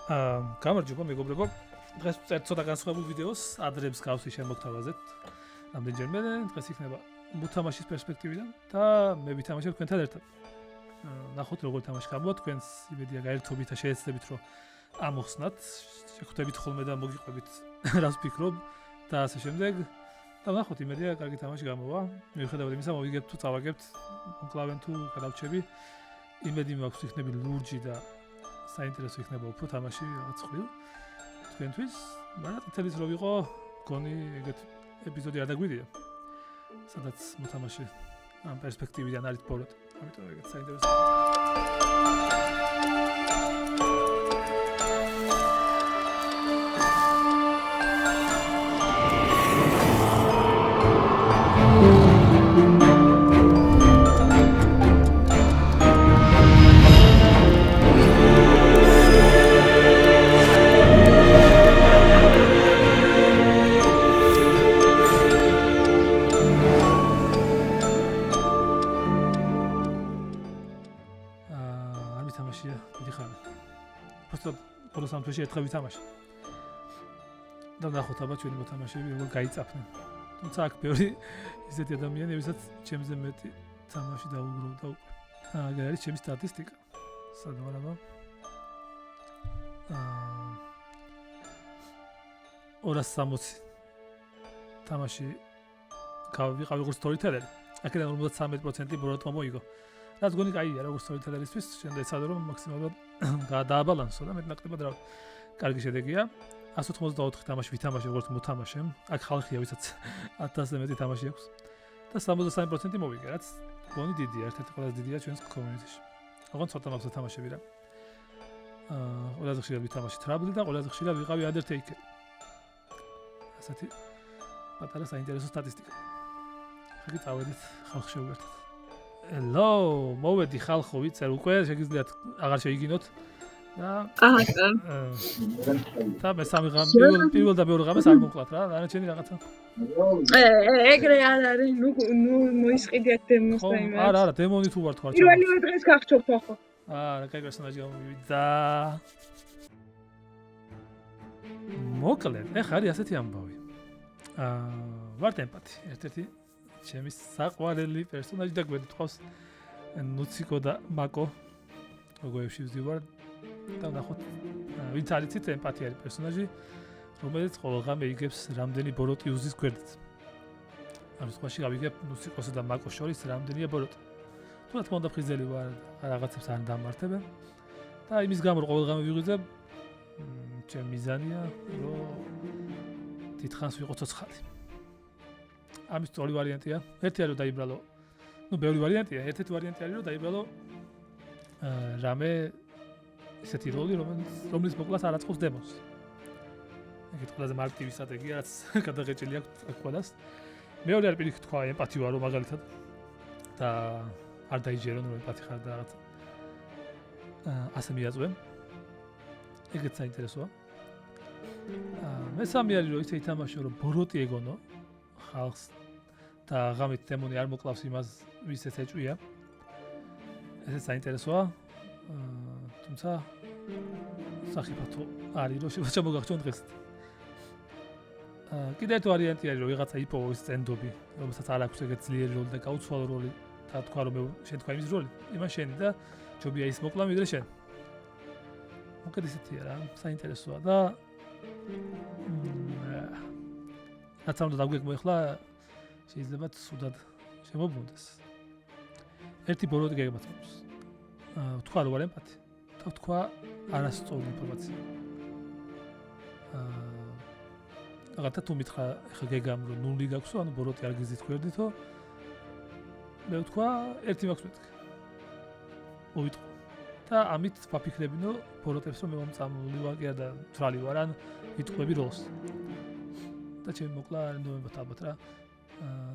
გამარჯობა მეგობრებო. დღეს წერთ ცოტა განსხვავებულ ვიდეოს, ადრებს გავსი შემოგთავაზეთ. რამდენჯერმე დღეს იქნება მოთამაშის პერსპექტივიდან და მე ვითამაშებ თქვენთან ერთად. ნახოთ როგორ თამაში გამოვა თქვენს იმედია გაერთობით და შეეცდებით რომ ამოხსნათ, შეხვდებით ხოლმე და მოგიყვებით რას ვფიქრობ და ასე შემდეგ. და ნახოთ იმედია კარგი თამაში გამოვა. მიუხედავად იმისა, მოვიგებთ თუ წავაგებთ, მომკლავენ თუ გადავჩები. იმედი მაქვს იქნები ლურჯი და საინტერესო იქნება უფრო თამაში რაღაც ხრივ თქვენთვის, მაგრამ თელიც რო ვიყო, გონი ეგეთ ეპიზოდი არ დაგვიდია. სადაც მოთამაში ამ პერსპექტივიდან არის ბოლოდ. ამიტომ ეგეთ საინტერესო. სამთვეში ერთხელ ვითამაშე. და ნახოთ აბა ჩვენი მოთამაშეები როგორ გაიწაფნენ. თუმცა აქ ბევრი ისეთი ადამიანები, ვისაც ჩემზე მეტი თამაში დაუგროვდა უკვე. ეგ არის ჩემი სტატისტიკა. სად ვარ აბა? 260 თამაში გავიყავი როგორც storyteller. აქედან 53% ბოროტმა მოიგო. რაც გონი კაია როგორც storyteller-ისთვის, შემდეგ ეცადე რომ მაქსიმალურად დააბალანსო და მეტნაკლებად რა კარგი შედეგია. 184 თამაში ვითამაშე როგორც მოთამაშე. აქ ხალხია ვისაც 1000-ზე მეტი თამაში აქვს და 73% მოვიგე, რაც გონი დიდია, ერთ-ერთი ყველაზე დიდია ჩვენს community-ში. ოღონდ ცოტა მაქვს თამაშები რა. ყველაზე ხშირად ვითამაშე Trouble და ყველაზე ხშირად ვიყავი Undertaker. ასეთი პატარა საინტერესო სტატისტიკა. ხა წავედით ხალხ შევერთეთ. Hello, მოვედი ხალხო ვიცერ უკვე, შეგიძლიათ აღარ შეიგინოთ და და მესამე ღამე პირველ და მეორე ღამეს არ მომკლათ რა, დანარჩენი რაღაცა. ეგრე არ არის, ნუ მოისყიდეთ დემონს და იმას. არა, დემონი თუ ვარ თქვა. პირველივე დღეს გახჩობთ ახო. კაი პერსონაჟი გამოვიდა. მოკლედ, ეხა არის ასეთი ამბავი. ვარ ტემპათი, ერთ-ერთი ჩემი საყვარელი პერსონაჟი და გვეთქვავს ნუციკო და მაკო როგორებში ვზივარ და ნახოთ ვინც არიცით ემპათი არის პერსონაჟი რომელიც ყოველდღე იგებს რამდენი ბოროტი უზის გვერდით ამ შემთხვევაში გავიგებ ნუციკოსა და მაკოს შორის რამდენია ბოროტი თუ რა თქმა უნდა ფხიზელი ვარ რაღაცებს არ დამართებენ და იმის გამო რომ ყოველდღე ვიღვიძებ ჩემი მიზანია რომ დიდხანს ვიყო ცოცხალი ამის ორი ვარიანტია. ერთი არის რომ დაიბრალო. ნუ ბევრი ვარიანტია. ერთ-ერთი ვარიანტი არის რომ დაიბრალო რამე ისეთი როლი, რომელიც მოკლას არ აწყობს დემონს. ეგეთ ყველაზე მარტივი სტრატეგია, რაც გადაღეჭილი აქვს ყველას. მეორე არის პირიქით თქვა ემპათი ვარო მაგალითად და არ დაიჯერონ რომ ემპათი ხარ და რაღაც ასე მიაწვენ. ეგეც საინტერესოა. მესამე არის რომ ისე ითამაშო რომ ბოროტი ეგონო ხალხს და ღამით დემონი არ მოკლავს იმას ვისაც ეჭვია. ესეც საინტერესოა. თუმცა სახიფათო არის რომ შემოგახჩონ დღეს. კიდევ ერთი ვარიანტი არის რომ ვიღაცა იპოვოს წენდობი, რომელსაც არ აქვს ეგეთ ძლიერი როლი და გაუცვალო როლი და თქვა რომ შენ თქვა იმის როლი, იმას შენი და ჯობია ის მოკლა მიდრე შენ. მოკლედ ისეთია რა, საინტერესოა და რაც ამ დაგვეკმო ახლა შეიძლება სუდად შემობრუნდეს. ერთი ბოროტი გეგმავს. თქვა რომ ვარ ემპათი. თქვა არასწორი ინფორმაცია. რაღაცა თუ მითხრა ახლა გეგამ რომ ნული გაქვსო, ანუ ბოროტი არ გიზით გვერდითო. მე ვთქვა ერთი მაქვს მეთქე. მოვიტყო. და ამით ვაფიქრებინო ბოროტებს რომ მე მომწამული ვარ და თვალი ვარ ან ვიტყვები როლს. და ჩემი მოკლა ნოემბერს ალბათ რა.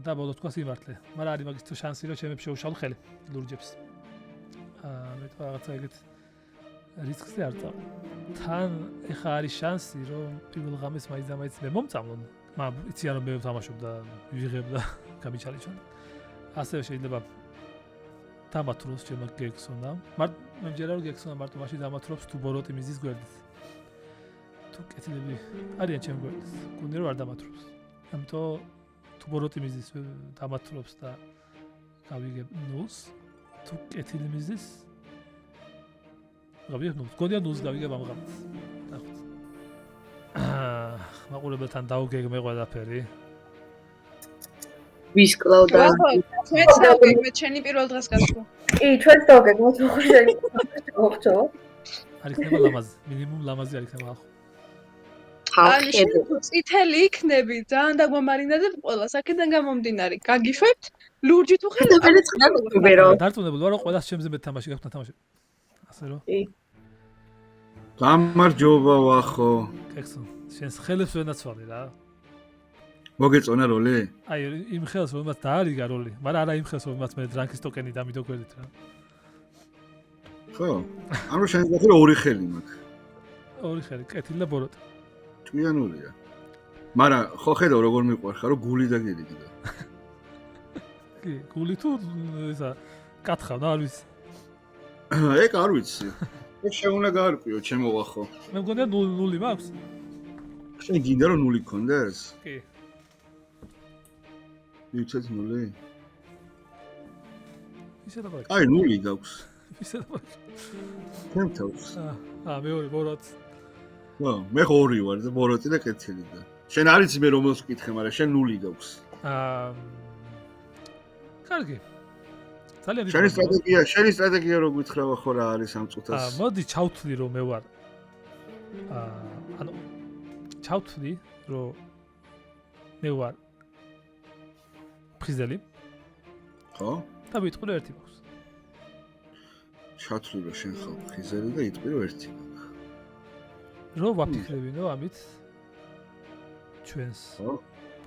და ბოლოს თქვა სიმართლე. მაგრამ არის მაგის შანსი რომ ჩემებს შეუშალო ხელი ლურჯებს. მე თქვა რაღაცა ეგეთ რისკზე არ წავა. თან ეხა არის შანსი რომ პირველ ღამეს მაინც მე მომწამლონ. მაგრამ იციან რომ მე ვთამაშობ და ვიღებ და გამიჩალიჩონ. ასევე შეიძლება დამათროს ჩემ გექსონა. მაგრამ მე მჯერა რომ გექსონა მარტო მაშინ დამათრობს თუ ბოროტი მიზის გვერდით. თუ კეთილები არიან ჩემი გვერდის. გუნდი რომ არ დამათრობს. ამიტომ თუ ბოროტი მიზის დამათრობს და გავიგებ 0-ს, თუ კეთილი მიზის გავიგებ 0-ს. გონია 0-ს გავიგებ ამ ღამეს. ნახოთ. მაყურებელთან დაუგეგმე ყველაფერი. ვის კლავდა? მეც დავგეგმეთ შენი პირველ დღეს გასვლა. კი, ჩვენც დავგეგმოთ უხურშენი. ოხტო. არ იქნება ლამაზი, მინიმუმ ლამაზი არ იქნება ახლა. ანუ შენ წითელი იქნები, ძალიან დაგვამარინებთ ყველა საკიდან გამომდინარე. გაგიშვებთ? ლურჯი თუ ხარ? დაბელი წნაგობი რო. დარწმუნებული ვარ, რომ ყველას ჩემზე მე თამაში გაქვთ თამაში. ასე რომ. კი. გამარჯობა ვახო. კექსო, შენს ხელებს ვენაცვალე რა. მოგეწონა როლი? აი, იმ ხელს რომელმაც დაარიგა როლი, მაგრამ არა იმ ხელს რომელმაც მე დრანკის ტოკენი დამიდო გვერდით რა. ხო. ანუ შენ გახარ ორი ხელი მაქვს. ორი ხელი, კეთილი და ბოროტი. ჭკვიანურია. მაგრამ ხო ხედავ როგორ მიყვარხარ, რომ გული და გირიგდა. კი, გული თუ ისა კათხავ, არ ვიცი. ეგ არ ვიცი. ეგ შეუნა გაარკვიო, ჩემო ვახო. მე მგონია 0 მაქვს. შენ გინდა რომ 0 გქონდეს? კი. მივცეთ 0? ისე და ბაკი. აი 0 გაქვს. ისე და ბაკი. ჩემ თავს. მეორე ბოროტი. ხო, მე 2 ვარ და ბოროტი და კეთილი და. შენ არ იცი მე რომელს ვკითხე, მაგრამ შენ 0 გაქვს. კარგი. ძალიან შენი სტრატეგია რო გითხრა ხო რა არის ამ წუთას? მოდი ჩავთვლი რომ მე ვარ. ანუ ჩავთვლი რომ მე ვარ ფრიზელი. ხო? და ვიტყვი რომ ერთი მაქვს. ჩავთვლი რომ შენ ხარ ფრიზელი და იტყვი რომ ერთი მაქვს. რო ვაფიქრებინო ამით ჩვენს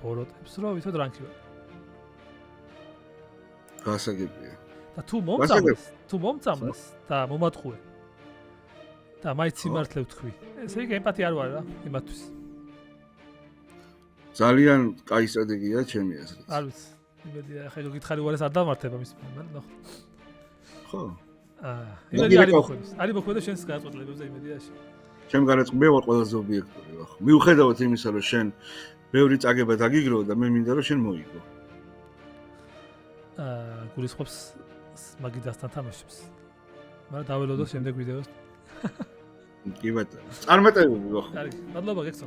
ბოროტებს რომ ვითო დრანკი ვარ. გასაგებია. და თუ მომწამლეს და მომატყუე და მაინც სიმართლე ვთქვი. ესე იგი ემპათია არ ვარ რა იმათთვის. ძალიან კაი სტრატეგიაა ჩემი აზრით. არ ვიცი. იმედია ახლა რო გითხარი უარეს არ დამართება მის მაგრამ ნახო. ხო. იმედია არის მოხვედა შენს გადაწყვეტილებებზე იმედიაში. ჩემ განაცხადე ვარ ყველაზე ობიექტური ვახ. მიუხედავად იმისა რომ შენ ბევრი წაგება დაგიგრო და მე მინდა რომ შენ მოიგო. გულისხმობს მაგიდასთან თამაშებს. მაგრამ დაველოდო შემდეგ ვიდეოს. კი ბატონო. წარმატებები ვახ. კარგი, მადლობა გექსო.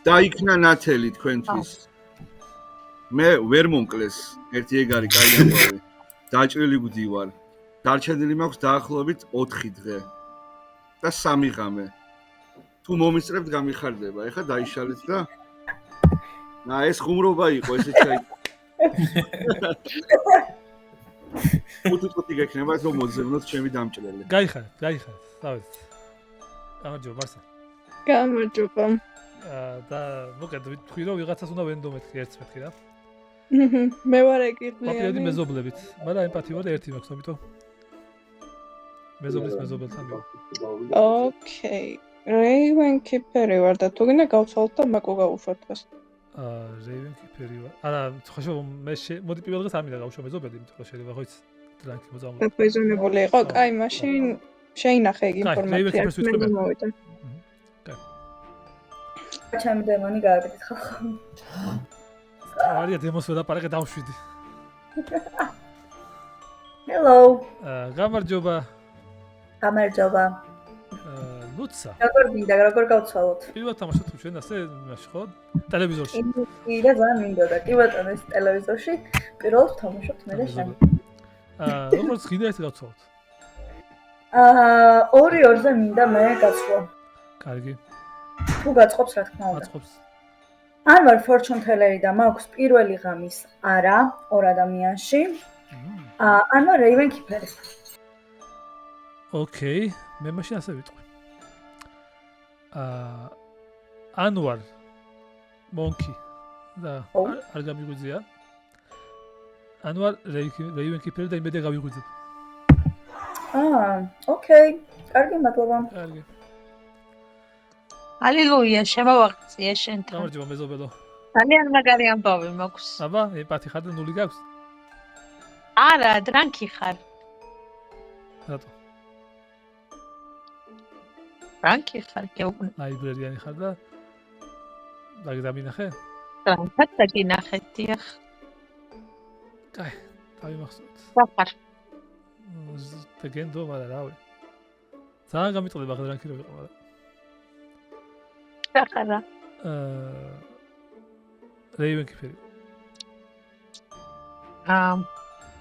დაიქნა ნათელი თქვენთვის. მე ვერ მომკლეს ერთი ეგ არის კაი ამბავი. დაჭრილი გვდივარ. დარჩენილი მაქვს დაახლოებით 4 დღე და 3 ღამე. თუ მომისწრებთ გამიხარდება. ეხლა დაიშალეთ და ეს ხუმრობა იყო ესე ჩაი. უთხუთი გექნება რომ მოძებნოთ ჩემი დამჭრელი. გაიხარეთ. დავით. გამარჯობა მარსა. გამარჯობა. და მოკეთ ვთქვი რომ ვიღაცას უნდა ვენდო მეთქი ერთს მეთქი რა. მე ვარ ეკირლიანი. მოპირდი მეზობლებით, მაგრამ ემპათი ვარ და ერთი მაქვს, ამიტომ მეზობლის მეზობელთან ვიყავ. ოკეი. Raven Keeper-ი ვარ და თუ გინდა გავცვალოთ და მაკო გავუშვათ დღეს. Raven Keeper-ი ვარ. არა, ხაშო მე მოდი პირველ დღეს არ მინდა გავუშვა მეზობელი, იმიტომ რომ შეიძლება ხო იცი დრანკი მოწამლა. დაფუძნებული იყო. კაი, მაშინ შეინახე ეგ ინფორმაცია. მე მოვიდა. ჩემი დემონი გააკეთე ხო? არია დემოს ვედაპარაკე დავშვიდი. Hello. გამარჯობა. გამარჯობა. ლუცა. როგორ გავცვალოთ? პირველ თამაშად თუ ჩვენ ასე მაშინ ხო? ტელევიზორში. კი და ძალიან მინდოდა. კი ბატონო, ეს ტელევიზორში პირველ თამაშობთ მე და შენ. როგორც გინდა ეს გავცვალოთ. 2-2-ზე მინდა მე გაცვლა. კარგი. თუ გაწყობს რა თქმა უნდა. გაწყობს. ან ვარ fortune teller-ი და მაქვს პირველი ღამის არა 2 ადამიანში. ან ვარ Raven Keeper-ი. ოკეი, მე მაშინ ასე ვიტყვი. ან ვარ Monkey და არ გამიგვიძია. ან ვარ Raven Keeper-ი და იმედია გავიგვიძებ. ოკეი. კარგი, მადლობა. კარგი. ალილუია, შემოვაღწია შენთან. გამარჯობა მეზობელო. ძალიან მაგარი ამბავი მაქვს. აბა, ემპათი ხარ და 0 გაქვს? არა, დრანკი ხარ. რატო? ფრანკი ხარ გეუბნ. ლაიბრერიანი ხარ და დაგინახე? ფრანკად დაგინახეთ დიახ. კაი, დავიმახსოვრეთ. ვახარ. გენდო მაგრამ რავი. ძალიან გამიტყდება ახლა რანკი რო ვიყო მაგრამ. ვახარა. რეივენკიფერი.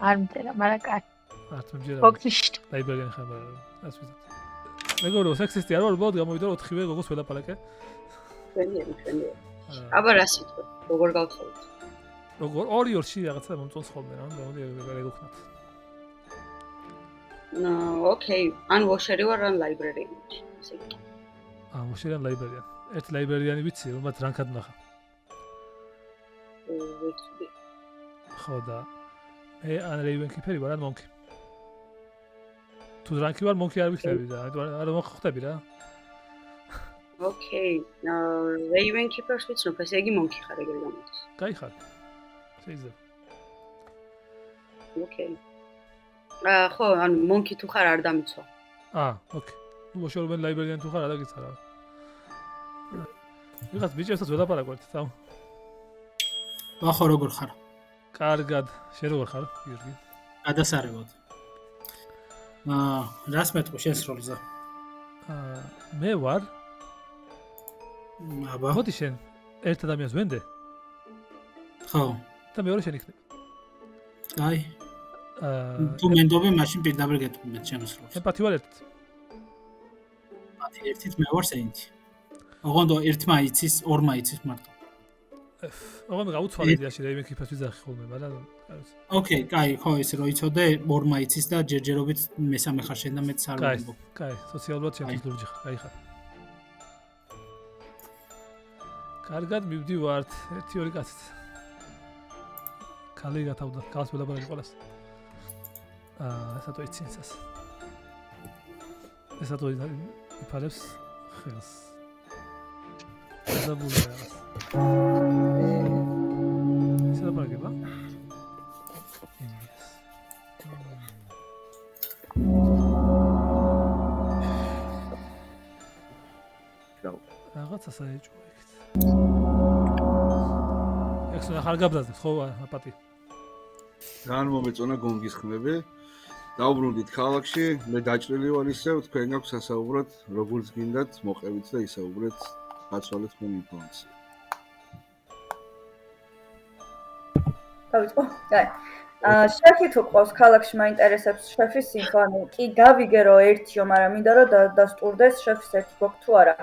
არ მტერა, მაგრამ კაი. არც მჯერა. ფოქსიშტ. ლაიბრერიანი ხარ მაგრამ ასე ვიზა. მეგობრებო, სექსისტი არ ვარ, უბრალოდ გამოვიდა 4-ვე გოგოს ველაპარაკე. ჩვენი. აბა რა სიტყვა, როგორ გავხსოვთ? როგორ 2-2-ში რაღაცა მომწონს ხოლმე რა, მოდი ეგ ვხნათ. ოკეი, ან ვოშერი ვარ, ან ლაიბრერიანი. ესე იგი. ვოშერი ან ლაიბრერიანი. ერთი ლაიბრერიანი ვიცი, რომელმაც რანკად ნახა. ვიცი. ხო და მე ან რეივენკიფერი ვარ, ან მონკი. თუ რანკი ვარ, მონკი არ ვიქნები და არ მოხდები რა. ოკეი, რეივენკიფერს ვიცნობ, ესე იგი მონკი ხარ ეგრე გამოდის. კაი ხარ. შეიძლება. ოკეი. ხო, ან მონკი თუ ხარ არ დამიცვა. ოკეი. ნუ ვაშორობენ ლაიბრერიანი თუ ხარ, რა დაგიცა რა. ვიღაც ბიჭებსაც ველაპარაკობთ, თამ. ვახო როგორ ხარ? კარგად, შენ როგორ ხარ, გიორგი? გადასარევად. რას მეტყვი შენს როლზე? მე ვარ. აბა. მოდი შენ ერთ ადამიანს ვენდე. ხო. და მეორე შენ იქნები. აი. თუ მენდობი, მაშინ პირდაპირ გეტყვი მე ჩემს როლს. შენ პათი ვარ ერთით. პათი ერთით მე ვარ სეინტი. ოღონდ ერთმა იცის, ორმა იცის მარტო. ოღონდ გაუცვალე იდეაში რეივენკიფერს ვიძახი ხოლმე, მაგრამ ოკეი, კაი, ხო ისე რომ იცოდე, ორმა იცის და ჯერჯერობით მესამე ხარ შენ და მეც არ ვიმბო. კაი, სოციალურად ჩემთვის ლურჯი ხარ, კაი ხარ. კარგად მივდივართ 1-2 კაცით. კალი გათავდა, კალს ველაპარაკი ყველას. ესა თუ იცი ეს. ესა თუ იფარებს ხელს. ზაბული რაღაც. ისე ლაპარაკება? რაღაცა საეჭვო იქით. ექსონა ხარ გაბზადებს ხო აპატი? ძალიან მომეწონა გონგის ხმები. დაუბრუნდით ქალაქში, მე დაჭრილი ვარ ისევ, თქვენ გაქვთ სასაუბრად, როგორც გინდათ, მოყევით და ისაუბრეთ, გაცვალეთ თქვენ ინფორმაცია. დავიწყო? კაი. შეფი თუ ყავს ქალაქში მაინტერესებს შეფის ინფო, ანუ კი გავიგე რომ ერთიო, მაგრამ მინდა რომ დასტურდეს შეფის ერთი გოგ თუ არა.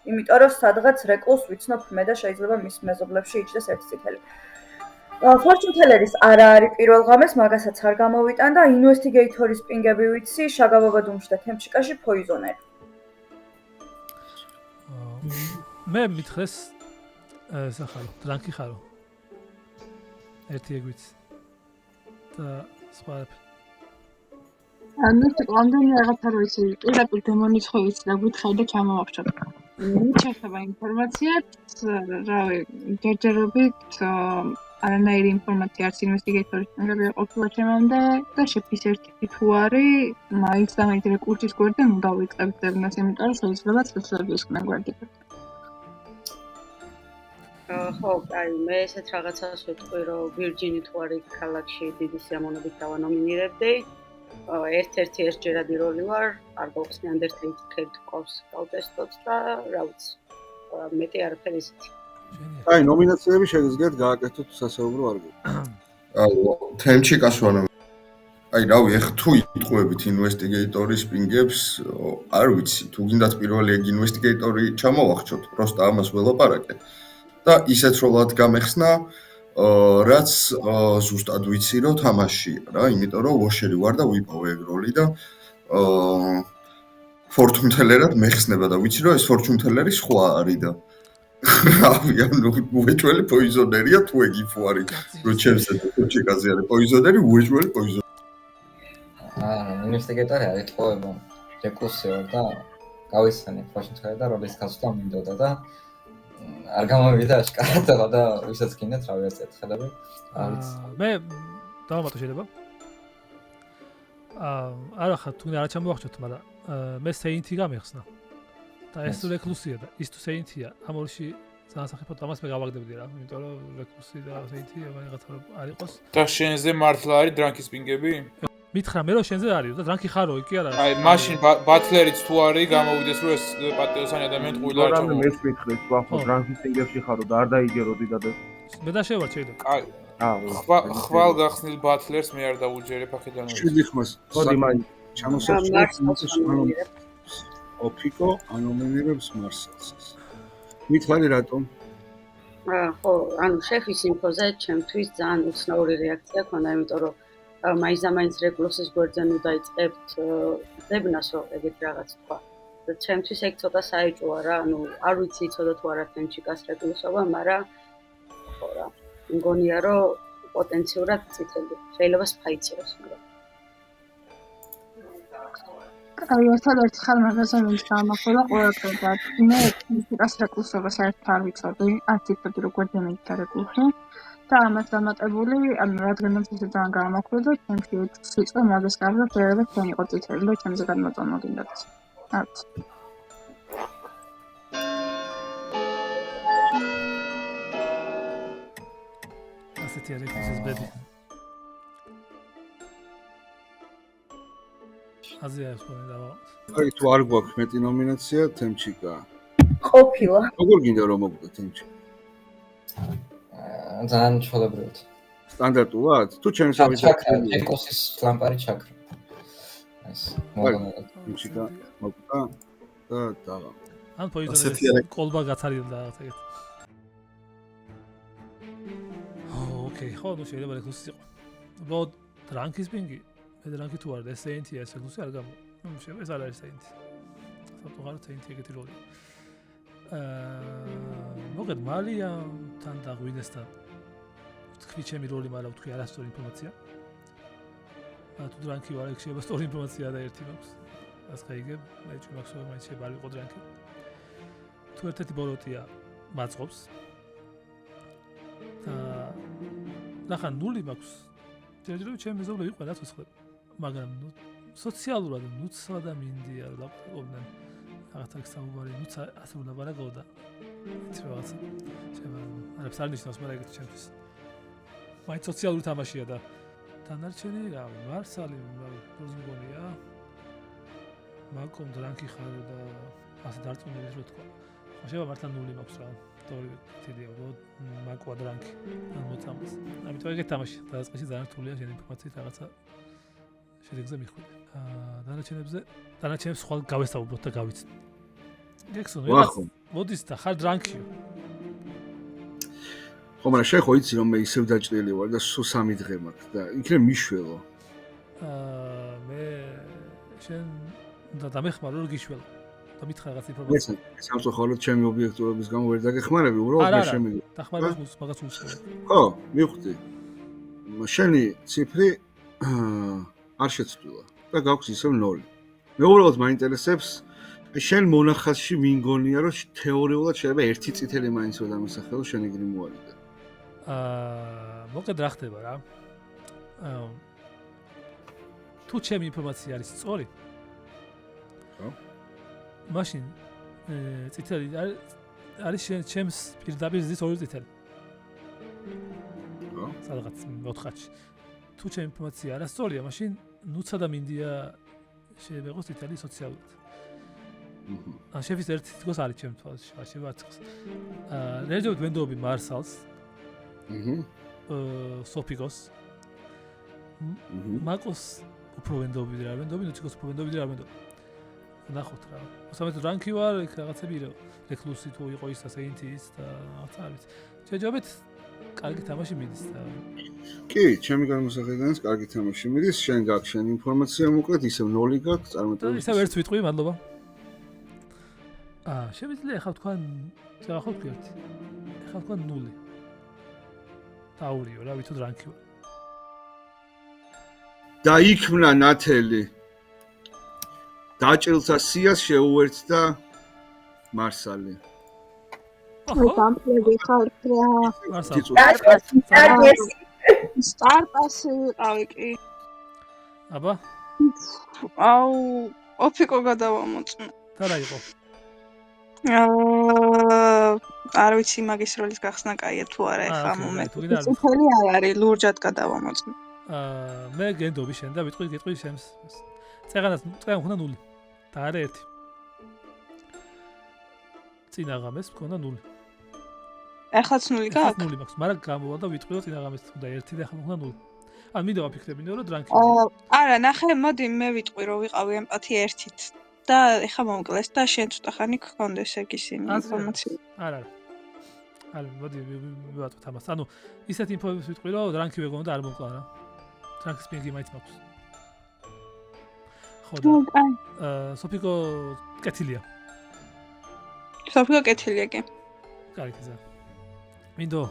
იმიტომ რომ სადღაც რეკლუს ვიცნობ მე და შეიძლება მის მეზობლებში იჭდეს ერთი წითელი. Fortune teller-ის არა არის პირველ ღამეს, მაგასაც არ გამოვიტან და ინვესტიგეიტორის პინგები ვიცი, შაგაბობა დუმში და თემჩიკაში პოიზონერი. მე მითხრეს სახარო, დრანკი ხარო. ერთი ეგ ვიცი. და სხვა ანუ ამდენი რაღაცა რო იცი, პირდაპირ დემონის ხო ვიცი და გითხარი და ჩამოვახშობ. შეეხება ინფორმაციად, რავი, ჯერჯერობით არანაირი ინფორმაცია არც ინვესტიგეიტორის პინგები ყოფილა ჩემამდე და შეფის ერთი თუ არის, მაინც და მაინც რეკურსის გვერდიდან უნდა ვიწყებთ დევნას, იმიტომ რომ შეიძლება ცდილობებს კნა გვერდიდან. ხო, აი, მე ესეთ რაღაცას ვიტყვი, რომ ვირჯინი თუ არის ქალაქში დიდი სიამოვნებით დავანომინირებდი. ერთ-ერთი ერთჯერადი როლი ვარ, არ გვაქვს ნეანდერტალით ყავს გავტესტოთ და რა ვიცი. მეტი არაფერი ისეთი. აი, ნომინაციები შეგიძლიათ გააკეთოთ სასაუბრო არ გქონდა. თემჩიკას ვანა. აი, რავი, ეხ თუ იტყუებით ინვესტიგეიტორის პინგებს, არ ვიცი, თუ გინდათ პირველი ეგ ინვესტიგეიტორი ჩამოვახჩოთ, პროსტა ამას ველაპარაკე. და ისეთ როლად გამეხსნა, რაც ზუსტად ვიცი, რომ თამაშია რა, იმიტომ რომ ვოშერი ვარ და ვიპოვე ეგ როლი და fortune teller-ად მეხსნება და ვიცი, რომ ეს fortune teller-ი სხვა არის და რავი, ანუ უეჭველი პოიზონერია თუ ეგ იფო არის, რომ ჩემზე ჩიკაზე არის პოიზონერი, უეჭველი პოიზონერი. ინვესტიგეიტორი არის ტყუება, რეკურსი ვარ და გავიხსენე fortune teller და როლის გასვლა მინდოდა და არ გამოვიდა აშკარად და ვისაც გინდათ რავი ეს ეთხელები. მე დავამატო შეიძლება. არა ხა თუ არ ჩამოვახჩოთ, მაგრამ მე სეინტი გამიხსნა. და ეს რეკლუსია და ის თუ სეინთია, ამ ორში ძალიან სახიფათო ამას მე გავაგდებდი რა, იმიტომ რომ რეკლუსი და სეინთი რაღაცა არ იყოს. და შენზე მართლა არის დრანკის პინგები? მითხრა მე რომ შენზე არის და დრანკი ხარო კი არა? აი, მაშინ ბათლერიც თუ არის, გამოვიდეს რომ ეს პატიოსანი ადამიანი ტყუილ არ ჩამოვა. მე მეკითხეთ, ხო, დრანკის პინგებში ხარო და არ დაიგეროდი და მე დაშევარ შეიძლება. აი, ხვალ გახსნილ ბათლერს მე არ დაუჯერებ აქედან. შვიდი ხმას. ხოდი მაინც ჩამოსაჭრელს ოფიკო ანომინირებს მარსალს. მითხარი რატომ? ხო, ანუ შეფის ინფოზე ჩემთვის ძალიან უცნაური რეაქცია ქონდა, იმიტომ რომ მაინც რეკლუსის გვერდზე ნუ დაიწყებთ ზებნას რომ ეგეთ რაღაც თქვა. და ჩემთვის ეგ ცოტა საეჭვოა რა, ანუ არ ვიცი ცოტა თუ არა თემჩიკას რეკლუსობა, მაგრამ ხო რა, მგონია რომ პოტენციურად წითელი. შეიძლება სფაიციროს, მაგრამ აი, ერთადერთი ხალ მაგაზე მინდა გამახვილა ყველაფერი და მე თემჩიკას რეკლუსობას საერთოდ არ ვიცოდი, არ ვიცოდი რომ გვერდზე მიდდა რეკლუსი. და ამას დამატებული, ანუ რადგანაც ისე ძალიან გამახვიდა, ჩემში სიტყვა მაგას გარდა შეიძლება თქვენ იყო წითელი და ჩემზე გადმოწონა გინდათ. არც. ასეთი რეკლუსის ბედი. აზია ხომ დავა. აი თუ არ გვაქვს მეტი ნომინაცია თემჩიკა. ყოფილა. როგორ გინდა რომ მოგვდა თემჩიკა? ძალიან ჩვეულებრივად. სტანდარტულად? თუ ჩემსავე ეკოსის ლამპარი ჩაქრა. ეს მოგონება. თემჩიკა მოგვდა და დავა. ან პოიზონის კოლბა გაცარიელდა რაღაცა ეგეთ. ოკეი, ხო, ნუ შეიძლება რეკუსი იყო. უბრალოდ დრანკის პინგი, მე დრანკი თუ არ და სეინთია ეს რეკუსი არ გამო. ნუ შეიძლება ეს არ არის სეინთი. საფუღარო სეინთი ეგეთი როლი. მოგეთ მალია თან დაგვინესთან. თქვი ჩემი როლი, მაგრამ თქვი არასწორი ინფორმაცია. თუ დრანკი ვარ, ეგ შეიძლება სწორი ინფორმაცია და ერთი მაქვს. ას ხაიგებ, მე ჩემს მაინც შეიძლება არ ვიყო დრანკი. თუ ერთ-ერთი ბოროტია მაწყობს და ნახან ნული მაქვს. ჯერჯერობით ჩემი მეზობლი იყო რაც ვცხოვრობ. მაგრამ ნუ სოციალურად ნუცსა და მინდია რომ ლაპტოპობდნენ. რაღაცა საუბარი, ნუც ასე უნდა ვარაგო და ის რაღაცა. შეიძლება არაფერს არ ნიშნავს, მაგრამ ეგეთი ჩემთვის. მაინც სოციალური თამაშია და დანარჩენი რა, მარსალი, როზ მგონია. მაკომ დრანკი ხარო და ასე დარწმუნებული რო თქვა. შეიძლება მართლა ნული მაქვს რა. ორი თედია რო მაკვა დრანკი ან მოწამს. ამიტომ ეგეთ თამაში დაწყეში ძალიან რთულია შენ ინფორმაციით რაღაცა შედეგზე მიხვიდე. დანარჩენებს ხვალ გავესაუბროთ და გავიცნო. გექსონ, მოდის და ხარ დრანკიო. ხო, მაგრამ შენ ხო იცი რომ მე ისევ დაჭრილი ვარ და სულ 3 დღე მაქვს და იქნებ მიშველო. მე შენ და დამეხმარო რომ გიშველო. და მითხრა რაღაც ინფორმაცია. მე სამწუხაროდ ჩემი ობიექტურობის გამო ვერ დაგეხმარები, უბრალოდ მე შემიძლია. დახმარებას მაგას უსწრებ. ხო, მივხვდი. შენი ციფრი არ შეცვლილა და გაქვს ისევ 0. მე უბრალოდ მაინტერესებს შენ მონახაზში მინგონია რომ თეორიულად შეიძლება ერთი წითელი მაინც ვერ დამესახელო შენ იგრი მოარიდა. მოკედ რა ხდება რა? თუ ჩემი ინფორმაცია არის სწორი? ხო. მაშინ წითელი არის ჩემს პირდაპირ ზის ორი წითელი. ხო. სადღაც 4-ში. თუ ჩემი ინფორმაცია არასწორია, მაშინ ნუცა და მინდია შეიძლება იყოს წითელი სოციალურად. ან შეფის ერთი თქოს არის ჩემ თვალში, შეიძლება არც იყოს. რეზერვით ვენდობი მარსალს. სოფიკოს. მაკოს უფრო ვენდობი რა, ვენდობი ნუციკოს უფრო ვენდობი რა, ვენდობი. ნახოთ რა. მოსამეთ რანკი ვარ, რაღაცები რეკლუსი თუ იყო ის ასეინთი ის და რაღაცა არ ვიცი. შეჯობეთ კარგი თამაში მიდის და კი, ჩემი განმოსახედანაც კარგი თამაში მიდის. შენ გაქვს შენ ინფორმაცია მოკლედ ისევ 0 გაქვს წარმატებული. ისევ ერთს ვიტყვი, მადლობა. შემიძლია ახლა თქვა ახლა თქვი ერთი. ახლა თქვა 0. დაურიო რა, ვითოდ რანკი ვარ. დაიქმნა ნათელი. დაჭრილსა სიას შეუერთდა მარსალი. დამპლები ხარ რა. სტარტასი ვიყავი კი. აბა? აუ, ოფიკო გადავამოწმე. და რა იყო? არ ვიცი მაგის როლის გახსნა კაია თუ არა ეხლა ოკეი, მომენტ. თუ კიდე არ წითელი არ არის, ლურჯად გადავამოწმე. მე გენდობი შენ და ვიტყვი შენს. წეღანას მქონდა 0. და არა 1. წინა ღამეს მქონდა 0. ეხლაც 0 გაქვს? 0 მაქვს, მაგრამ გამოვა და ვიტყვი რომ წინა ღამეს მქონდა 1 და ახლა მქონდა 0. ან მინდა ვაფიქრებინო რომ დრანკი. არა, ნახე, მოდი მე ვიტყვი რომ ვიყავი ემპათი 1-ით. და ეხლა მომკლეს და შენ ცოტა ხანი გქონდეს ეგ ისინი ინფორმაცია. არა. არა, მოდი ვატყოთ ამას. ანუ ისეთ ინფორმაციას ვიტყვი რომ დრანკი ვეგონო და არ მომკლა რა. დრანკის პინგი მაინც მაქვს. ხო და სოფიკო კეთილია. სოფიკო კეთილია კი. კარგი ზა. მინდო.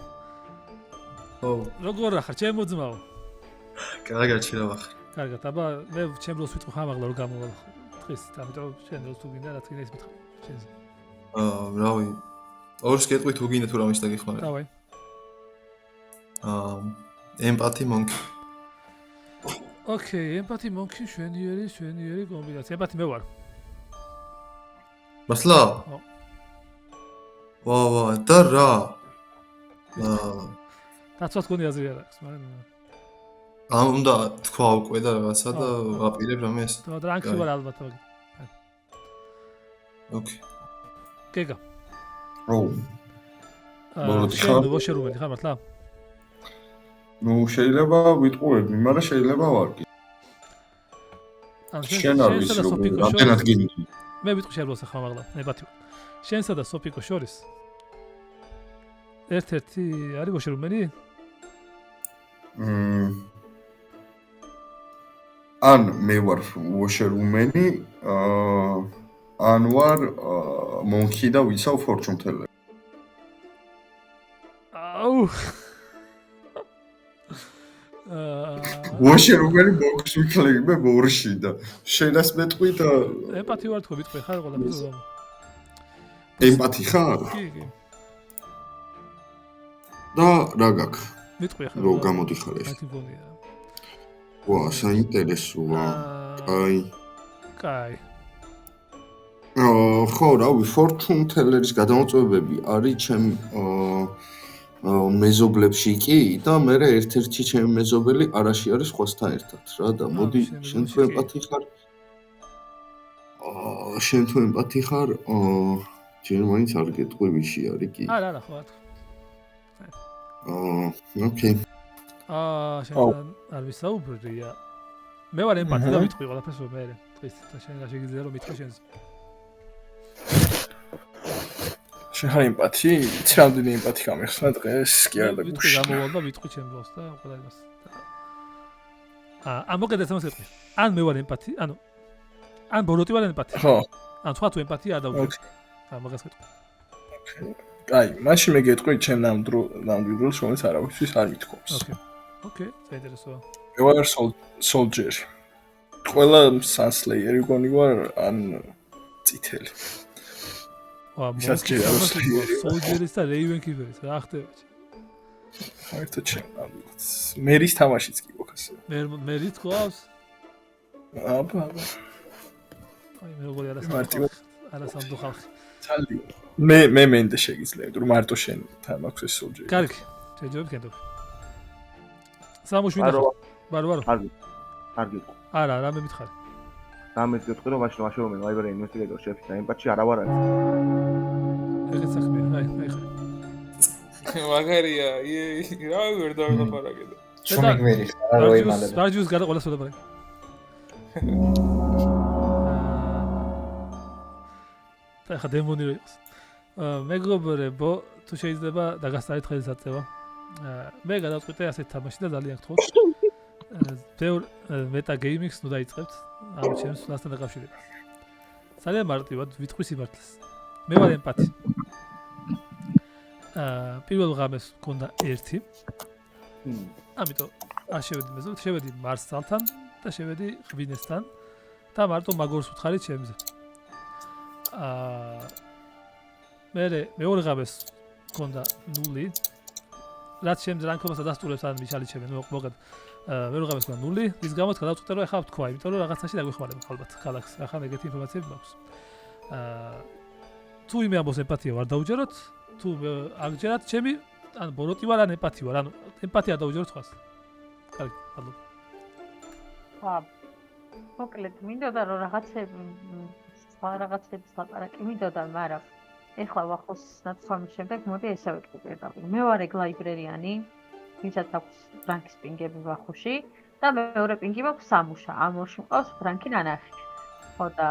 ო, როგორ ახარ, ჩემო ძმაო? კარგად შეიძლება ახარ. კარგად, აბა მე ჩემ დროს ვიტყვი ხამაღლა რომ გამოვალ. დღეს, ამიტომ შენ დროს თუ გინდა რაც გინდა ის მითხრა. შენზე. რავი. ორს გეტყვი თუ გინდა თუ რამის დაგიხმარებ. დავაი. ემპათი მონკი. ოკეი, ემპათი მონკი შვენიერი კომბინაცია. ემპათი მე ვარ. მასლა? ხო. ვა, და რა? დაცვას გონი აზრი არ აქვს, მაგრამ უნდა თქვა უკვე და რაღაცა და ვაპირებ რამეს. და დრანკი ვარ ალბათ მაგ. ოკეი. გეგა. ო. შენ ვაშერუმელი ხარ მართლა? ნუ შეიძლება ვიტყუები, მაგრამ შეიძლება ვარ კი. შენ არ ვიცი რომ რამდენად გინდი. მე ვიტყვი შენ როცა ხამაღლა, ნებათი. შენსა და სოფიკო შორის ერთ-ერთი არის ვაშერუმელი? ან მე ვარ ვაშერუმენი, ან ვარ მონკი და ვიცავ ფორჩუნ ტელერი. აუ. ვაშერუმენი ბოქს ვიკლები მე მორში და შენას მეტყვი და ემპათი ვარ თქო ვიტყვი ხარ ყველაფერს რომ ემპათი ხარ? კი. და რა გაქვს? ვიტყვი ხარ. რო გამოდიხარ ეს. მათი გონია. ვა, საინტერესოა. კაი. ხო, რავი, ფორჩუნ ტელერის გადამოწმებები არის ჩემ მეზობლებში კი და მე ერთ-ერთი ჩემი მეზობელი არაში არის სხვასთან ერთად რა და მოდი შენ თუ ემპათი ხარ? შენ თუ ემპათი ხარ? ჯერ მაინც არ გეტყვი ვიში არის კი. არა, ხო. ოკეი. შენ არ ვისაუბრია. მე ვარ ემპათი და ვიტყვი ყველაფერს რომ მე დღეს და შენ რა შეგიძლია რომ მითხრა შენს. შენ ხარ ემპათი? იცი რამდენი ემპათი გამიხსნა დღეს? კი არა და გუშინ. ვიტყვი გამოვალ და ვიტყვი ჩემ დროს და ყველა იმას. ამ მოკედეს ამას ვიტყვი. ან მე ვარ ემპათი, ანუ ან ბოროტი ვარ ემპათი. ხო. ან სხვა თუ ემპათია არ დავუშვი. მაგას ვიტყვი. ოკეი, მაშინ მე გეტყვი ჩემ ნამდვილ რომელიც არავისთვის არ მithქობს. ოკეი, საინტერესოა. მე ვარ სოლჯერი. ყველა სანსლეიერი გონი ვარ ან წითელი. სოლჯერის და რეივენკიპერის რა ხდება? საერთოდ ჩემ ნამდვილად. მერის თამაშიც კი გქონს. მერიც ყავს? აბა. აი მე როგორი არასამდო ხალხი. ძალიან. მე მენდე შეგიძლია, რომ მარტო შენ თან მაქვს ეს სოლჯერი. კარგი, შეჯობებ კენდობ. სამუშმინდა. ბარო. კარგი. არა, რამე მითხარი. რამე გეტყვი რომ მაშინ ვაშორომენ ვაიბერ ინვესტიგატორ შეფი და ემპათი არა ვარ არის. ეგეც საქმეა, აი ხა. მაგარია, რა ვერ დავდაფარაგე და. შუმიგმერი ხარ როი მალე. რაჯუს გადა ყველა სოდა ბარაკ. და ხა დემონი რო იყოს. მეგობრებო, თუ შეიძლება დაგასტარეთ ხელის აწევა. მე გადავწყვიტე ასეთ თამაში და ძალიან გთხოვთ. ბევრ მეტა გეიმინგს ნუ დაიწყებთ ამ ჩემს ლასთან დაკავშირებით. ძალიან მარტივად ვიტყვი სიმართლეს. მე ვარ ემპათი. პირველ ღამეს მქონდა 1. ამიტომ არ შევედი მეზობლად, შევედი მარსალთან და შევედი ღვინესთან და მარტო მაგორს ვთხარი ჩემზე. მეორე ღამეს მქონდა 0. რაც შემდგ რანკობასა დასტურებს ან მიშალიჩებენ მოგად მეორე ღამეს მქონდა 0. ის გამოც გადავწყვიტე რომ ეხლა ვთქვა, იმიტომ რომ რაღაცაში დაგვეხმარება ალბათ ქალაქს. ახლა ეგეთი ინფორმაციები მაქვს. თუ იმე ამბობს ემპათია ვარ დაუჯეროთ, თუ აგჯერათ ჩემი ან ბოროტი ვარ ან ემპათი ვარ, ანუ ემპათია დაუჯეროთ ხას. კარგი, მადლობა. მოკლედ მინდოდა რომ რაღაცების ლაპარაკი მინდოდა, მაგრამ ეხლა ვახოს ნაცვლის შემდეგ მოდი ესე ვეკითხე. მე ვარ ეგ ლაიბრერიანი, ვისაც აქვს ფრანკის პინგები ვახოში და მეორე პინგი მაქვს სამუშა. ამ ორში მყავს ფრანკი ნანახი. ხო და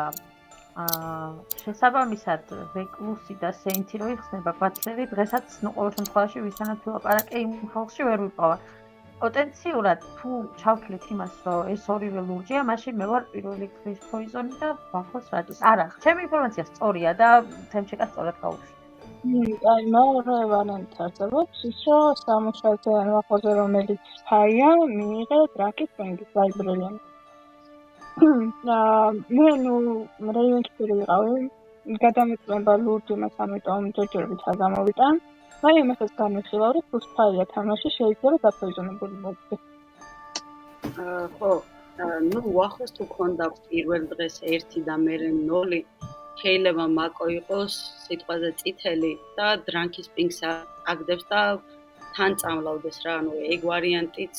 შესაბამისად ვეკლუსი და სეინტი რო იხსნება ბათლერი დღესაც ყოველ შემთხვევაში ვისთანაც ვილაპარაკე იმ ხალხში ვერ ვიპოვა. პოტენციურად თუ ჩავქლით იმას რომ ეს ორივე ლურჯია, მაშინ მე ვარ პირველი ქრის პოიზონი და ვახოს რატოს. არა, ჩემი ინფორმაცია სწორია და თემჩიკა სწორად გავუშვი. აი, მეორე ვარიანტი არსებობს, ის რომ სამუშაოზე ან ვახოზე რომელიც ფაია, მიიღე დრაკის პინგის ლაიბრერიანი. მე რეიუნკერი ვიყავი, გადამეწმება ლურჯი მას ამიტომ ჯერჯერობით არ გამოვიტან. აი, მეხეს გამიხილა, რომ თუ ფაია თამაში შეიძლება დაპოიზონებული მოხდეს. ხო, ვახოს თუ ქონდა პირველ დღეს 1 და მერე 0, შეიძლება მაკო იყოს სიტყვაზე წითელი და დრანკის პინგს აგდებს და თან წამლავდეს რა, ანუ ეგ ვარიანტიც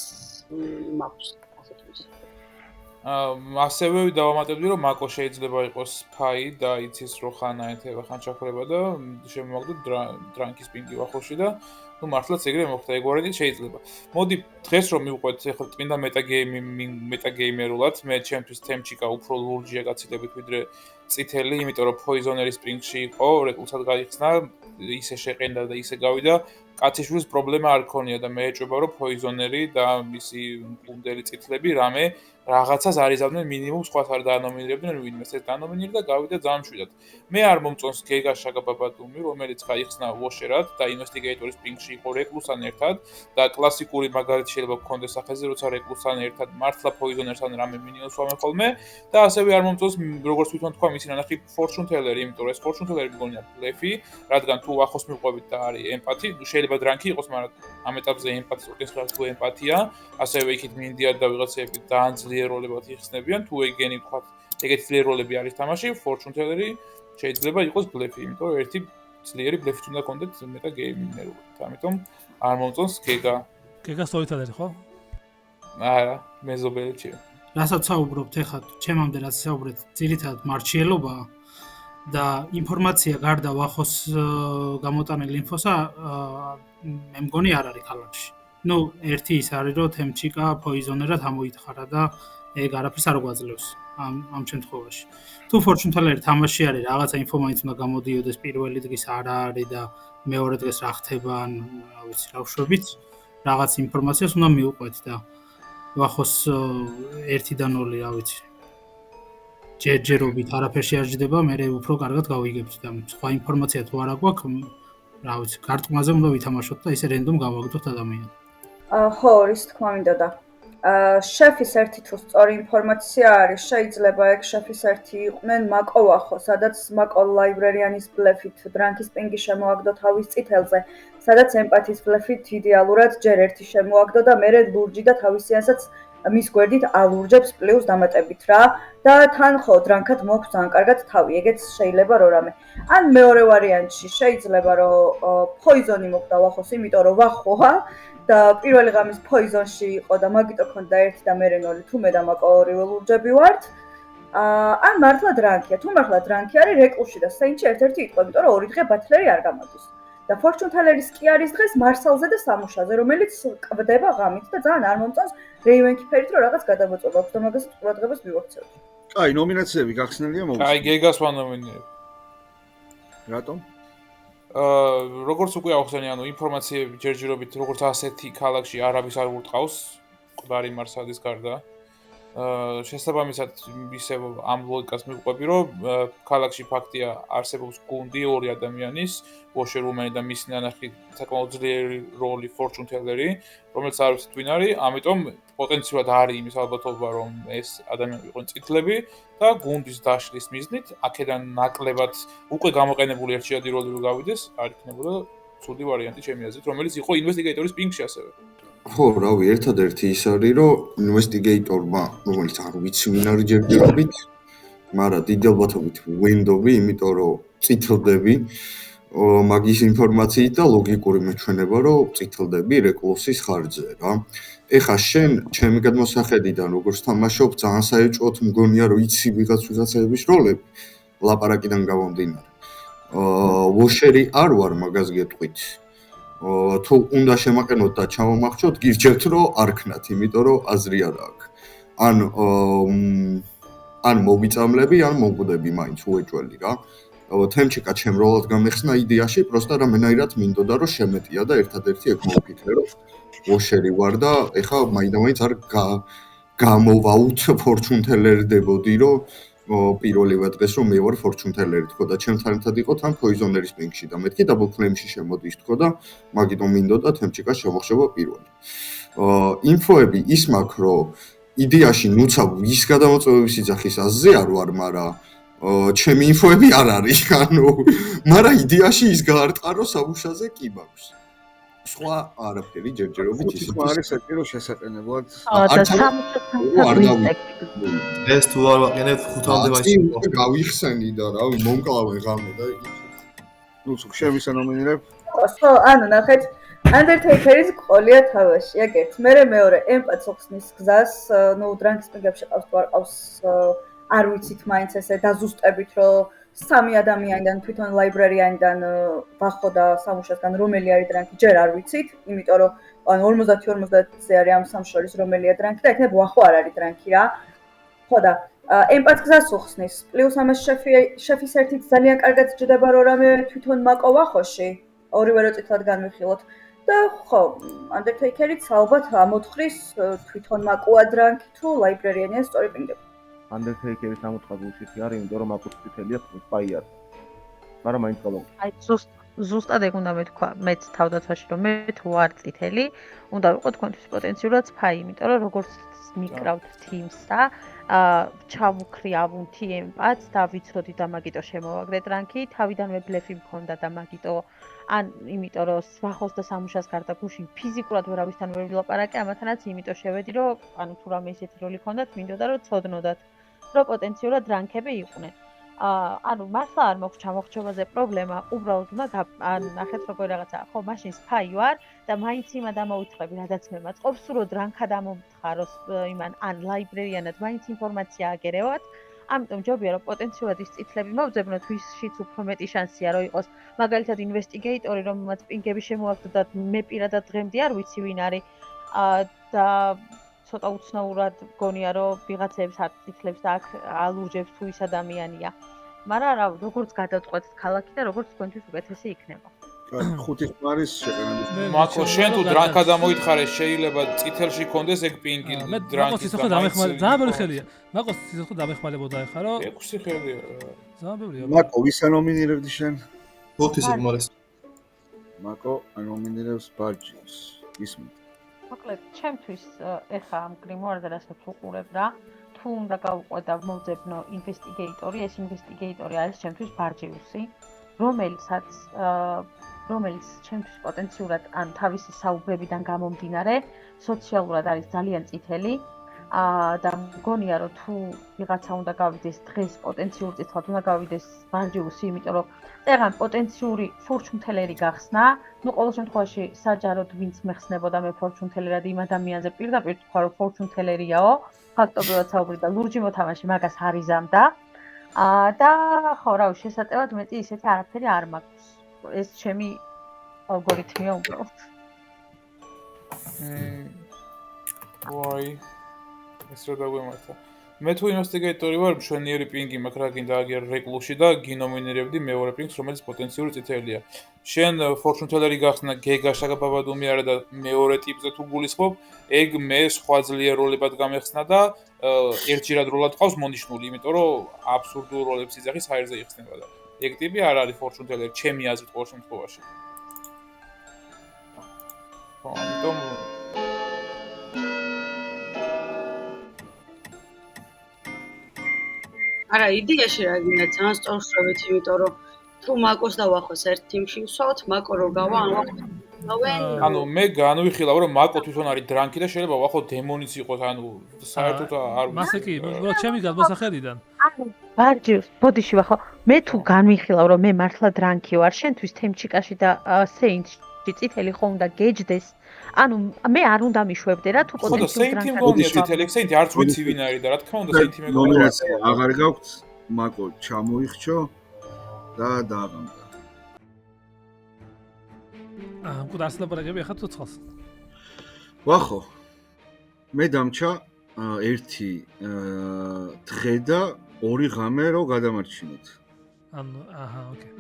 მაქვს. ასევე დავამატებდი რომ მაკო შეიძლება იყოს ფაი და იცის რომ ხან აერთება ხან ჩაქრება და შემოვაგდოთ დრანკის პინგი ვახოში და ну მართლაც ეგრე მოხდა ეგ ვარიანტი შეიძლება. მოდი დღეს რომ მივყვეთ ახლა წმინდა მეტაგეიმერულად მე ჩემთვის თემჩიკა უფრო ლურჯია გაცილებით ვიდრე წითელი, იმიტომ რომ პოიზონერის პინგში იყო, რეკულსად გაიხსნა, ისე შეყენდა და ისე გავიდა. კაციშვილის პრობლემა არ ქონია და მე ეჭვება რომ პოიზონერი და მისი გუნდელი წითლები რამე რაღაცას არიზავდნენ მინიმუმ სხვას არ დაანომინირებდნენ ვინმეს ეს დაანომინირდა და გავიდა ძალიან მშვიდად. მე არ მომწონს გეგა შაგაბაბადუმი, რომელიც გაიხსნა ვოშერად და ინვესტიგეიტორის პინგში იყო რეკლუსთან ერთად და კლასიკური მაგალითი შეიძლება გქონდეს სახეზე, როცა რეკლუსთან ერთად მართლა პოიზონერსთან რამე მინიონს ვამე ხოლმე და ასევე არ მომწონს როგორც თვითონ თქვა მისი ნანახი ფორჩუნ ტელერი, იმიტომ რომ ეს ფორჩუნ ტელერი მგონია ბლეფი, რადგან თუ ახოს მივყვებით და არის ემპათი, შეიძლება დრანკი იყოს, მაგრამ ამ ეტაპზე ემპათის უკეთესად თუ ემპათია, ასევე იქით მინდიარ და ვიღაცები ძალიან ძლიერ როლებად იხსნებიან, თუ ეგენი ვთქვათ, ეგეთი ძლიერ როლები არის თამაში, ფორჩუნ ტელერი შეიძლება იყოს ბლეფი, იმიტომ რომ ერთი ძლიერი ბლეფიც უნდა კონდეთ მეტა გეიმერულად. ამიტომ არ მომწონს გეგა. გეგა სტორიტელერი ხო? არა, მეზობელია. რასაც საუბრობთ ახლა, ჩემამდე რაც საუბრეთ, ძირითადად მარჩიელობაა და ინფორმაცია გარდა ვახოს გამოტანილი ინფოსა მე მგონი არ არის ქალაქში. ნუ ერთი ის არის რომ თემჩიკა პოიზონერად ამოითხარა და ეგ არაფერს არ გვაძლევს ამ შემთხვევაში. თუ ფორჩუნტელერი თამაში არის, რაღაცა ინფო მაინც უნდა გამოდიოდეს პირველი დღის არ არის და მეორე დღეს რა ხდება, ან რა ვიცი, რა ვშვებით, რაღაც ინფორმაციას უნდა მივყვეთ და ვახოს 1 და 0, რა ვიცი. ჯერჯერობით არაფერში არ ჯდება, მე უფრო კარგად გავიგებთ და სხვა ინფორმაცია თუ არა გვაქვს, რა ვიცი, გარტყმაზე უნდა ვითამაშოთ და ისე რენდომ გავაგდოთ ადამიანს. ხო, ის თქვა მინდოდა. შეფის ერთი თუ სწორი ინფორმაცია არის, შეიძლება ეგ შეფის ერთი იყვნენ მაკო ვახო, სადაც მაკო ლაიბრერიანის ბლეფით დრანკის პინგი შემოაგდო თავის წითელზე, სადაც ემპათის ბლეფით იდეალურად ჯერ ერთი შემოაგდო და მერე ლურჯი და თავისიანსაც მის გვერდით ალურჯებს პლუს დამატებით რა და თან ხო დრანკად მოქვს ძალიან კარგად თავი, ეგეც შეიძლება რომ რამე. ან მეორე ვარიანტში შეიძლება რომ პოიზონი მოხდა ვახოს, იმიტომ რომ ვახოა და პირველი ღამის პოიზონში იყო და მაგიტო ქონდა 1 და მერე 0, თუ მე და მაკო ორივე ლურჯები ვართ. ან მართლა დრანკია, თუ მართლა დრანკი არის რეკლუსში და სეინჩი ერთ-ერთი იყო, იმიტომ რომ 2 დღე ბათლერი არ გამოდის. და ფორჩუნ ტელერის კი არის დღეს მარსალზე და სამუშაზე, რომელიც ყვდება ღამით და ძალიან არ მომწონს რეივენკიფერით რომ რაღაც გადამოწობა აქვს და მაგასაც ყურადღებას მივაქცევთ. კაი, ნომინაციები გახსნილია მოგწონს. კაი, გეგას ვანომინირებ. რატომ? როგორც უკვე ახსენე, ანუ ინფორმაციები ჯერჯერობით როგორც ასეთი ქალაქში არავის არ ურტყავს, ყბარი მარსალის გარდა. შესაბამისად ისევ ამ ლოგიკას მივყვები, რომ ქალაქში ფაქტია არსებობს გუნდი 2 ადამიანის, ვოშერუმენი და მისი ნანახი საკმაოდ ძლიერი როლი ფორჩუნ ტელერი, რომელიც არ ვიცით ვინ არის, ამიტომ პოტენციურად არის იმის ალბათობა, რომ ეს ადამიანები იყვნენ წითლები და გუნდის დაშლის მიზნით, აქედან ნაკლებად უკვე გამოყენებული ერთშეადი როლი რო გავიდეს, არ იქნებოდა ცუდი ვარიანტი ჩემი აზრით, რომელიც იყო ინვესტიგეიტორის პინგში ასევე. ხო, რავი, ერთადერთი ის არის, რომ ინვესტიგეიტორმა, რომელიც არ ვიცი ვინ არის ჯერჯერობით, მაგრამ დიდალბათობით ვენდობი, იმიტომ რომ წითლდები მაგის ინფორმაციით და ლოგიკური მეჩვენება, რომ წითლდები რეკლუსის ხარჯზე რა. ეხლა შენ ჩემი გადმოსახედიდან როგორც თამაშობ, ძალიან საეჭვოდ მგონია, რომ იცი ვიღაცების როლები ლაპარაკიდან გამომდინარე. ვოშერი არ ვარ მაგას გეტყვით. თუ უნდა შემაყენოთ და ჩამომახჩოთ, გირჩევთ რომ არ ქნათ, იმიტომ რომ აზრი არ აქვს. ან მოვიწამლები, ან მოგვდები მაინც უეჭველი რა. თემჩიკა ჩემ როლად გამეხსნა იდეაში, პროსტა რამენაირად მინდოდა რომ შემეტია და ერთადერთი ეგ მოვფიქრე რომ ვოშერი ვარ და ეხა მაინდამაინც არ გამოვაუთ ფორჩუნ თელერდებოდი რომ პირველივე დღეს რომ მე ვარ ფორჩუნ თელერი თქო და ჩემთან ერთად იყო თან პოიზონერის პინკში და მეთქი დაბლ ფლეიმში შემოდის თქო და მაგიტომ მინდოდა თემჩიკას შემოხშება პირველი. ინფოები ის მაქვს რომ იდეაში ნუცა ის გადამოწმების იძახის აზზე არ ვარ, მაგრამ ჩემი ინფოები არ არის, ანუ მაგრამ იდეაში ის გაარტყარო სამუშაზე კი მაქვს. სხვა არაფერი ჯერჯერობით ისე არის საჭირო შესაყენებლად. ეს თუ არ ვაყენებ 5-მდე მაინც გავიხსენი და რავი მომკლავენ ღამე და ნუ შევისა ნომინირებ. ხო, ანუ ნახეთ Undertaker-ის ყოლია თავაში, ეგ ერთ. მეორე ემპათს ოხსნის გზას, ნუ დრანკის პინგებში ყავს თუ არ ყავს არ ვიცით მაინც ესე დაზუსტებით რომ სამი ადამიანიდან თვითონ ლაიბრერიანიდან ვახო და სამუშასგან რომელი არის დრანკი ჯერ არ ვიცით, იმიტომ რომ ანუ 50-50-ზე არის ამ სამ შორის რომელია დრანკი და იქნებ ვახო არ არის დრანკი რა. ხო და ემპათს გზას უხსნის. პლუს ამას შეფის ერთით ძალიან კარგად ჯდება რომ რამე თვითონ მაკო ვახოში, ორივე რო წითლად განვიხილოთ. და ხო, Undertaker-იც ალბათ ამოთხრის თვითონ მაკოა დრანკი თუ ლაიბრერიანია სწორი პინგები. Undertaker-ის ამოთხა ბულშიტი არის, იმიტომ რომ აკუც წითელია სპაი არის. მაგრამ მაინც გავაკეთე. აი ზუსტად ეგ უნდა მეთქვა, მეც თავდაცვაში რომ მე თუ არ წითელი, უნდა ვიყო თქვენთვის პოტენციურად სპაი, იმიტომ რომ როგორც მიკრავთ teams და ჩავუქრი ავუნთი ემპათს და ვიცოდი და მაგიტო შემოვაგდეთ რანკი, თავიდანვე ბლეფი მქონდა და მაგიტო ან იმიტომ რომ ვახოს და სამუშას გარდა გუშინ ფიზიკურად ვერავისთან ვერ ვილაპარაკე, ამათანაც იმიტომ შევედი რომ ანუ თუ რამე ისეთი როლი ქონდათ, მინდოდა რომ ცოდნოდათ, რომ პოტენციურად რანკები იყვნენ. ანუ მართლა არ მაქვს ჩამოხრჩობაზე პრობლემა, უბრალოდ უნდა ან ნახეთ როგორ რაღაცა. ხო, მაშინ სპაი ვარ და მაინც იმად ამოვიწყები, რადგან მე მაწყობს, რომ დრანკად ამომთხაროს იმან ან ლაიბრერიანად მაინც ინფორმაცია აგერევათ. ამიტომ ჯობია რომ პოტენციურად ის წითლები მოვძებნოთ, ვისშიც უფრო მეტი შანსია რომ იყოს მაგალითად ინვესტიგეიტორი, რომელმაც პინგები შემოაგდოთ, მე პირადად დღემდე არ ვიცი ვინ არის და ცოტა უცნაურად გონია რომ ვიღაცებს არ წითლებს და აქ ალურჯებს თუ ის ადამიანია. მაგრამ რა, როგორც გადავწყვეტთ ქალაქი და როგორც თქვენთვის უკეთესი იქნება. ხუთი ხმარის შეყენების. მაკო შენ თუ დრანკად ამოითხარე, შეიძლება წითელში კონდეს ეგ პინგი დრანკის. მაკო დამეხმარება, ძალიან ბევრი ხელია. მაკო სიცოცხლე დამეხმარებოდა ახლა რომ 6 ხელია. ძალიან ბევრია. მაკო ვისა ნომინირებდი შენ? 5 სიგმარეს. მაკო ნომინირებს ბარჯის. ისმით. მოკლედ, ჩემთვის ეხა ამ გრიმუარზე რასაც უყურებ რა, თუ უნდა გავუყვე და მოვძებნო ინვესტიგეიტორი, ეს ინვესტიგეიტორი არის ჩემთვის ბარჯიუსი, რომელიც ჩემთვის პოტენციურად ან თავისი საუბრებიდან გამომდინარე, სოციალურად არის ძალიან წითელი და მგონია რომ თუ ვიღაცა უნდა გავიდეს დღეს პოტენციურ წითლად უნდა გავიდეს ბარჯიუსი, იმიტომ რომ წერან პოტენციური ფორჩუნთელერი გახსნა, ნუ ყოველ შემთხვევაში საჯაროდ ვინც მეხსნებოდა მე ფორჩუნთელერად იმ ადამიანზე პირდაპირ თქვა რომ ფორჩუნთელერიაო, ფაქტობრივად საუბრი და ლურჯი მოთამაშე მაგას არ იზამდა. და ხო, რავი, შესატევად მეტი ისეთი არაფერი არ მაქვს. ეს ჩემი ალგორითმია უბრალოდ. ვაი. ეს რა დაგვემართა. მე თუ ინვესტიგეიტორი ვარ, მშვენიერი პინგი მაქვს რა გინდა აგერ რეკლუსში და გინომინირებდი მეორე პინგს, რომელიც პოტენციური წითელია. შენ ფორჩუნ თელერი გახსნა გეგა შაგაბაბადუმი არა და მეორე ტიპზე თუ გულისხმობ, ეგ მე სხვა ძლიერ როლებად გამეხსნა და ერთჯერად როლად ყავს მონიშნული, იმიტომ რომ აბსურდულ როლებს იძახის ჰაერზე იხსნება და ეგ ტიპი არ არის ფორჩუნ თელერი, ჩემი აზრით ყოველ შემთხვევაში. ხო, ამიტომ არა, იდეაში რა გინდა ძალიან სწორშრობით, იმიტომ რომ თუ მაკოს და ვახოს ერთ თიმში ვსვათ, მაკო რო გავა, ანუ მე განვიხილავ რომ მაკო თვითონ არის დრანკი და შეიძლება ვახო დემონიც იყოს, ანუ საერთოდ არ მასე კი, რომ ჩემი გადმოსახედიდან. ვარჯიშს, ბოდიში ვახო. მე თუ განვიხილავ, რომ მე მართლა დრანკი ვარ, შენთვის თემჩიკაში და სეინტში წითელი ხო უნდა გეჯდეს. ანუ მე არ უნდა მიშვებდე რა თუ ხო და სეინტი მგონია წითელი, სეინტი არც ვიცი ვინ არის და რა თქმა უნდა სეინტი მეგონა. ნომინაცია აღარ გაქვთ, მაკო ჩამოიხჩო და დააღამდა. კუ დასლაპარაკები ახლა ცოცხალს. ვახო. მე დამჩა ერთი დღე და 2 ღამე რო გადამარჩინოთ. ანუ აჰა, ოკეი.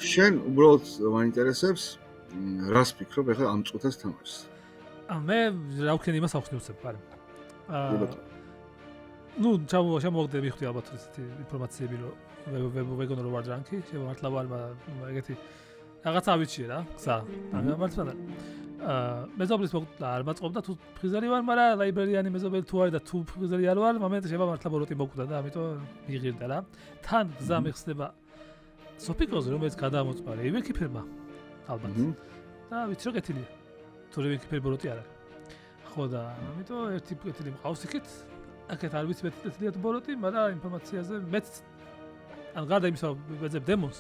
შენ უბრალოდ მაინტერესებს რას ფიქრობ ახლა ამ წუთას თამაშს? მე რა ვქენ იმას ახსნევსებ, არა. ნუ ჩამოვაგდე მიხდი ალბათ ესეთი ინფორმაციები რომ ვეგონო რო ვარ დრანკი, შემართლა ვარ, მაგრამ ეგეთი რაღაცა ავიჩიე რა, გზა. მაგრამ მართლა მეზობლის არ მაწყობდა თუ ფხიზელი ვარ, მაგრამ ლაიბრერიანი მეზობელი თუ არის და თუ ფხიზელი არ ვარ, მომენტ შევა მართლა ბოროტი მოკვდა და ამიტომ მიღირდა რა. თან გზა მეხსნება სოფიკოზე რომელიც გადამოწმარე ივიკიფერმა ალბათ. და ვიცი რომ კეთილია. თუ ივიკიფერ ბოროტი არ არის. ხო და ამიტომ ერთი კეთილი მყავს იქით. აქეთ არ ვიცი მეტი კეთილია თუ ბოროტი, მაგრამ ინფორმაციაზე მეც ან გარდა იმისა რომ ვეძებ დემონს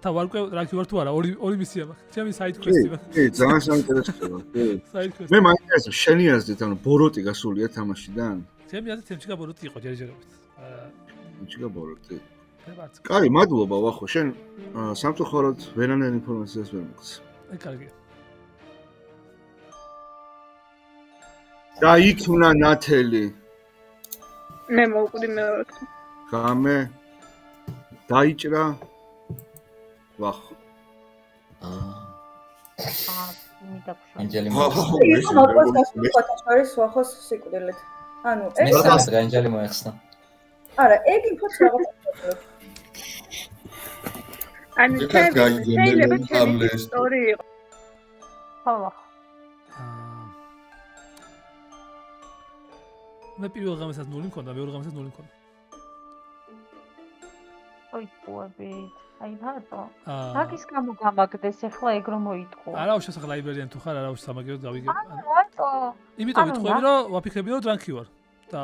და ვარკვე რაკი ვარ თუ არა, ორი მისია მაქვს. ჩემი საიდ კვესტი მაქვს. კი, ძალიან საინტერესოა. მე მაინტერესებს შენი აზრით, ანუ ბოროტი გასულია თამაშიდან? ჩემი აზრით თემჩიკა ბოროტი იყო ჯერჯერობით. თემჩიკა ბოროტი. კაი, მადლობა ვახო, შენ სამწუხაროდ ვერანაირ ინფორმაციას ვერ მოგცე. აი, კარგია. დაიქმნა ნათელი. მე მოვკვდი მეორე. გამე დაიჭრა ვახო. ანჯელი არის ვახოს სიკვდილით. ანუ ეს ანჯელი მოეხსნა. არა, ეგ ინფოც რაღაცა. ანუ შეიძლება ჩემი ისტორია იყო. ხო. მე პირველ ღამესაც 0 მქონდა, მეორე ღამესაც 0 მქონდა. ой, პუაბით. აი ბატო. მაგის გამო გამაგდეს ახლა ეგ რომ მოიტყო. არა, უშასახ ლაიბერიან თუ ხარ, არა უშ სამაგიეროდ გავიგებ. ბატო. იმიტომ ვიტყვები რომ ვაფიქრები რომ დრანკი ვარ და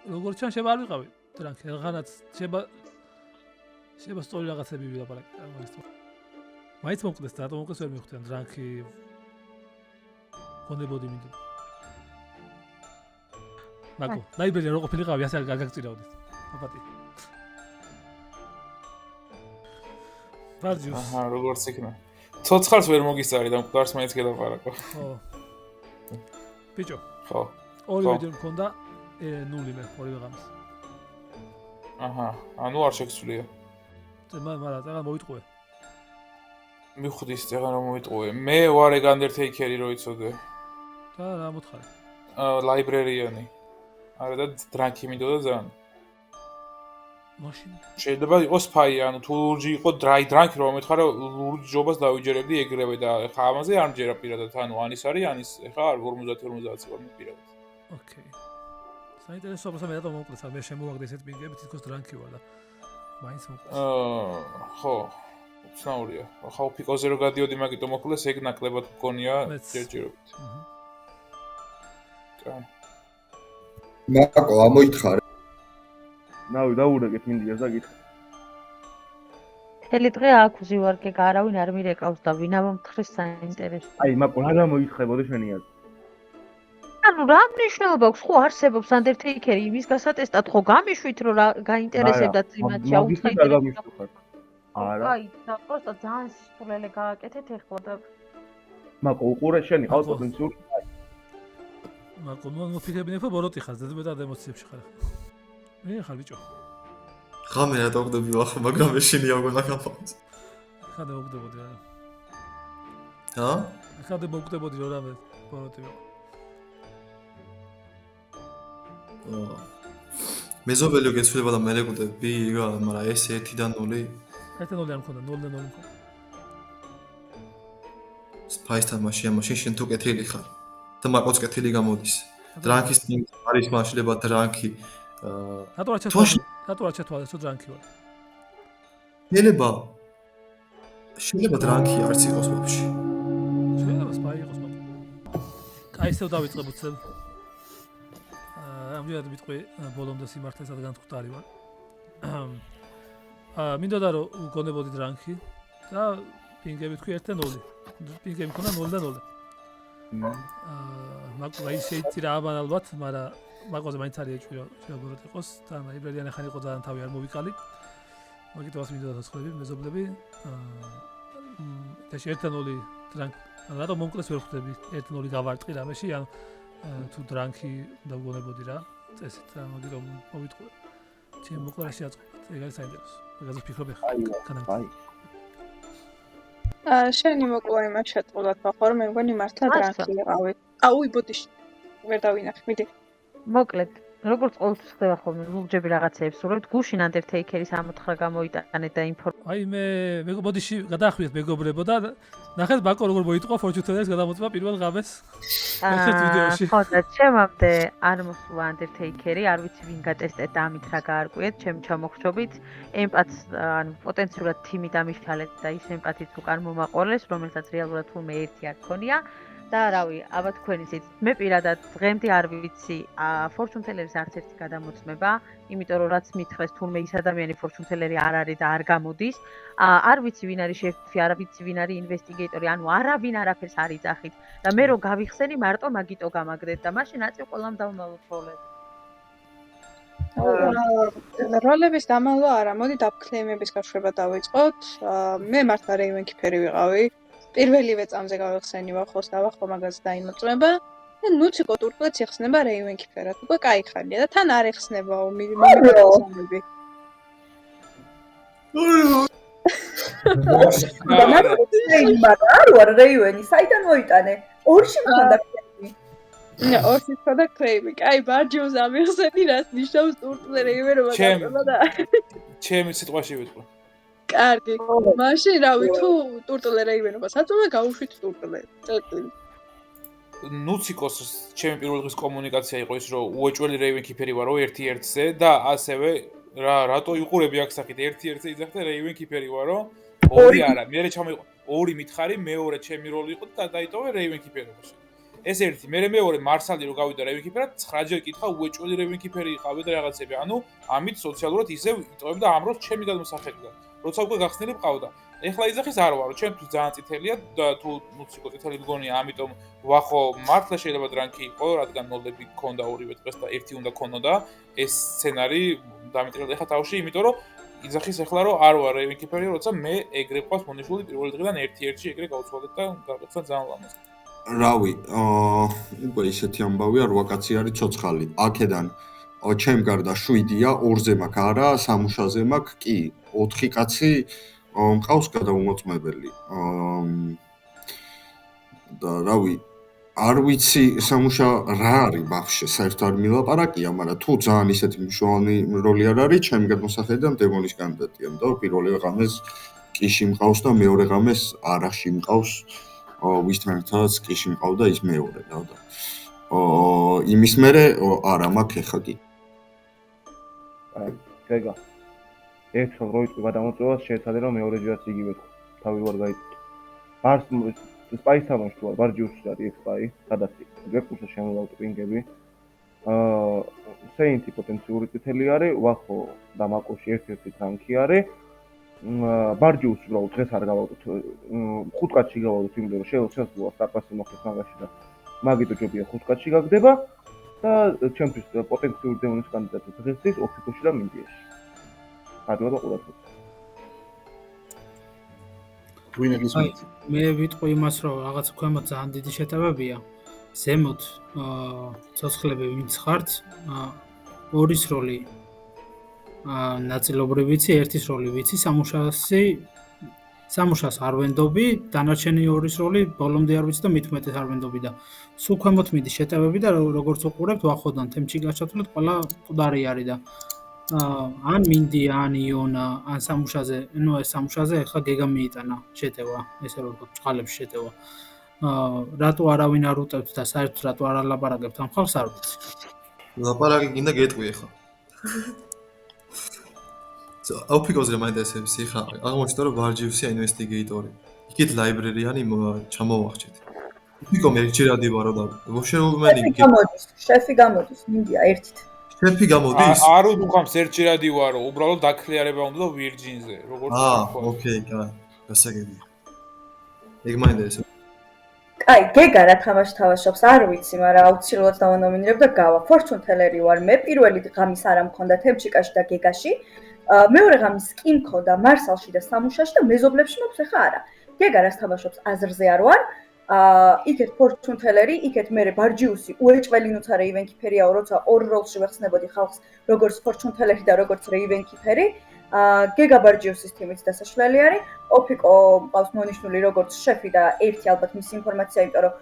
როგორც ჩან შეიძლება არ ვიყავი დრანკი, რაღაცა შეიძლება სწორი რაღაცები ვილაპარაკე, მაგის თქო. მაინც მომკლეს და რატომ მომკლეს ვერ მივხვდი ან დრანკი გონებოდი მინდა. მაგო, ლაიბერიან რო ყოფილიყავი, ასე არ გაგწირავდით. აპატი. ვარჯიშს. აჰა, როგორც იქნა. ცოცხალს ვერ მოგისწარი და მკვდარს მაინც გელაპარაკო. ხო. ბიჭო. ხო. ორივე ჯერ მქონდა 0 მე ორივე ღამეს. აჰა, ანუ არ შეგცვლია. მაგრამ წაღან მოვიტყუე. მივხვდის წაღან რომ მოვიტყუე. მე ვარ ეგ Undertaker-ი რო იცოდე. და რა მოთხარი? ლაიბრერიანი. არა და დრანკი მინდოდა ძალიან. მაშინ შეიძლება იყოს ფაი, ანუ თუ ლურჯი იყო დრანკი რომ მეთქარა ლურჯ ჯობას დავიჯერებდი ეგრევე და ხა ამაზე არ მჯერა პირადად, ანუ ანის არის, ანის ხა 50-50 იყო პირადად. ოკეი. საინტერესოა, რომ მე რატომ მომკლეს, მე შემოვაგდე ესეთ პინგები, თითქოს დრანკი ვარ და მაინც მომკლეს. ხო. უცნაურია. ხა უფიკოზე რო გადიოდი, მაგიტომ მომკლეს, ეგ ნაკლებად მგონია ჯერჯერობით. კაი. მაკო, ამოითხარე. ნავი დაურეკეთ მინდიას და გითხრა. მთელი დღე აქ ვზივარგე, არავინ არ მირეკავს და ვინ ამომთხრის საინტერესო. აი, მაკო, რა გამოიხებოდი შენი აზრით? ანუ რა მნიშვნელობა აქვს, ხო არსებობს Undertaker-ი იმის გასატესტად, ხო გამიშვით რომ რა გაინტერესებდათ იმათ შეუცხაიდეთ. არა. აი, და პროსტა ძალიან სისულელე გააკეთეთ ეხლა და მაკო, უყურე შენი ყავს პოტენციური. მაკო, ნუ მოფიქრებინე ხო ბოროტი ხარ, ზედმეტად ემოციებში ხარ. მე ხარ ბიჭო. ღამე რა დავგდები ვახო, მაგრამ ეშინია გონა გაფავს. ხადე მოგდებოდი რა. ჰა? ხადე მოგდებოდი რა მე ბოროტი ვიყო. მეზობელი გეცვლება და მე ლეკუდები რა, მაგრამ ეს 1-დან 0. 1-დან 0 არ მქონდა, 0-დან 0 მქონდა. სპაისთან მაშინ შენ თუ კეთილი ხარ. და მაკოც კეთილი გამოდის. დრანკის არის მაშლება დრანკი. რატო არ ჩათვალე, თუ დრანკი ვარ? შეიძლება დრანკი არც იყოს ვაფშე. შეიძლება სპაი იყოს მაგრამ. აი ესე დავიწყებ უცებ. ამჯერად ვიტყვი ბოლომდე სიმართლეს რადგან თქვარი ვარ. მინდოდა რომ გონებოდი დრანკი და პინგები თქვი 1-0. პინგები ქონა 0-0. მაგ შეიძლება აბან ალბათ, მაგრამ მაგაზე მაინც არის ეჭვი რომ შეაბოროთ იყოს და იბრალიანი ხანი იყო ძალიან თავი არ მოვიკალი. მაგიტოს მინდოდა ცხოველები, მეზობლები. და 1-0 დრანკ. რატომ მომკლეს ვერ ხვდები 1-0 გავარტყი რამეში, ან თუ დრანკი უნდა გონებოდი რა. წესით რა მაგიტომ მოვიტყვე. ჩემ მოკლაში აწყობთ. ეგ არის საინტერესო. მაგაზე ვფიქრობ ახლა. აი. შენი მოკლა იმას შეტყობათ ხო რომ მე მგონი მართლა დრანკი იყავი. აუი ბოდიში. ვერ დავინახე, მიდი. მოკლედ, როგორც ყოველთვის ხდება ხოლმე, ლურჯები რაღაცეებს სურვებთ, გუშინ Undertaker-ის ამოთხრა გამოიტანეთ და ინფორმაცია. აი მე ბოდიში გადაახვიეთ მეგობრებო და ნახეთ ბაკო როგორ მოიტყვა Fortune-ის გადამოწმა პირველ ღამეს. ერთ ვიდეოში. ხო და ჩემამდე არ მოსულა Undertaker-ი, არ ვიცი ვინ გატესტეთ და ამით რა გაარკვიეთ, ჩემ ჩამოხრჩობით. ემპათს ანუ პოტენციურად თიმი დამიშალეთ და ის ემპათიც უკან მომაყოლეს, რომელსაც რეალურად თულმე ერთი არ ქონია. და რავი, აბა თქვენი ისიც მე პირადად დღემდე არ ვიცი Fortune Teller-ის არც ერთი გადამოწმება, იმიტომ რომ რაც მითხრეს თულმე ის ადამიანი Fortune Teller-ი არ არის და არ გამოდის. არ ვიცი ვინ არის შეფი, არ ვიცი ვინ არის ინვესტიგეიტორი, ანუ არავინ არაფერს არ იძახით. და მე რო გავიხსენი, მარტო მაგიტო გამაგდეთ და მაშინ აწი ყველამ დავმალოთ როლები. როლების დამალვა არა, მოდი დაფქლეიმების გაშვება დავიწყოთ. მე მართლა Raven Keeper-ი ვიყავი. პირველივე წამზე გავიხსენი ვახოს და ვახო მაგაზე დაიმოწმება და ნუ ციკო ტურკლეც იხსნება Raven Keeper-ად. უკვე კაი ხანია და თან არ იხსნებაო მიმოხსენები. არ ვარ Raven-ი, საიდან მოიტანე? ორში მქონდა Raven-ი. ორში მქონდა Raven-ი. კაი, ბარჯოს ამიხსენი რას ნიშნავს ტურკლე Raven-ობა გაწება და ჩემი სიტყვაში ვიტყვი. კარგი. მაშინ რავი, თუ ტურტლე Raven-ობა საწულა გაუშვით ტურტლე. წერტილი. ნუციკოს ჩემი პირველ დღის კომუნიკაცია იყო ის, რომ უეჭველი Raven Keeper-ი ვარო 1-1-ზე და ასევე რატო იყურები აქ სახით 1-1-ზე იძახდა Raven Keeper-ი ვარო 2 არა, მე ჩამოიყო 2 მითხარი, მეორე ჩემი როლი იყო და დაიტოვე Raven Keeper-ობაში. ეს ერთი, მე მეორე მარსალი რო გავიდა Raven Keeper-ად 9-ჯერ კითხა უეჭველი Raven Keeper-ი იყავი და რაღაცები. ანუ ამით სოციალურად ისევ იტოვებდა ამ როლს ჩემი გადმოსახედიდან. როცა უკვე გახსნილი მყავდა. ეხლა იძახის არ ვარო, ჩემთვის ძალიან წითელია და თუ ნუციკო წითელი მგონია, ამიტომ ვახო მართლა შეიძლება დრანკი იყო, რადგან ნოლები გქონდა ორივე დღეს და ერთი უნდა ქონოდა ეს სცენარი დამიტრიალდა ეხლა თავში, იმიტომ რომ იძახის ეხლა რომ არ ვარ Raven Keeper-ი, როცა მე ეგრე ყავს მონიშნული პირველი დღიდან 1-1-ში ეგრე გავცვალეთ და გაგეცა ძალიან ლამაზი. რავი, უკვე ისეთი ამბავია, 8 კაცი არის ცოცხალი. აქედან ჩემ გარდა 7-ია, 2-ზე მაქვს არა, სამუშაზე მაქვს კი 4 კაცი მყავს გადაუმოწმებელი. და რავი, არ ვიცი სამუშა რა არის ბავშვი, საერთოდ არ მილაპარაკია, მაგრამ თუ ძალიან ისეთი მნიშვნელოვანი როლი არ არის, ჩემი გადმოსახედიდან დემონის კანდიდატია, და პირველივე ღამეს კიში მყავს და მეორე ღამეს არაში მყავს. ვისთანაც კიში მყავდა ის მეორე რა და იმის მერე არა მაქვს ეხა კი. აი, გეგა. ერთ როიწვი გადამოწევას შეეცადე რომ მეორეჯერაც იგივე თავი ვარ გაიწვი. ბარს სპაისთან თუ არ ბარჯიუსი არის სპაი, სადაც გეკურსა შემოვავთ პინგები. სეინტი პოტენციური წითელი არის, ვახო და მაკოში ერთ-ერთი თანკი არის. ბარჯიუსი უბრალოდ დღეს არ გავავდოთ. 5 კაცი გავავდოთ, იმიტომ რომ შეძლო სტარტასი მოხდეს მაგაში და მაგიტო ჯობია 5 კაცი გაგდება და ჩემთვის პოტენციური დემონის კანდიდატი დღესთვის ოფიკოში და მინდიაში. ადვადა ყურადღება. გვინების მე ვიტყვი იმას, რომ რაღაც ქვემოთ ძალიან დიდი შეტევებია. ზემოთ ცოცხლები ვინც ხართ, ორის როლი ნაწილობრივ ვიცი, ერთის როლი ვიცი, სამუშას არ ვენდობი, დანარჩენი ორის როლი ბოლომდე არ ვიცი და მithumetes არ ვენდობი და სულ ქვემოთ მიდის შეტევები და როგორც უყურებთ, ვახოდან თემში გაჩათვლით, ყველა მკვდარი არის და ან მინდი, ან იონა, ან სამუშაზე, ნუ ეს სამუშაზე ახლა გეგა მიიტანა შეტევა, ესე რომ ვთქვათ, წყალებში შეტევა. რატო არავინ არ უტევთ და საერთოდ რატო არ ალაპარაკებთ ამ ხალხს არ ვიცი. ლაპარაკი გინდა გეტყვი ახლა. ოფიკოზე მაინტერესებს ახლა აღმოჩნდა რომ ბარჯიუსია ინვესტიგეიტორი. იქით ლაიბრერიანი ჩამოვახჩეთ. ოფიკო მე ჯერ ადივარო და ვოშე უმენი შეფი გამოდის, მინდია ერთით. შეფი გამოდის? არ უთხამს ერთჯერადი ვარო, უბრალოდ დაქლიარება უნდა და ვირჯინზე, როგორც თქვა. ოკეი, კაი. გასაგებია. ეგ მაინტერესებს. კაი, გეგა რა თამაში თამაშობს, არ ვიცი, მაგრამ აუცილებლად დავანომინირებ და გავა. Fortune Teller-ი ვარ მე, პირველი ღამის არ ამქონდა თემჩიკაში და გეგაში. მეორე ღამის კი მქონდა მარსალში და სამუშაში და მეზობლებში მოქვს ახლა არა. გეგა რას თამაშობს, აზრზე არ ვარ. იქეთ Fortune Teller-ი, იქეთ მე ბარჯიუსი, უეჭველი ნუცარე ივენკიფერიაო, როცა ორ როლში ვეხსნებოდი ხალხს, როგორც Fortune Teller-ი და როგორც ივენკიფერი. გეგა ბარჯიუსის თემით დასაშლელი არის. ოფიკო მყავს მონიშნული როგორც შეფი და ერთი ალბათ მის ინფორმაცია, იმიტომ რომ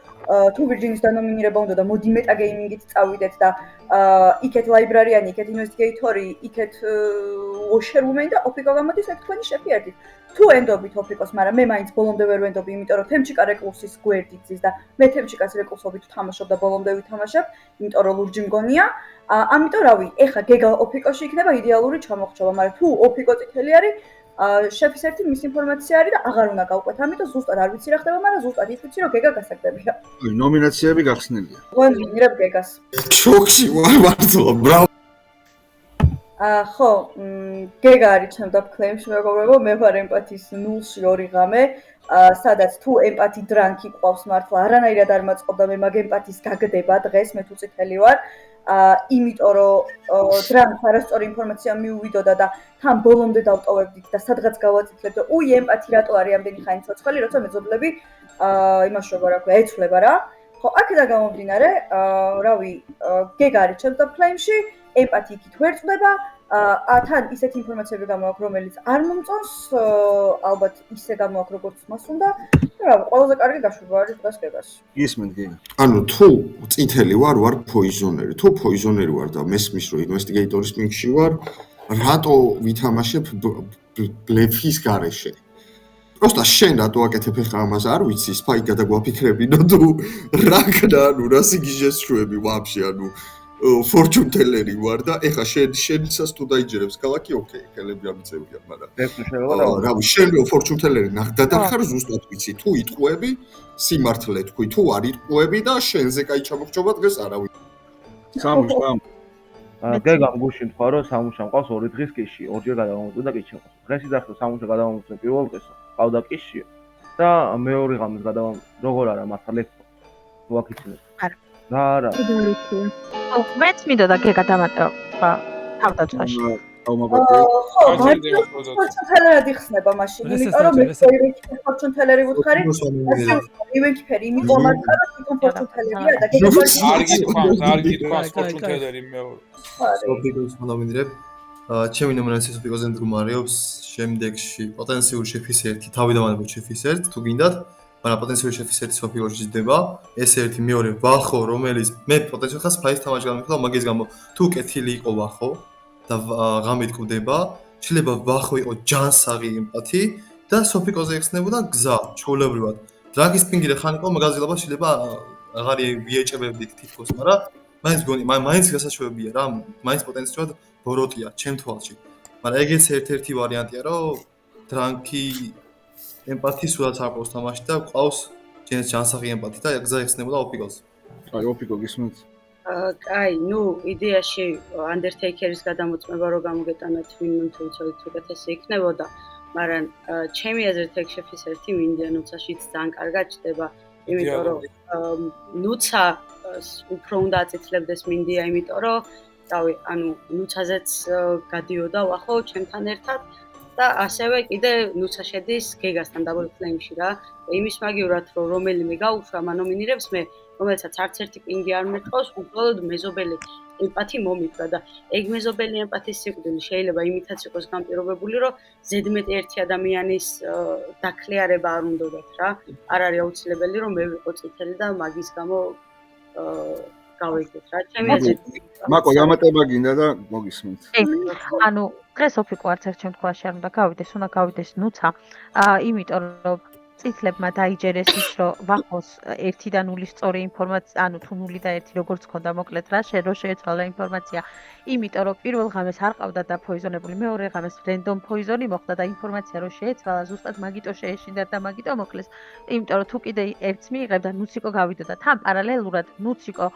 თუ ვირჯინის დანომინირება უნდა და მოდი მეტა გეიმინგით წავიდეთ და იქეთ ლაიბრარიანი, იქეთ ინვესტიგეიტორი, იქეთ ვოშერვუმენი და ოფიკო გამოდის ეგ თქვენი შეფი ერთით. თუ ენდობით ოფიკოს, მაგრამ მე მაინც ბოლომდე ვერ ვენდობი, იმიტომ რომ თემჩიკა რეკლუსის გვერდით ზის და მე თემჩიკას რეკლუსობით ვთამაშობ და ბოლომდე ვითამაშებ, იმიტომ რომ ლურჯი მგონია. ამიტომ რავი, ეხა გეგა ოფიკოში იქნება იდეალური ჩამოხრჩობა, მაგრამ თუ ოფიკო წითელი არის, შეფის ერთი მის ინფორმაცია არის და აღარ უნდა გავყვეთ. ამიტომ ზუსტად არ ვიცი რა ხდება, მაგრამ ზუსტად ის ვიცი, რომ გეგა გასაგებია. ნომინაციები გახსნილია. ვანომინირებ გეგას. შოქში ვარ მართლა, ბრავო. ხო, გეგა არის ჩემ დაფქლეიმში მეგობრებო, მე ვარ ემპათიის 0-ში 2 ღამე, სადაც თუ ემპათი დრანკი ყავს მართლა არანაირად არ მაწყობდა მე მაგ ემპათის გაგდება დღეს მე თუ წითელი ვარ. იმიტომ რომ დრანკ არასწორი ინფორმაცია მიუვიდოდა და თან ბოლომდე დავტოვებდით და სადღაც გავაწითლებთ და უი ემპათი რატო არის ამდენი ხანი ცოცხალი, როცა მეზობლები იმაშობა რა ქვია, ეცვლება რა. ხო, აქედან გამომდინარე, რავი, გეგა არის ჩემ დაფქლეიმში, ემპათი იქით ვერ წდება, თან ისეთი ინფორმაციები გამოვაქვს, რომელიც არ მომწონს, ალბათ ისე გამოვაქვს, როგორც მას უნდა. რა, ყველაზე კარგი გაშვება არის დღეს გეგას. ისმენთ გეგა. ანუ თუ წითელი ვარ პოიზონერი. თუ პოიზონერი ვარ და მესმის რომ ინვესტიგეიტორის პინგში ვარ, რატო ვითამაშებ ბლეფის გარეშე? просто შენ რატო აკეთებ ახლა ამას არ ვიცი, სპაი გადაგვაფიქრებინო თუ რა ქნა, ანუ რა სიგიჟეს შუები ვაფშე, ანუ Fortune Teller-ი ვარ და ეხა შენიცას თუ დაიჯერებს ქალაქი, ოკეი, ხელები ამიწევია, მაგრამ რავი, შენ Fortune Teller-ი დადახარ ზუსტად ვიცი, თუ იტყუები, სიმართლე თქვი, თუ არ იტყუები და შენზე კაი ჩამოხრჩობა დღეს არავინ. სამუშამ. გეგამ გუშინ თქვა რომ სამუშა მყავს 2 დღის კიში, ორჯერ გადავამოწმე და კიში მყავს. დღეს იძახო სამუშა გადავამოწმე პირველ დღესო, ყავდა კიში და მეორე ღამეს გადავამ, როგორ არა მართლა თუ აქიცინებ. არა. მეც მინდოდა გეგა დამატება თავდაცვაში. ხო, Fortune Teller-ად იხსნება მაშინ, იმიტომ რომ მე Fortune Teller-ი ვუთხარი, ივენკიფერი, იმიტომ მარტო თვითონ Fortune Teller-ია და გეგა არ გითხოვს Fortune Teller-ი მეორე. ოფიკოს მონომინირებ. ჩემი ნომინაცია ოფიკოზე მდგომარეობს, შემდეგში პოტენციური შეფის 1, თავი დავანებოთ შეფის 1, თუ გინდათ. მაგრამ პოტენციური შეფის 1 ოფიკოში ჯდება, ეს ერთი, მეორე ვახო, რომელიც მე პოტენციური ხას ფაის თამაში გამიხდა, მაგის გამო თუ კეთილი იყო ვახო და ღამით კვდება, შეიძლება ვახო იყო ჯანსაღი ემპათი და ოფიკოზე ეხსნებოდა გზა, ჩვეულებრივად. დრაგის პინგი რა ხან იყო, მაგაზილობა შეიძლება აღარ ვიეჭებებდით თითქოს, მაგრამ მაინც გონი, მაინც გასაშვებია რა, მაინც პოტენციურად ბოროტია ჩემ თვალში. მაგრამ ეგეც ერთ-ერთი ვარიანტია, რომ დრანკი ემპათი სულაც არ ყავს თამაში და ყავს ჯანსაღი ემპათი და გზა ეხსნებოდა ოფიკოს. აი, ოფიკო გისმენთ. კაი, ნუ იდეაში Undertaker-ის გადამოწმება რო გამოგეტანოთ ვინმე თუ უცოდით უკეთესი იქნებოდა, მაგრამ ჩემი აზრით ეგ შეფის 1 მინდია ნუცაშიც ძალიან კარგად ჩდება, იმიტომ რომ ნუცა უფრო უნდა აწითლებდეს მინდია, იმიტომ რომ რავი, ანუ ნუცაზეც გადიოდა ვახო ჩემთან ერთად და ასევე კიდე ნუცა შედის გეგასთან double flame-ში რა. იმის მაგივრად რომ რომელიმე გაუშვა მანომინირებს მე, რომელსაც არც ერთი პინგი არ მეტყავს, უბრალოდ მეზობელი ემპათი მომიკვდა და ეგ მეზობელი ემპათის სიკვდილი შეიძლება იმითაც იყოს განპირობებული, რომ ზედმეტი ერთი ადამიანის დაქლიარება არ უნდათ რა. არ არის აუცილებელი რომ მე ვიყო წითელი და მაგის გამო გავიგეთ რა. ჩემი აზრით მაკო დამატება გინდა და მოგისმენთ. ანუ დღეს ოფიკო არც ერთ შემთხვევაში არ უნდა გავიდეს, უნდა გავიდეს ნუცა. იმიტომ რომ წითლებმა დაიჯერეს ის, რომ ვახოს 1 და 0-ის სწორი ინფორმაცია, ანუ თუ 0 და 1 როგორც ქონდა მოკლედ რა, რომ შეეცვალა ინფორმაცია, იმიტომ რომ პირველ ღამეს არ ყავდა და პოიზონებული, მეორე ღამეს რენდომ პოიზონი მოხდა და ინფორმაცია რომ შეეცვალა, ზუსტად მაგიტო შეეშინდა და მაგიტო მოკლეს. იმიტომ რომ თუ კიდე ერთს მიიღებდა, ნუციკო გავიდოდა. თან პარალელურად ნუციკო,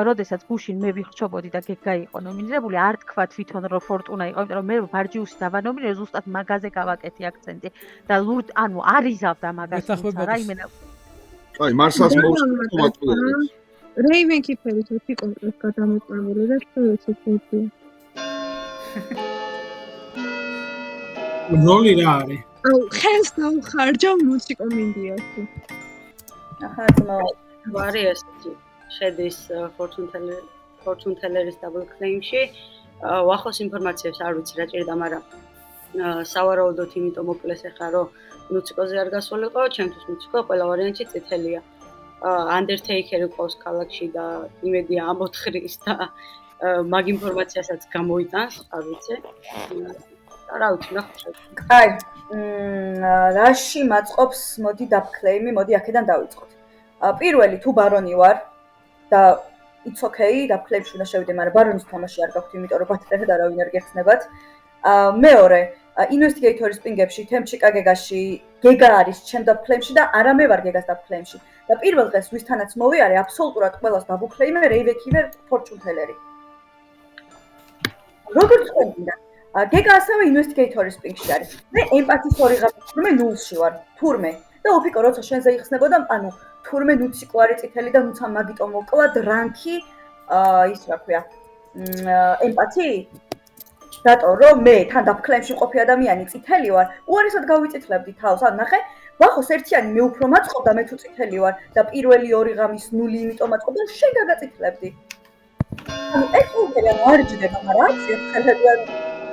როდესაც გუშინ მე ვიხრჩობოდი და გეგა იყო ნომინირებული, არ თქვა თვითონ რომ ფორტუნა იყო, იმიტომ რომ მე ბარჯიუსი დავანომინირე, ზუსტად მაგაზე გავაკეთე აქცენტი და ანუ არ იზავდა მაგას რაიმე. აი, მარსალს მოუსწრებთ. რეიმენ კიფერი თვითი კონკრეტ გადამოწმებული და შეეცვალა. როლი რა არის? აუ, ხელს დავხარჯავ მუსიკო მინდიაში. აჰა, ვარი ესეთი შედის Fortune Teller-ის double claim-ში. ვახოს ინფორმაციებს არ ვიცი რა ჭირდა, მაგრამ სავარაუდოდ იმიტომ მოკლეს ახლა რომ ნუციკოზე არ გასულიყო, ჩემთვის ნუციკო ყველა ვარიანტი წითელია. Undertaker-ი ყავს ქალაქში და იმედია ამოთხრის და მაგ ინფორმაციასაც გამოიტანს, არ ვიცი. რა ვიცი, ნახოთ. აი, რაში მაწყობს, მოდი დაფკლეიმი, მოდი აქედან დავიწყოთ. პირველი თუ ბარონი ვარ და it's okay, დაფკლეიმში უნდა შევიდე, მაგრამ ბარონის თამაში არ გაქვთ, იმიტომ რომ ბათლერად არავინ არ გეხსნებათ. მეორე, ინვესტიგეიტორის პინგებში, თემში კაგეგაში, გეგა არის ჩემ დაფკლეიმში და არა მე ვარ გეგას დაფკლეიმში. და პირველ დღეს ვისთანაც მოვიარე, აბსოლუტურად ყველას დაბუკლეიმე, რეივეკივერ Fortune Teller-ი. როგორც ხედავთ, გეგა ასევე ინვესტიგეიტორის პინგში არის. მე ემპათის ორი ღამე თურმე 0-ში ვარ, თურმე. და უფიკო როცა შენზე იხსნებოდა, ანუ თურმე ნუციკო არის წითელი და ნუცა მაგიტო მოკლა დრანკი, ის რა ქვია, ემპათი. რატო რომ მე თან დაფკლეიმში მყოფი ადამიანი წითელი ვარ, უარესად გავიწითლებდი თავს, ან ნახე, ვახოს ერთიანი მე უფრო მაწყობდა, მე თუ წითელი ვარ და პირველი ორი ღამის 0 იმიტომ მაწყობდა, შენ გაგაწითლებდი. ანუ ეს უბრალოდ არ ჯდება, მაგრამ აცი ხელებიან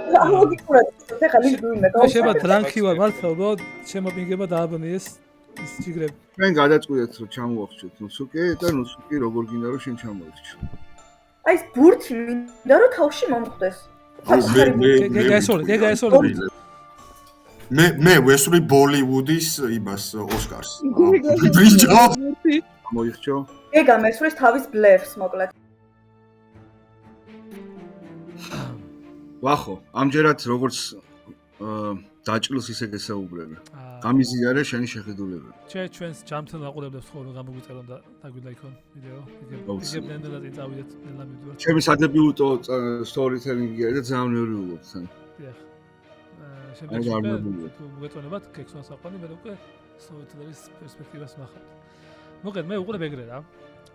ლოგიკურად ხება ლინგვინე. შეიძლება დრანკი ვარ, მართლა უბრალოდ შემოპინგება დააბნიეს ის ჯიგრები. ჩვენ გადაწყვეტეთ რომ ჩამოვახშოთ ნუსუკი და ნუსუკი როგორ გინდა რომ შენ ჩამოვიხშო. აი ეს ბურთი მინდა რომ თავში მომხვდეს. გეგა ესოლები. მე ვესური ბოლივუდის იმას ოსკარს. ბრინჯო. მოიხჩო. გეგა მესურის თავის ბლეფს მოკლედ. ვახო, ამჯერად როგორც დაჭრილს ისე გესაუბრები. გამიზიარე შენი შეხედულება. ჩვენს ჯამთელ აყურებლებს ხო რომ გამოგვიწერონ და დაგვიდა იქონ ვიდეო. იგებ ნენდელა წავიდეთ ნელა მივიდეთ. ჩემი სადებიუტო storytelling-ი არის და ძალიან მეორე ვულობ თან. დიახ. შემდეგში მოგეწონებათ კექსონს აყვანი, მე უკვე storytelling-ის პერსპექტივას ნახავთ. მოგეთ მე უყურებ ეგრე რა.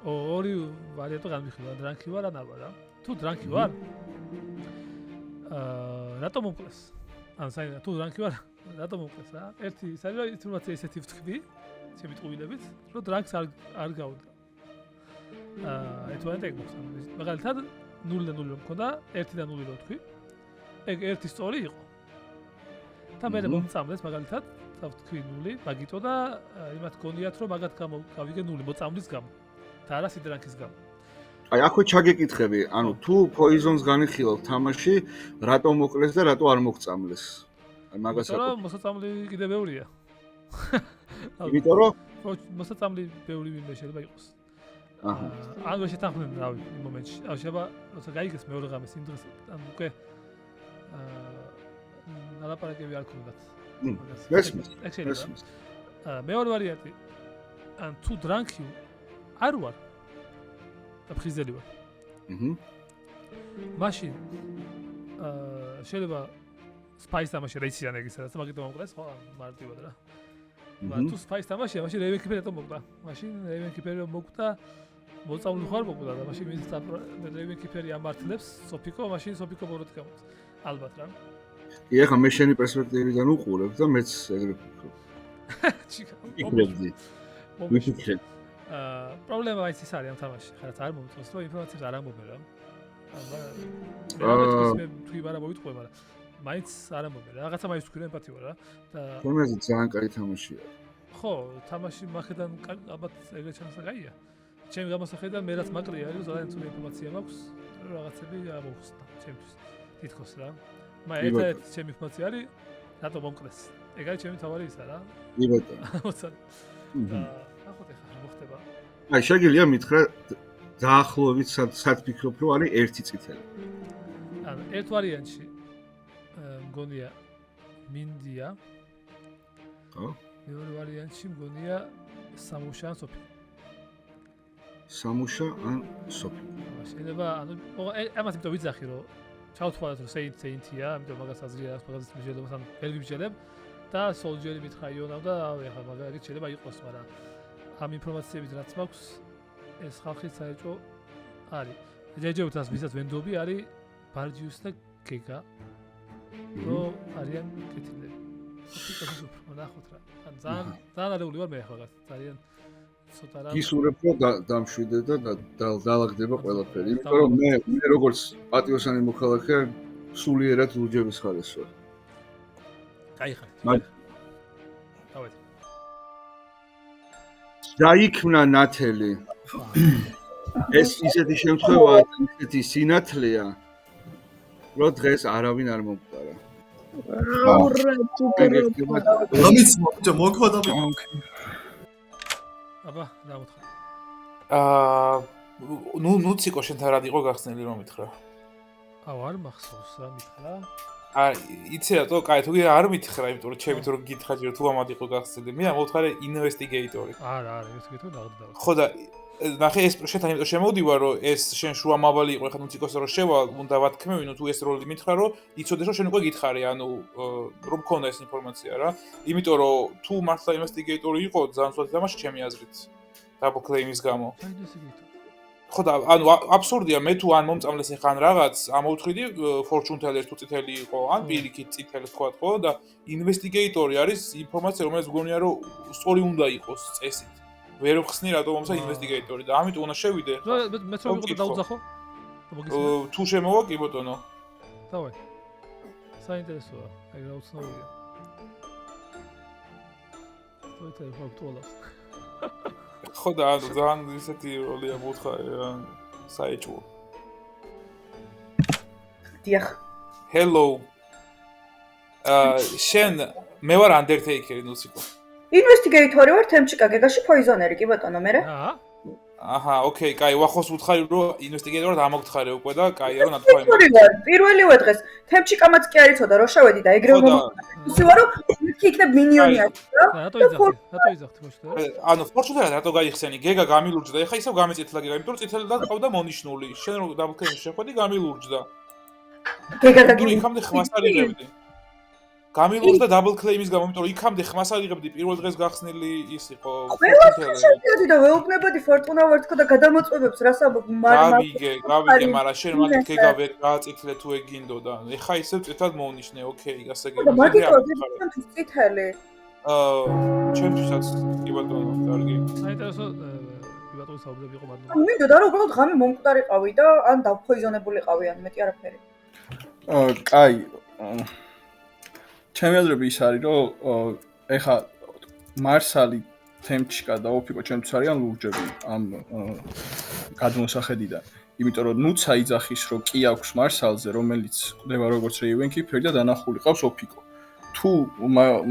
ორი ვარიანტი განვიხილო, დრანკი ვარ ან არა რა. თუ დრანკი ვარ, რატომ მომკლეს? ან საერთოდ თუ დრანკი ვარ, რატომ მომკლეს რა? ერთი ის არის რომ ინფორმაცია ისეთი ვთქვი, ჩემი ტყუილებით, რომ დრანკს არ გავუდგა. ეთუანტ ეგ მოხდა. მაგალითად 0 და 0 მქონდა, 1 და 0 რო ვთქვი. ეგ ერთი სწორი იყო. და მე მომწამდეს მაგალითად, და ვთქვი 0, მაგიტო და იმათ გონიათ რომ მაგათ გავიგე 0 მოწამდის გამო. და არა სიდრანკის გამო. აი, აქვე ჩაგეკითხები, ანუ თუ Poison-ს განიხილავ თამაში, რატო მოკლეს და რატო არ მოგწამლეს? აი, მაგას აკეთებ. რომ მოსაწამლი კიდე ბევრია. იმიტომ რომ მოსაწამლი ბევრი ვინმე შეიძლება იყოს. აჰა. ან ვერ შეთანხმდნენ რავი იმ მომენტში. ან შეიძლება როცა გაიგეს მეორე ღამეს იმ დღეს, ან უკვე ნალაპარაკები არ ქონდათ. გესმის. მეორე ვარიანტი, ან თუ დრანკი არ ვარ და ფხიზელი ვარ. მაშინ შეიძლება სპაის თამაში რეიციან ეგ ისაც მაგით მომყრეს ხო მარტივად რა. თუ სპაის თამაშია, მაშინ რეივენ კიპერი რატომ მოკვდა? მაშინ რეივენ კიპერი რომ მოკვდა, მოწამლი ხარ მოკვდა და მაშინ მის რეივენ კიპერი ამართლებს სოფიკო, მაშინ სოფიკო ბოროტი გამოდის. ალბათ რა. კი, ახლა მე შენი პერსპექტივიდან უყურებ და მეც ეგრე ვფიქრობ. ვფიქრობდი. ვიფიქრე. პრობლემა ის არის ამ თამაშში, ხარაც არ მომწონს, რომ ინფორმაციას არ ამბობენ რა. მე თქვი არა მოიტყვე, მაგრამ მაინც არ ამბობენ. რაღაცა მაინც თქვი ემპათი ვარ რა და თორმეზე ძალიან კაი თამაშია. ხო, თამაში მახედან ალბათ ეგრე ჩანსაგაია. ჩემი გამოსახედიდან მე რაც მაკლია, რომ ძალიან ცუდი ინფორმაცია მაქვს, რაღაცები ამოვხსნა ჩემთვის. თითქოს რა. მაგრამ ერთ-ერთი ჩემი ინფორმაცია არის, რატო მომკლეს. ეგ არის ჩემი თავარი ისა რა. კი ბატონო. მოცან. ნახოთ ეხლა რა მოხდება. აი შეგიძლია მითხრა დაახლოებით სად ფიქრობ რომ არის ერთი წითელი. ანუ ერთ ვარიანტში მგონია მინდია. ხო? მეორე ვარიანტში მგონია სამუშა ან სოფი. სამუშა ან სოფი. შეიძლება ანუ ამას იმიტომ ვიძახი რომ ჩავთვალოთ რომ სეინტია, ამიტომ მაგას აზრი აქვს, მაგას მიჯერდება თან ვერ ვიჯერებ და სოლჯერი მითხრა იონავ და ეხლა მაგალითად შეიძლება იყოს, მაგრამ ამ ინფორმაციებით რაც მაქვს ეს ხალხი საერთო არის. ჯეჯეუთ ას ვისაც ვენდობი არის ბარჯიუს და გეგა. რომ არიან კეთილები. სოფიკას უფრო ნახოთ რა. ან ძალიან არეული ვარ მე ახლა ძალიან ცოტა რა. ისურებ რომ დამშვიდე და დაალაგდება ყველაფერი. იმიტომ რომ მე როგორც პატიოსანი მოქალაქე სულიერად ლურჯების ხარეს ვარ. გაიხარეთ. დავეთ. დაიქმნა ნათელი. ეს ისეთი შემთხვევაა, ისეთი სინათლეა, რომ დღეს არავინ არ მომკვდარა. ამის მოკვდა აბა, დავუთხარ. ნუ ციკო შენთან რად იყო გახსნილი რომ მითხრა? აუ არ მახსოვს რა მითხრა. იცი რატო? კაი, თუ არ მითხრა, იმიტომ რომ ჩემით რომ გითხარი რომ თუ ამად იყო გახსნილი. მე ამოვთხარე ინვესტიგეიტორი. არა, ინვესტიგეიტორი დაგდა. ხო და ნახე ეს შენთან იმიტომ შემოვდივარ რომ ეს შენ შუამავალი იყო, ეხლა ნუ ციკოს რომ შევალ, უნდა ვათქმევინო თუ ეს როლი მითხრა რომ იცოდეს რომ შენ უკვე გითხარი, ანუ რომ მქონდა ეს ინფორმაცია რა. იმიტომ რომ თუ მართლა ინვესტიგეიტორი იყო, ძალიან სვათ თამაში ჩემი აზრით. დაბლ კლეიმის გამო. ხო და ანუ აბსურდია მე თუ ან მომწამლეს ეხა ან რაღაც ამოვთხრიდი fortune teller თუ წითელი იყო ან პირიქით წითელი თქვა ხო და ინვესტიგეიტორი არის ინფორმაცია რომელიც მგონია რომ სწორი უნდა იყოს წესით. ვერ ვხსნი რატომ მომცა ინვესტიგეიტორი და ამიტომ უნდა შევიდე. მე თვითონ ვიყო დაუძახო. თუ შემოვა კი ბატონო. დავაი. საინტერესოა. აი რა უცნობია. თვითონ ფაქტუალას. ხო და ანუ ძალიან ისეთი როლია მოთხარი საეჭვო. დიახ. Hello. შენ მე ვარ Undertaker-ი ნუციკო. ინვესტიგეიტორი ვარ თემჩიკა გეგაში პოიზონერი კი ბატონო მე რა? აჰა, ოკეი, კაი, ვახოს ვუთხარი რომ ინვესტიგეიტორად ამოგთხარი უკვე და კაია რომ ნათქვამი. პირველივე დღეს თემჩიკამაც კი არ იცოდა რომ შევედი და ეგრევე ისე ვარო იქ იქნებ მინიონი აქვს რა. რატო იძახთ მოშტა? ანუ ფორჩუნად რატო გაიხსენი? გეგა გამილურჯდა. ეხა ისევ გამეწითლა გეგა, იმიტომ რომ წითელი და ყავდა მონიშნული. შენ რომ დაბლქეიმს შეხვედი გამილურჯდა. გეგა და იქამდე ხმას არიღებდი. გამილურჯდა დაბლ კლეიმის გამო, იმიტომ რომ იქამდე ხმას არიღებდი პირველ დღეს გახსნილი ის იყო. ყველაფერი და ვეუბნებოდი ფორტუნა ვარ თქო და გადამოწვევებს რას ამბობ გავიგე, მაგრამ შენ მაგით გეგა ვერ გააწითლე თუ ეგინდოდა. ეხა ისევ წითლად მოუნიშნე, ოკეი, ასე გეგა. მაგითო წითელი. ჩემთვისაც კი ბატონო, კარგი. საინტერესო კი ბატონო საუბრები იყო მადლობა. მინდოდა რომ უბრალოდ ღამე მომკვდარიყავი და ან დაფოიზონებულიყავი ან მეტი არაფერი. კაი. ჩემი აზრები ის არის რომ ეხა მარსალი თემჩიკა და ოფიკო ჩემთვის არიან ლურჯები ამ გადმოსახედიდან. იმიტომ რომ ნუცა იძახის რომ კი აქვს მარსალზე რომელიც ხდება როგორც რეივენ კიფერი და დანახული ყავს ოფიკო. თუ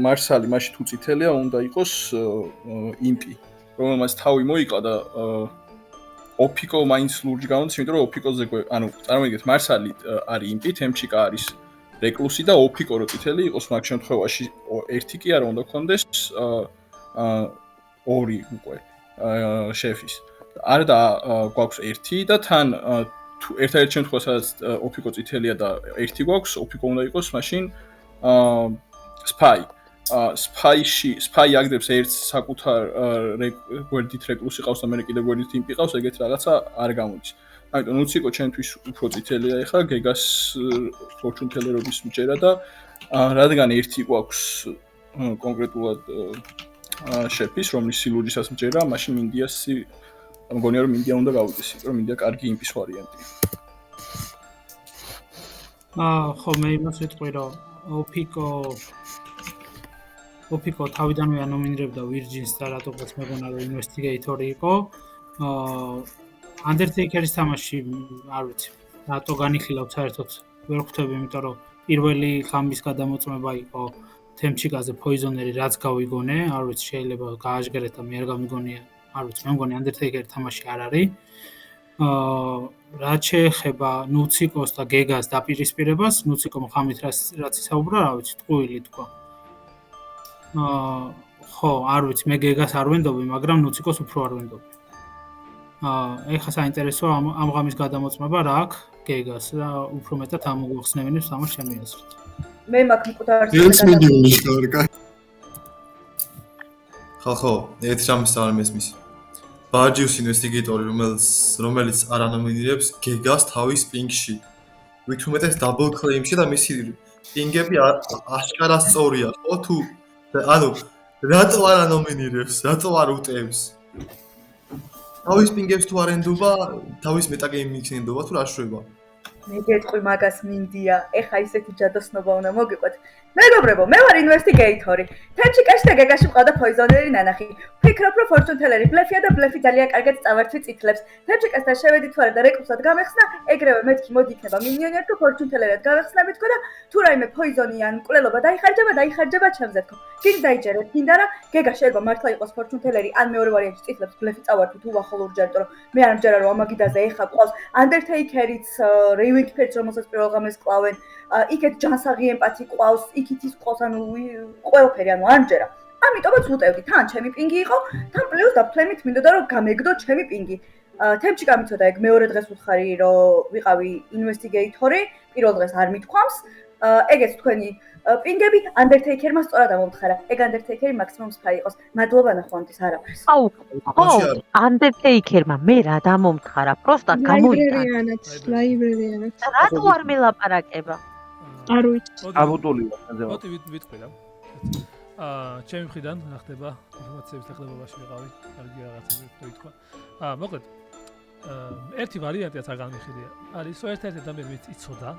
მარსალი მაშინ თუ წითელია უნდა იყოს იმპი რომელმაც თავი მოიკლა და ოფიკო მაინც ლურჯი გამოდის იმიტომ რომ ოფიკოზე ანუ წარმოგიდგენთ მარსალი არის იმპი თემჩიკა არის რეკლუსი და ოფიკო რო წითელი იყოს მაგ შემთხვევაში ერთი კი არა უნდა გქონდეს ორი უკვე შეფის არა და გვაქვს ერთი და თან თუ ერთ-ერთ შემთხვევაში სადაც ოფიკო წითელია და ერთი გვაქვს ოფიკო უნდა იყოს მაშინ სპაი აგდებს ერთს საკუთარ გვერდით რეკლუსი ყავს და მე კიდევ გვერდით იმპი ყავს ეგეთ რაღაცა არ გამოდის აიტო ნუციკო ჩემთვის უფრო წითელია ეხლა გეგას fortune teller-ობის მჭერა და რადგან ერთი გვაქვს კონკრეტულად შეფის რომლის სილურჯისაც მჭერა მაშინ მინდიას მგონია რომ მინდია უნდა გავიდეს იმიტომ რომ მინდია კარგი იმპის ვარიანტია ხო მე იმას ვიტყვი რომ ოფიკო თავიდანვე ანომინირებდა ვირჯინს და რატომაც მეგონა რომ ინვესტიგეიტორი იყო Undertaker-ის თამაში არ ვიცი რატო განიხილავთ საერთოდ ვერ ხვდები იმიტომ რომ პირველი ხამის გადამოწმება იყო თემჩიკაზე პოიზონერი რაც გავიგონე, არ ვიცი შეიძლება გააჟღერეთ და მე არ გამიგონია, არ ვიცი, მე მგონი Undertaker თამაში არ არის. რაც შეეხება ნუციკოს და გეგას დაპირისპირებას, ნუციკომ ხამით რაც ისაუბრა, რა ვიცი, ტყუილი თქვა. ხო, არ ვიცი, მე გეგას არ ვენდობი, მაგრამ ნუციკოს უფრო არ ვენდობი. ეხლა საინტერესოა ამ ღამის გადამოწმება რა აქვს გეგას და უფრო მეტად ამოგვახსნევინებს ამას ჩემი აზრით. მე მაგ მკვდარს ხო, ერთ რამის არ მესმის. ბარჯიუს ინვესტიგატორი, რომელიც არ ანომინირებს გეგას თავის პინგში. ვით უმეტეს დაბლ კლეიმში და მისი პინგები აშკარა სწორია, ხო თუ ანუ რატო არ ანომინირებს, რატო არ უტევს? თავის პინგებს თუ არ ენდობა, თავის მეტაგეიმინგს ენდობა თუ რა შვება? მე გეტყვი მაგას მინდია, ეხა ისეთი ჯადოსნობა უნდა მოგიყვეთ. მეგობრებო, მე ვარ ინვესტიგეიტორი. თემჩიკაში და გეგაში მყავდა პოიზონერი ნანახი. ვფიქრობ, რომ ფორჩუნ ტელერი ბლეფია და ბლეფი ძალიან კარგად წავართვი წითლებს. თემჩიკასთან შევედით ვარ და რეკუსად გამეხსნა, ეგრევე მეთქი მოდი იქნება მინიონერი თუ ფორჩუნ ტელერად გავეხსნებით თქო და თუ რაიმე პოიზონი ან მკვლელობა დაიხარჯება ჩემზე თქო. გინდა დაიჯერეთ, გინდა რა, გეგა შეიძლება მართლა იყოს ფორჩუნ ტელერი ან მეორე ვარიანტი წითლებს ბლეფი წავართვი თუ ვახოლ ურჯერტო, რომ მე არ მჯერა რომ ამაგიდაზე ეხა ყავს Undertaker-იც Raven-ფერს რომელსაც პირველ ღამეს კლავენ, იქეთ ჯანსაღი ემპათი ყავს, იქით ის ყავს, ანუ ყველაფერი, ანუ არ მჯერა. ამიტომაც ვუტევდი, თან ჩემი პინგი იყო, თან პლუს და ფლემით მინდოდა რომ გამეგდო ჩემი პინგი. თემში გამიცოდა ეგ მეორე დღეს უთხარი რომ ვიყავი ინვესტიგეიტორი, პირველ დღეს არ მithქვამს. ეგეც თქვენი პინგები Undertaker-მა სწორად ამომთხარა. ეგ Undertaker-ი მაქსიმუმ სფაი იყოს. მადლობა ნახვამდის არაფერს. აუ, ხო, Undertaker-მა მე რა დამომთხარა, პროსტა გამოიტანა. ლაიბრერიანად. რატო არ მელაპარაკება? არ ვიცი. აბუტული ვარ. მოტი ვიტყვი რა. ჩემი მხრიდან რა ხდება ინფორმაციების დახლებაში ვიყავი, კარგი რაღაცები თქვა. მოკლედ ერთი ვარიანტია საგან მიხილია. არის ერთ-ერთი ადამიანი ვინც იცოდა,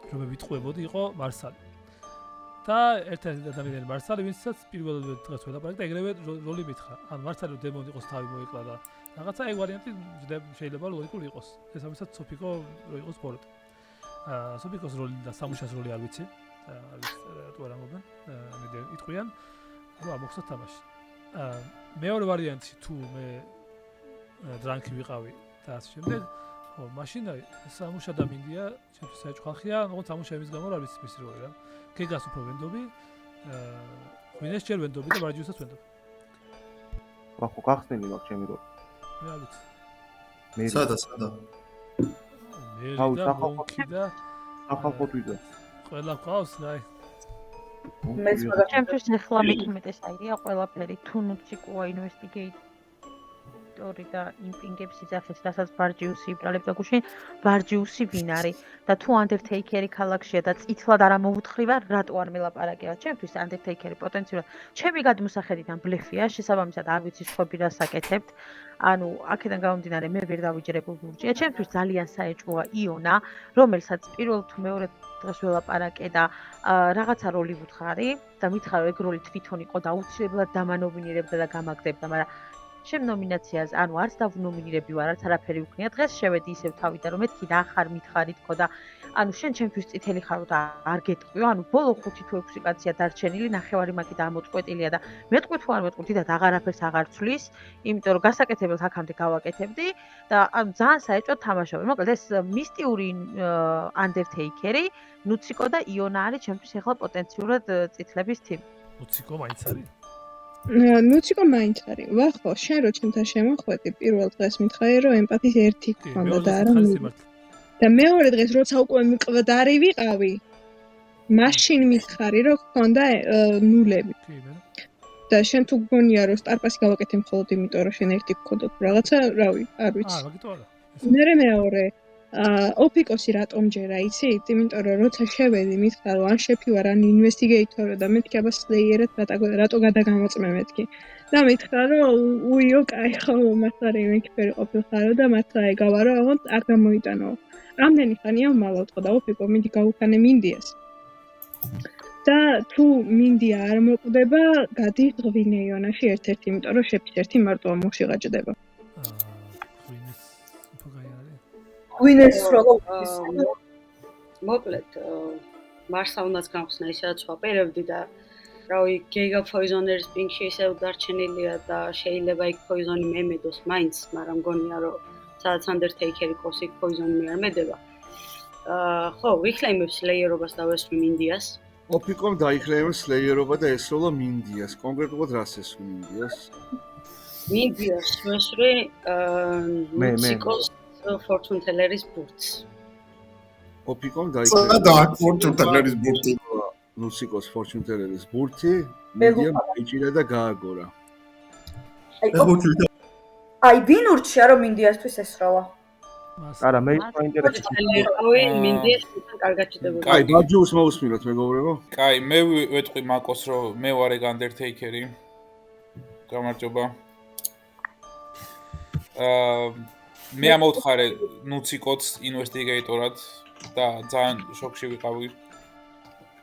რომ ვიტყვებოდი იყო მარსალი. და ერთ-ერთი ადამიანი მარსალი, ვინცაც პირველ დღეს ველაპარაკე და ეგრევე როლი მითხრა. ან მარსალი დემონი იყოს თავი მოიკლა და რაღაცა ეგ ვარიანტი შეიძლება ლოგიკური იყოს. ეს ამისაც სოფიკო რო იყოს ბოროტი. სოფიკოს როლი და სამუშას როლი არ ვიცი. თუ არ ამობენ, მე იტყვიან, რომ ამოხსნა თამაში. მეორე ვარიანტი თუ მე დრანკი ვიყავი და ასე შემდეგ, ხო, მაშინ სამუშა და მინდია, ჩემთვის საჭირო ხალხია, როგორც სამუშა იმის გამო რა ვიცი მისი როლი რა. გეგას უფრო ვენდობი, მინეს ჯერ ვენდობი და ბარჯიუსაც ვენდობი. ხო, გახსნილი მაქვს ჩემი როლი. მე არ ვიცი. სადა? მე და მონკი და ახალ ვიდა. ყველა ყავს, აი. ჩემთვის ახლა მithumetes აირია ყველაფერი, თუ ნუციკოა ინვესტიგეიტორი და იმ პინგებს იძახეს, რასაც ბარჯიუსი იბრალებდა გუშინ, ბარჯიუსი ვინ არის და თუ Undertaker-ი ქალაქშია და წითლად არ ამოუთხრივა, რატო არ მელაპარაკება? ჩემთვის Undertaker-ი პოტენციურად ჩემი გადმოსახედიდან ბლეფია, შესაბამისად არ ვიცი სხვები რას აკეთებთ. ანუ აქედან გამომდინარე მე ვერ დავიჯერებულ ლურჯია. ჩემთვის ძალიან საეჭვოა იონა, რომელსაც პირველ თუ მეორე დღეს ველაპარაკე და რაღაცა როლი ვუთხარი და მითხარ ეგ როლი თვითონ იყო და აუცილებლად დამანომინირებდა და გამაგდებდა, მაგრამ ჩემ ნომინაციაზე, ანუ არც დავნომინირები ვარ, არც არაფერი ვქნია. დღეს შევედი ისევ თავიდან, რომ მეთქი რა ხარ მითხარი თქო და ანუ შენ ჩემთვის წითელი ხარო და არ გეტყვიო, ანუ ბოლო 5 თუ 6 კაცია დარჩენილი, ნახევარი მაგი და ამოწყვეტილია და მეტყვი თუ არ მეტყვი, დიდად აღარაფერს აღარ ცვლის, იმიტომ რომ გასაკეთებელს აქამდე გავაკეთებდი და ანუ ძალიან საეჭვოდ თამაშობენ. მოკლედ ეს მისტიური Undertaker-ი, ნუციკო და იონა არის ჩემთვის ახლა პოტენციურად წითლების თიმი. ნუციკო მაინც არის? ნუციკო მაინც არის. ვახო, შენ რო ჩემთან შემოხვედი, პირველ დღეს მითხარი რომ ემპათის 1 გქონდა და არა 0. და მეორე დღეს როცა უკვე მკვდარი ვიყავი, მაშინ მითხარი რომ გქონდა 0-ები. და შენ თუ გგონია რომ სტარპასი გავაკეთე მხოლოდ იმიტომ რომ შენ 1 გქონდა რაღაცა, რავი, არ ვიცი. მაგიტო არა. მე მეორე ოპიკოსი რატომ ჯერა იცით? იმიტომ რომ როცა შევედი მითხრა რომ ან შეფი ვარ ან ინვესტიგეიტორი და მეთქი აბა სლეიერად რატო გადაგამოწმე მეთქი. და მითხრა რომ უიო, კაი ხო, მართლა რევენკიფერი ყოფილხარო და მართლა ეგავა რომ აღონ არ გამოიტანო. რამდენი ხანია ვმალავთ და ოპიკო მინდი გავუქანე მინდიას. და თუ მინდია არ მოკვდება, გადის ღვინეიონაში ერთ-ერთი, იმიტომ რომ შეფის ერთი მარტოა მოშიღაჭდება. ღვინეს როლო მოკლედ მარსაუნაც გამხსნა ისედაც ვაპირებდი და რავი გეგა პოიზონერის პინგში ისევ დარჩენილია და შეიძლება იქ პოიზონი მემედოს მაინც, მაგრამ მგონია რომ სადაც Undertaker-ი ყოს იქ პოიზონი არ მედება. ხო, ვიხლეიმებს სლეიერობას და ვესვი მინდიას. ოპიკომ დაიხლეიმებს სლეიერობა და ესროლა მინდიას. კონკრეტულად რას ესვი მინდიას? მინდიას ვესვი მუსიკოს Fortune Teller-ის ბურთს. ოპიკომ და Fortune Teller-ის ბურთი. მუსიკოს Fortune Teller-ის ბურთი, მინდიამ იჭირა და გააგორა. აი, ვინ ურჩია რომ მინდიასთვის ესროლა? არა, მე ის მაინტერესებს. მინდიას თან კარგად ჭიდებული. კაი, ბაჯუს მოусმინოთ მეგობრებო. კაი, მე ვეტყვი მაკოს რომ მე ვარ ეგ Undertaker-ი. გამარჯობა. მე ამოვთხარე ნუციკოც ინვესტიგეიტორად და ძალიან შოქში ვიყავი.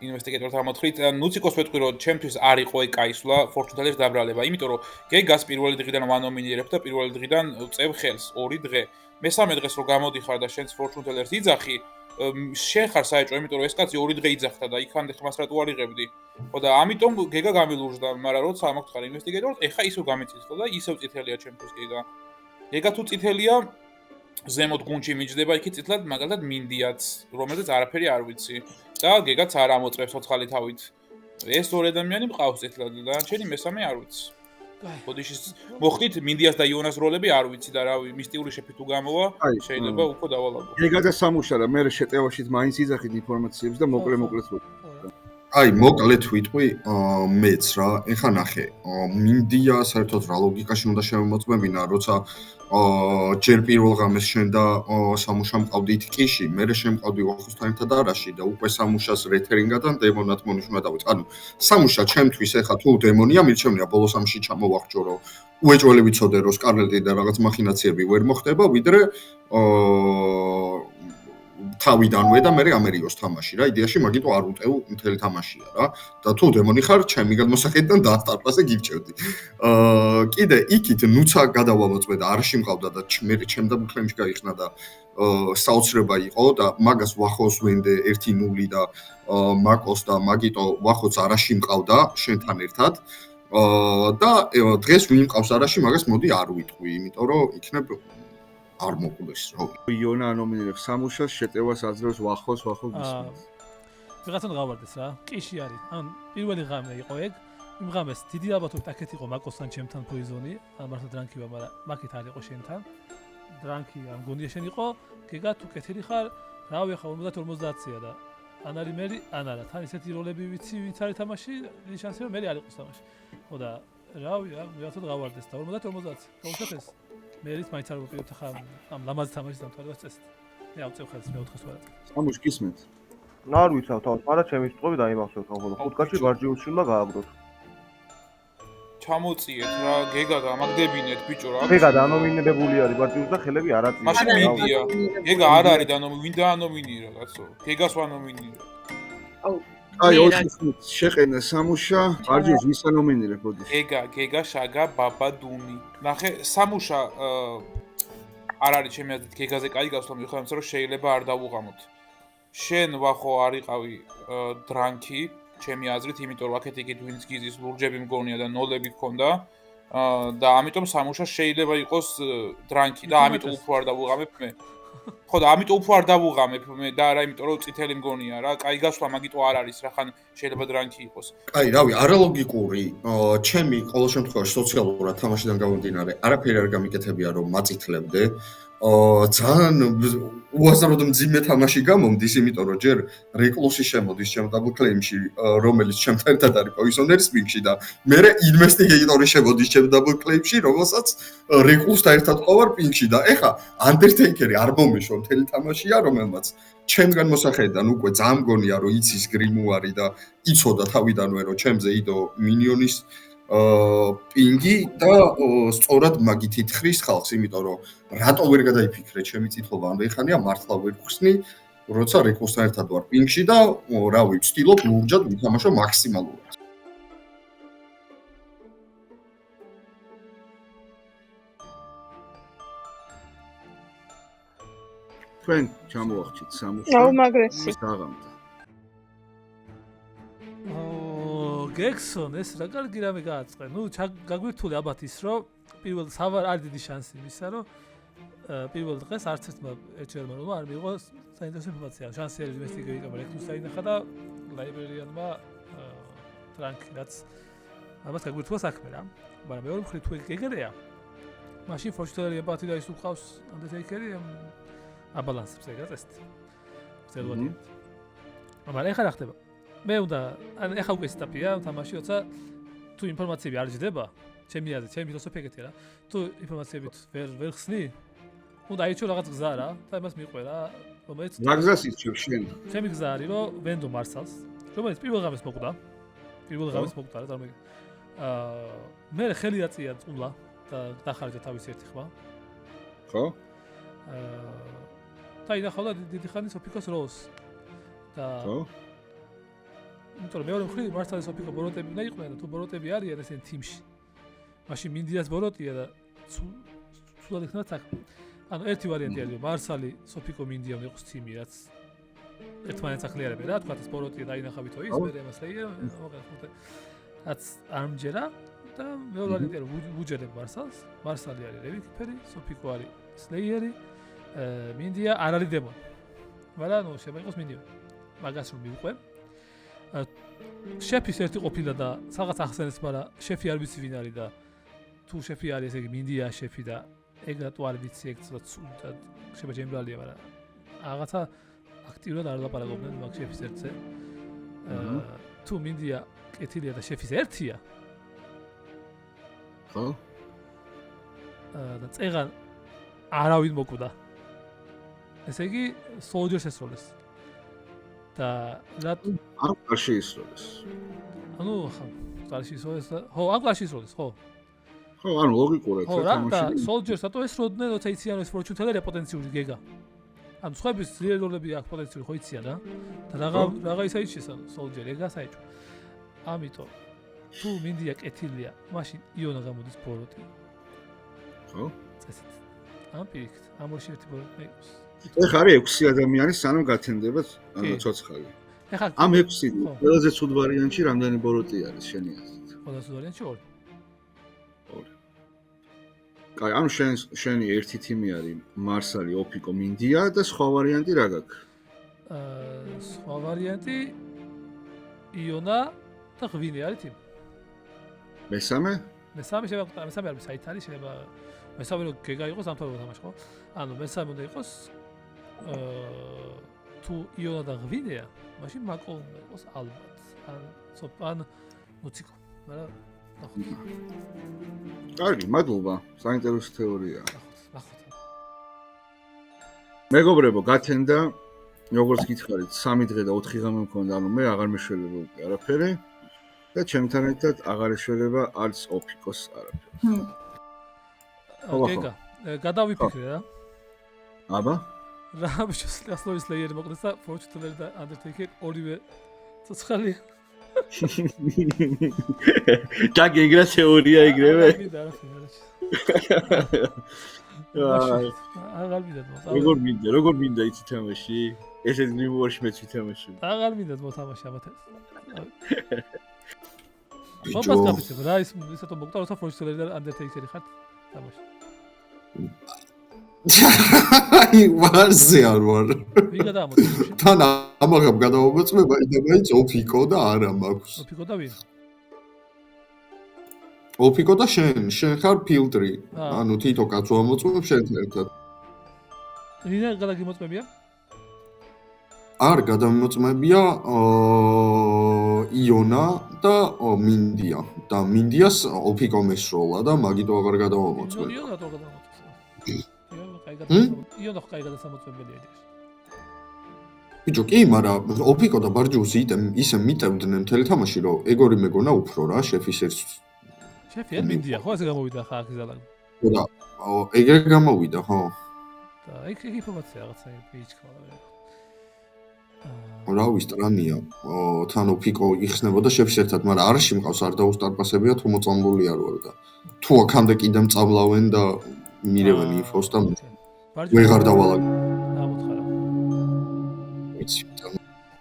ინვესტიგეიტორთან ამოთხრით. ნუციკოს ვეტყვი რომ ჩემთვის არ იყო ეგ კაისვლა Fortune Teller-ის დაბრალება, იმიტომ რომ გეგას პირველი დღიდან ვანომინირებ და პირველი დღიდან წევ ხელს 2 დღე. მესამე დღეს რო გამოდიხარ და შენს Fortune Teller-ს იძახი, შენ ხარ საეჭვო, იმიტომ რომ ეს კაცი 2 დღე იძახდა და იქამდე ხმას რატო არ იღებდი? ხო და ამიტომ გეგა გამილურჯდა, მაგრამ როცა ამოგთხარ ინვესტიგეიტორად, ეხა ისევ გამიწითლა და ისევ წითელია ჩემთვის გეგა. გეგა თუ წითელია, ზემოთ გუნჩი მიჯდება იქით წითლად, მაგალითად მინდიაც, რომელზეც არაფერი არ ვიცი. და გეგაც არ ამოწრებს ოცხალი თავით. ეს ორი ადამიანი მყავს წითლად და შენი მესამე არ ვიცი. ბოდიშის მოხდით მინდიას და იონას როლები არ ვიცი და რავი მისტიური შეფი თუ გამოვა შეიძლება უფრო დავალაგო. გეგა და სამუშა რა მე შეტევაშით მაინც იძახით ინფორმაციებს და მოკლედ აი, მოკლედ ვიტყვი, მეც რა, ეხა ნახე, მინდია საერთოდ რა ლოგიკაში უნდა შემოწმებინა, როცა ჯერ პირველ ღამეს შენ და სამუშა მყავდით კიში, მერე შემყავდი ვახოსთან ერთად არაში და უკვე სამუშას რეთერინგადან დემონად მონიშნა დავიწყე. ანუ სამუშა ჩემთვის ეხა თუ დემონია მირჩევნია ბოლოს ამში ჩამოვახჭო, რომ უეჭველი ვიცოდე, რომ სკარლეტი და რაღაც მახინაციები ვერ მოხდება, ვიდრე თავიდანვე და მე ამერიოს თამაში რა იდეაში მაგიტო არ უტევ მთელი თამაშია რა და თუ დემონი ხარ ჩემი გადმოსახედიდან დაასტარპაზე გირჩევდი კიდე იქით ნუცა გადავამოწმე და არ შემყავდა და მე ჩემ და ბუქლემში გაიხსნა და საოცრება იყო და მაგას ვახოს ვენდე 1-0 და მაკოს და მაგიტო ვახოც არაში მყავდა შენთან ერთად და დღეს ვინ მყავს არაში მაგას მოდი არ ვიტყვი იმიტომ რომ იქნებ არ მოყოლეს რა. იონა ანომინირებს სამუშას, შეტევას აძლევს ვახოს გისმენს. ვიღაცამ გავარდეს რა. კიში არის. ან პირველი ღამე იყო ეგ. იმ ღამეს დიდი ალბათობით აქეთ იყო მაკოსთან ჩემთან პოიზონი, ან მართლა დრანკი ვარ, მაგრამ მაგით არ იყო შენთან. დრანკი ან გონია შენ იყო, გეგა თუ კეთილი ხარ, რავი ხა 50-50-ია და ან არის მერი, ან არა. თან ისეთი როლები ვიცი, ვინც არის თამაში, დიდი შანსია რომ მერი არ იყოს თამაში. ხო და რავი, ვიღაცამ გავარდეს და 50-50. გაუსაფეს. მეც მაინც არ ვიპირებთ ხა ამ ლამაზ თამაშის დამთავრებას წესით. მე ავწევ ხელს მე 4-ს ვარ. სამუშ გისმენთ. არ ვიცავ თავად, მაგრამ ჩემი სიტყვები დაიმახსოვრეთ ხოლმე. ხუთკაცი ვარჯიუსში უნდა გააგდოთ. ჩამოწიეთ რა, გეგა გამაგდებინეთ ბიჭო რა. გეგა დანომინირებული არის ვარჯიუს და ხელები არ აწია. მაშინ მინდია. გეგა არ არის ვინ დაანომინირა კაცო? გეგას ვანომინირა. აუ აი 4 შეყენა სამუშა, ვარჯიუს ვის ანომინირებ ბოდი. გეგა, შაგა, ბაბა, დუნი. ნახე, სამუშა არ არის ჩემი აზრით გეგაზე კაი გასვლა მიუხედავად იმისა, რომ შეიძლება არ დავუღამოთ. შენ ვახო არიყავი დრანკი, ჩემი აზრით, იმიტომ რომ აქეთ იქით ვინც გიზის ლურჯები მგონია და ნოლები გქონდა. და ამიტომ სამუშა შეიძლება იყოს დრანკი და ამიტომ უფრო არ დავუღამებ მე. ხო და ამიტომ უფრო არ დავუღამებ მე და არა იმიტომ რომ წითელი მგონია რა, კაი გასვლა მაგიტო არ არის რა, ხან შეიძლება დრანკი იყოს. კაი, რავი, არალოგიკური, ჩემი ყოველ შემთხვევაში სოციალურად თამაშიდან გამომდინარე, არაფერი არ გამიკეთებია რომ მაწითლებდე. ძალიან უაზროდ მძიმე თამაში გამომდის, იმიტომ რომ ჯერ რეკლუსი შემოდის ჩემ დაბლ კლეიმში, რომელიც ჩემთან ერთად არის პოიზონერის პინგში და მერე ინვესტიგეიტორი შემოდის ჩემ დაბლ კლეიმში, რომელსაც რეკლუსთან ერთად ყავარ პინგში და ეხა Undertaker-ი არ მომეშვა მთელი თამაშია, რომელმაც ჩემგან მოსახედიდან უკვე ძალიან მგონია რომ იცის გრიმუარი და იცოდა თავიდანვე რომ ჩემზე იდო მინიონის პინგი და სწორად მაგით ითხრის ხალხს, იმიტომ რომ რატო ვერ გადაიფიქრე ჩემი წითლობა ამ ეხანია მართლა ვერ ხსნი, როცა რეკლუსთან ერთად ვარ პინგში და რავი, ვცდილობ ლურჯად ვითამაშო მაქსიმალურად. თქვენ ჩამოვახჩით სამუშა. აუ მაგრესი. საღამოა. გექსონ ეს რა კარგი რამე გააწყე. ნუ გაგვირთული ალბათ ის რომ პირველ სავარ არის დიდი შანსი იმისა რომ პირველ დღეს არც ერთმა ერთჯერმა არ მიიღო საინტერესო ინფორმაცია. შანსი არის ინვესტიგეიტორმა ლექტუს დაინახა და ლაიბრერიანმა ტრანკილაც ამას გაგვირთულა საქმე რა. მაგრამ მეორე მხრივ თუ ეგრეა მაშინ ფორჩტელერი ემპათი და ის უყავს ანდერტეიკერი აბალანსებს ეგრეთ ეს ზედვადი. მაგრამ ეხლა რა ხდება? მე უნდა ან ეხლა უკვე ეტაპია თამაში როცა თუ ინფორმაციები არ ჯდება ჩემი აზრით ჩემი ფილოსოფია ეგეთია რა თუ ინფორმაციებით ვერ ხსნი უნდა აიჩო რაღაც გზა რა და იმას მიყვე რა რომელიც რა გზას იცნობ შენ ჩემი გზა არის რომ ვენდო მარსალს რომელიც პირველ ღამეს მოკვდა რა წარმოიდგინე მე ხელი აწია წულა და დახარჯა თავის ერთი ხმა ხო და ინახავდა დიდი ხანი სოფიკოს როლს და ხო იმიტომ რომ მეორე მხრივ მარსალის სოფიკო ბოროტები უნდა იყვნენ და თუ ბოროტები არიან ესენ თიმში მაშინ მინდიას ბოროტია და სულად იქნება საქმე ანუ ერთი ვარიანტი არის რომ მარსალი სოფიკო მინდია უნდა იყოს თიმი რაც ერთმანეთს ახლიარებენ რა თქვა ეს ბოროტია დაინახავითო ის მე ამას ლეია რაც არ მჯერა და მეორე ვარიანტი არის რომ უჯერებ მარსალი არის რევიკიფერი სოფიკო არის სლეიერი მინდია არ არის დემონი მაგრამ ნუ შეიძლება იყოს მინდია მაგას რომ მივყვე შეფის ერთი ყოფილა და რაღაც ახსენეს მაგრამ შეფი არ ვიცი ვინ არის და თუ შეფი არის ესე იგი მინდია შეფი და ეგ რატო არ ვიცი ეგ ცოტა შეიძლება ჯემბრალია მაგრამ რაღაცა აქტიურად არ ლაპარაკობდნენ მაგ შეფის ერთზე თუ მინდია კეთილია და შეფის ერთია ხო და წეღან არავინ მოკვდა ესე იგი soldiers ესროლეს და რატო არ შეისროლეს ანუ ხა არ შეისროლეს ხო არ შეისროლეს ხო ხო ანუ ლოგიკურად ხო რა და soldiers რატო ესროდნენ როცა იციან ეს ფორჩუნტელერია პოტენციური გეგა ანუ სხვების ძლიერი როლები აქვს პოტენციური ხო იციან რა და რაღა ისაიჩეს ანუ soldier ეგა საიჭო ამიტომ თუ მინდია კეთილია მაშინ იონა გამოდის ბოროტი ხო წესით ამ პირიქით ამ ორში ერთი ბოროტი იყოს ეხლა არის 6 ადამიანი სანამ გათენდება ცოცხალი ეხლა ამ 6-ი ყველაზე ცუდ ვარიანტში რამდენი ბოროტი არის შენი აზრით ყველაზე ცუდ ვარიანტში 2 კაი ანუ შენი ერთი თიმი არის მარსალი ოფიკო მინდია და სხვა ვარიანტი რა გაქვს სხვა ვარიანტი იონა და ღვინე არის თიმი მესამე შეიძლება მესამე არის საით არის შეიძლება მესამე რო გეგა იყოს ამ თორე თამაში ხო ანუ მესამე უნდა იყოს თუ იონა და ღვინეა მაშინ მაკო უნდა იყოს ალბათ ან ნუციკო მაგრამ ნახოთ კარგი მადლობა საინტერესო თეორია მეგობრებო გათენდა როგორც გითხარით 3 დღე და 4 ღამე მქონდა ანუ მე აღარ მეშველება უკვე არაფერი და ჩემთან ერთად აღარ ეშველება არც ოფიკოს არაფერი გეგა გადავიფიქრე რა აბა რა შესაძლოა სლეიერი მოყდეს და ფორჩუნტელერი და ანდერტეიკერი ორივე ცოცხალი და გეგრა თეორია იგრევე აღარ მინდა როგორ მინდა იცი თამაში ესეთ ნიმუარში მეც ვითამაში აღარ მინდა მოთამაში ამათეს ოპას კაპიცებ რა ისეთო მოკტა როცა ფორჩუნტელერი და ანდერტეიკერი ხართ თამაში აი ვარზე არ ვარ ვიღა დამოწმე თან ამაღამ გადავამოწმება იმაიც ოფიკო და არა მაქვს ოფიკო და ვინ ოფიკო და შენ ხარ ფილტრი ანუ თითო კაცო ამოწმებ შენთან ერთად ვინ გადაგიმოწმებია არ გადამოწმებია იონა და მინდია და მინდიას ოფიკო მესროლა და მაგიტო აღარ გადავამოწმებ იონა თუ გადამოწმე იონა ხაი გადასამოწმებელი არის ბიჭო კი მაგრამ ოფიკო და ბარჯუს ისე მიტევდნენ მთელი თამაში რომ ეგორი მეგონა უფრო რა შეფის ერთ შეფი არ მინდია ხო ასე გამოვიდა ხა ახიზალან ხო და ეგრე გამოვიდა ხო და ეგ ინფორმაცია რაღაცა მიიჩქარა რა ვისტრანია თან ოფიკო იხსნებოდა შეფის ერთად მაგრამ არაში მყავს არ დაუსტარპასებია თუ მოწამლული არ ვარ და თუ აქამდე კიდემ წავლავენ და მირევენ ინფოს და ვეღარ დავალაგ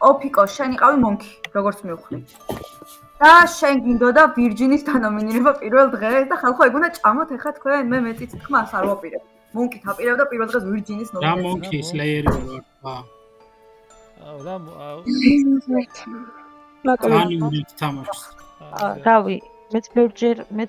ოფიკო შენ იყავი მონკი როგორც მივხვდი და შენ გინდოდა ვირჯინის დანომინირება პირველ დღეს და ხალხო ეგ უნდა ჭამოთ ახლა თქვენ მე მეწიც თქმას არ ვაპირებ. მონკით აპირებდა პირველ დღეს ვირჯინის რა ნომინაცია. მონკი სლეიერი ვარ. რავი, მეც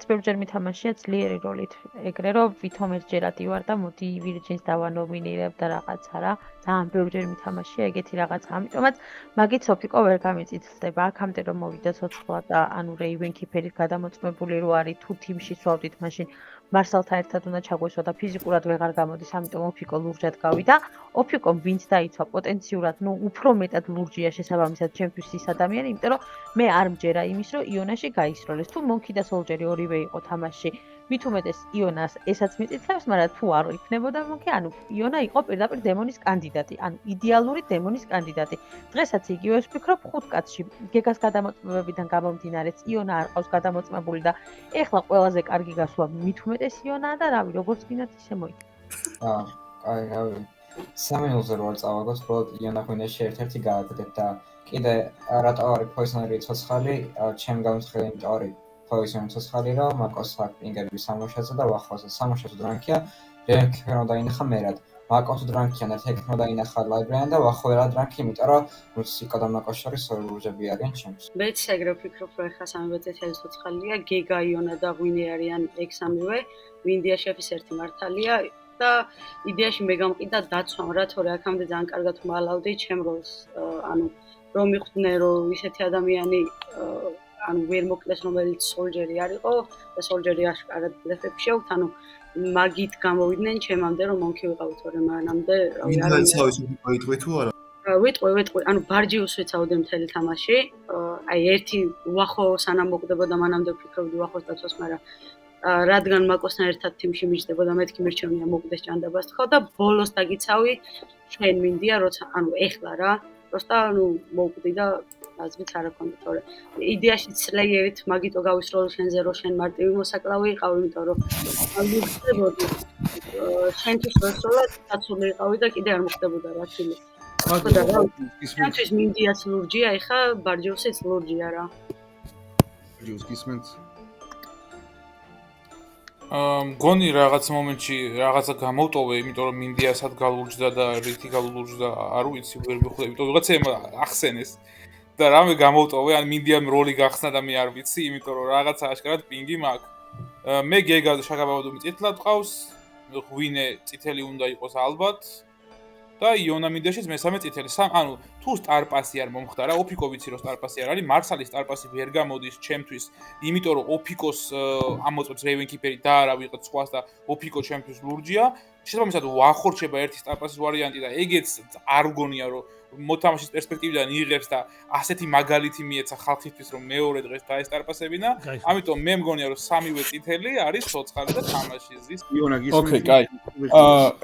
ბევრჯერ მითამაშია ძლიერი როლით. ეგრე რომ ვითომ ერთჯერადი ვარ და მოდი ვირჯინს დავანომინირებ და რაღაცა რა. ძალიან ბევრჯერ მითამაშია ეგეთი რაღაცა. ამიტომაც მაგით სოფიკო ვერ გამიწითლდება. აქამდე რომ მოვიდა ცოცხლა და ანუ რეივენ კიფერით გადამოწმებული რო არის თუ თიმში სვავდით, მაშინ მარსალთან ერთად უნდა ჩაგვესვა და ფიზიკურად ვეღარ გამოდის, ამიტომ ოფიკო ლურჯად გავიდა. ოფიკომ ვინც დაიცვა პოტენციურად, ნუ უფრო მეტად ლურჯია შესაბამისად ჩემთვის ის ადამიანი, იმიტომ რომ მე არ მჯერა იმის, რომ იონაში გაისროლეს. თუ მონკი და სოლჯერი ორივე იყო თამაში, მით უმეტეს იონას ესაც მიწითლებს, მაგრამ თუ არ იქნებოდა მონკი, ანუ იონა იყო პირდაპირ დემონის კანდიდატი, ანუ იდეალური დემონის კანდიდატი. დღესაც იგივე ვფიქრობ 5 კაცში გეგას გადამოწმებებიდან გამომდინარეც იონა არ ყავს გადამოწმებული და ეხლა ყველაზე კარგი გასვლა მით უმეტეს იონაა და რავი, როგორც გინდათ ისე მოიქ. აი, რავი. სამეულზე რო არ წავაგოთ, მხოლოდ იონა ღვინეში ერთ-ერთი გააგდებ და კიდე რატო არის პოიზონერი ცოცხალი, ჩემ გამოსხელი იმიტომ არის პოიზონერი ცოცხალი, რომ მაკოს აქვს პინგები სამუშაოზე და ვახოზე. სამუშაო დრანკია, რეკერო დაინახა მერად. მაკოს დრანკიან ერთ-ერთი დაინახა ლაიბრიან და ვახო რა დრანკი, იმიტომ რომ სიკო და მაკოს შორის ორი ლურჯები არიან ჩემს. მეც ეგრე ვფიქრობ, რომ ეხლა სამივე წითელი ცოცხალია, გეგა, იონა და ღვინე არიან ეგ სამივე, ვინდია შეფის ერთი მართალია და იდეაში მე გამყიდა დაცვამ რა, თორე აქამდე ძალიან კარგად მალავდი ჩემ როლს, ანუ რომ მიხვდნენ რომ ისეთი ადამიანი ანუ ვერ მოკლეს რომელიც სოლჯერი არისო და სოლჯერი აშკარად ბლეფებში შეუთ, ანუ მაგით გამოვიდნენ ჩემამდე რომ მონკი ვიყავ, თორე მანამდე რავი არ ვიტყვი თუ არა? ვიტყვი, ანუ ბარჯიუს ვეცავდი მთელი თამაში. აი ერთი ვახო სანამ მოკვდებოდა მანამდე ვფიქრობდი ვახოს დაცვას, მაგრამ რადგან მაკოსთან ერთად თიმში მიჯდებოდა მეთქი მირჩევნია მოკვდეს ჭანდაბას თქო და ბოლოს დაგიცავი შენ მინდია როცა ანუ ეხლა რა просто ну მოკვდი და აზრით არ აქვს, თორე იდეაში სლეიერით მაგიტო გავისროლ შენზე რომ შენ მარტივი მოსაკლავი იყავ, იმიტომ რომ ვიხდებოდი შენთვის ვესროლა დაცული იყავი და კიდე არ მოხდებოდა რა თილი. და რა შენთვის მინდიაც ლურჯია, ეხა ბარჯიუსიც ლურჯია რა. ბარჯიუს გისმენთ? მგონი რაღაც მომენტში რაღაცა გამოვტოვე, იმიტომ რომ მინდიასაც გალურჯდა და რითი გალურჯდა არ ვიცი, ვერ მიხდები, იმიტომ რომ რაღაცა ახსენეს და რამე გამოვტოვე, ან მინდიამ როლი გახსნა და მე არ ვიცი, იმიტომ რომ რაღაცა აშკარად პინგი მაქვს. მე გეგა შაგაბავდო მიწითლად ყავს, ღვინე წითელი უნდა იყოს ალბათ და იონა მინდიაშიც მესამე წითელი. ანუ თუ სტარპასი არ მომხდარა, ოფიკო ვიცი რომ სტარპასი არ არის, მარსალის სტარპასი ვერ გამოდის ჩემთვის, იმიტომ რომ ოფიკოს ამოწმებს რეივენკიპერი და არა ვიღაც სხვას და ოფიკო ჩემთვის ლურჯია. შესაბამისად ვახორჩება ერთი სტარპასის ვარიანტი და ეგეც არ გონია რომ მოთამაშის პერსპექტივიდან იღებს და ასეთი მაგალითი მიეცა ხალხისთვის რომ მეორე დღეს დაესტარპასებინა. ამიტომ მე მგონია რომ სამივე წითელი არის ცოცხალი და თამაში ზის. იონა გისმენთ? ოკეი, კაი.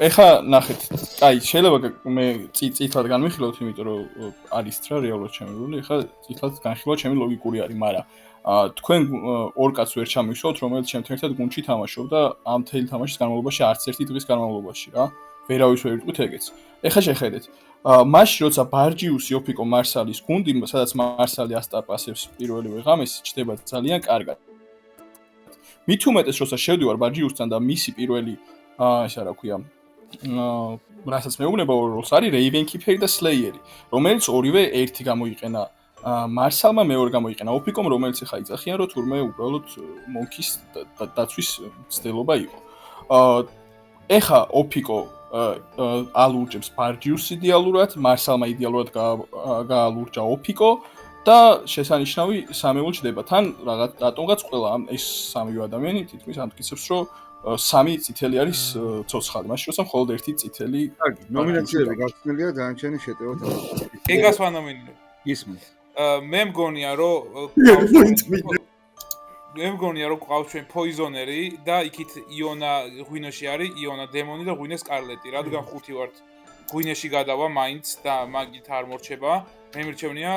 ეხა ნახეთ. კაი, შეიძლება მე წითლად განვიხილოთ, იმიტომ რომ არის რა რეალურად ჩემი როლი. ეხა წითლად განხილვა ჩემი ლოგიკური არის, მაგრამ თქვენ ორ კაცს ვერ ჩამივშოვთ, რომელიც ჩემთან ერთად გუნდში თამაშობდა ამ მთელი თამაშის განმავლობაში, არც ერთი დღის განმავლობაში რა. ვერავის ვერ ვიტყვით ეგეც. ეხა შეხედეთ. მაშინ როცა ბარჯიუსი ოფიკო მარსალის გუნდი, სადაც მარსალი ასტარპასებს პირველივე ღამეს, ჩდება ძალიან კარგად. მით უმეტეს როცა შევდივარ ბარჯიუსთან და მისი პირველი ესა რა ქვია, რასაც მეუბნება როლს არის რეივენკიფერი და სლეიერი, რომელიც ორივე ერთი გამოიყენა მარსალმა, მეორე გამოიყენა ოფიკომ, რომელიც ახლა იძახიან რომ თურმე უბრალოდ მონკის დაცვის მცდელობა იყო. ეხა ოფიკო ალურჯებს ბარჯიუსს იდეალურად, მარსალმა იდეალურად გაალურჯა ოფიკო და შესანიშნავი სამეულ ჩდება. თან რატომღაც ყველა ეს სამივე ადამიანი თითქმის ამტკიცებს, რომ სამი წითელი არის ცოცხალი. მაშინ როცა მხოლოდ ერთი წითელი. კარგი, ნომინაციები გახსნილია, დანარჩენი შეტევა თავად. ეგას ვანომინირებ. ისმენთ. მე მგონია რომ ყავს ჩვენ პოიზონერი და იქით იონა ღვინოში არის, იონა დემონი და ღვინე სკარლეტი. რადგან ხუთი ვართ ღვინეში გადავა მაინც და მაგით არ მორჩება. მე მირჩევნია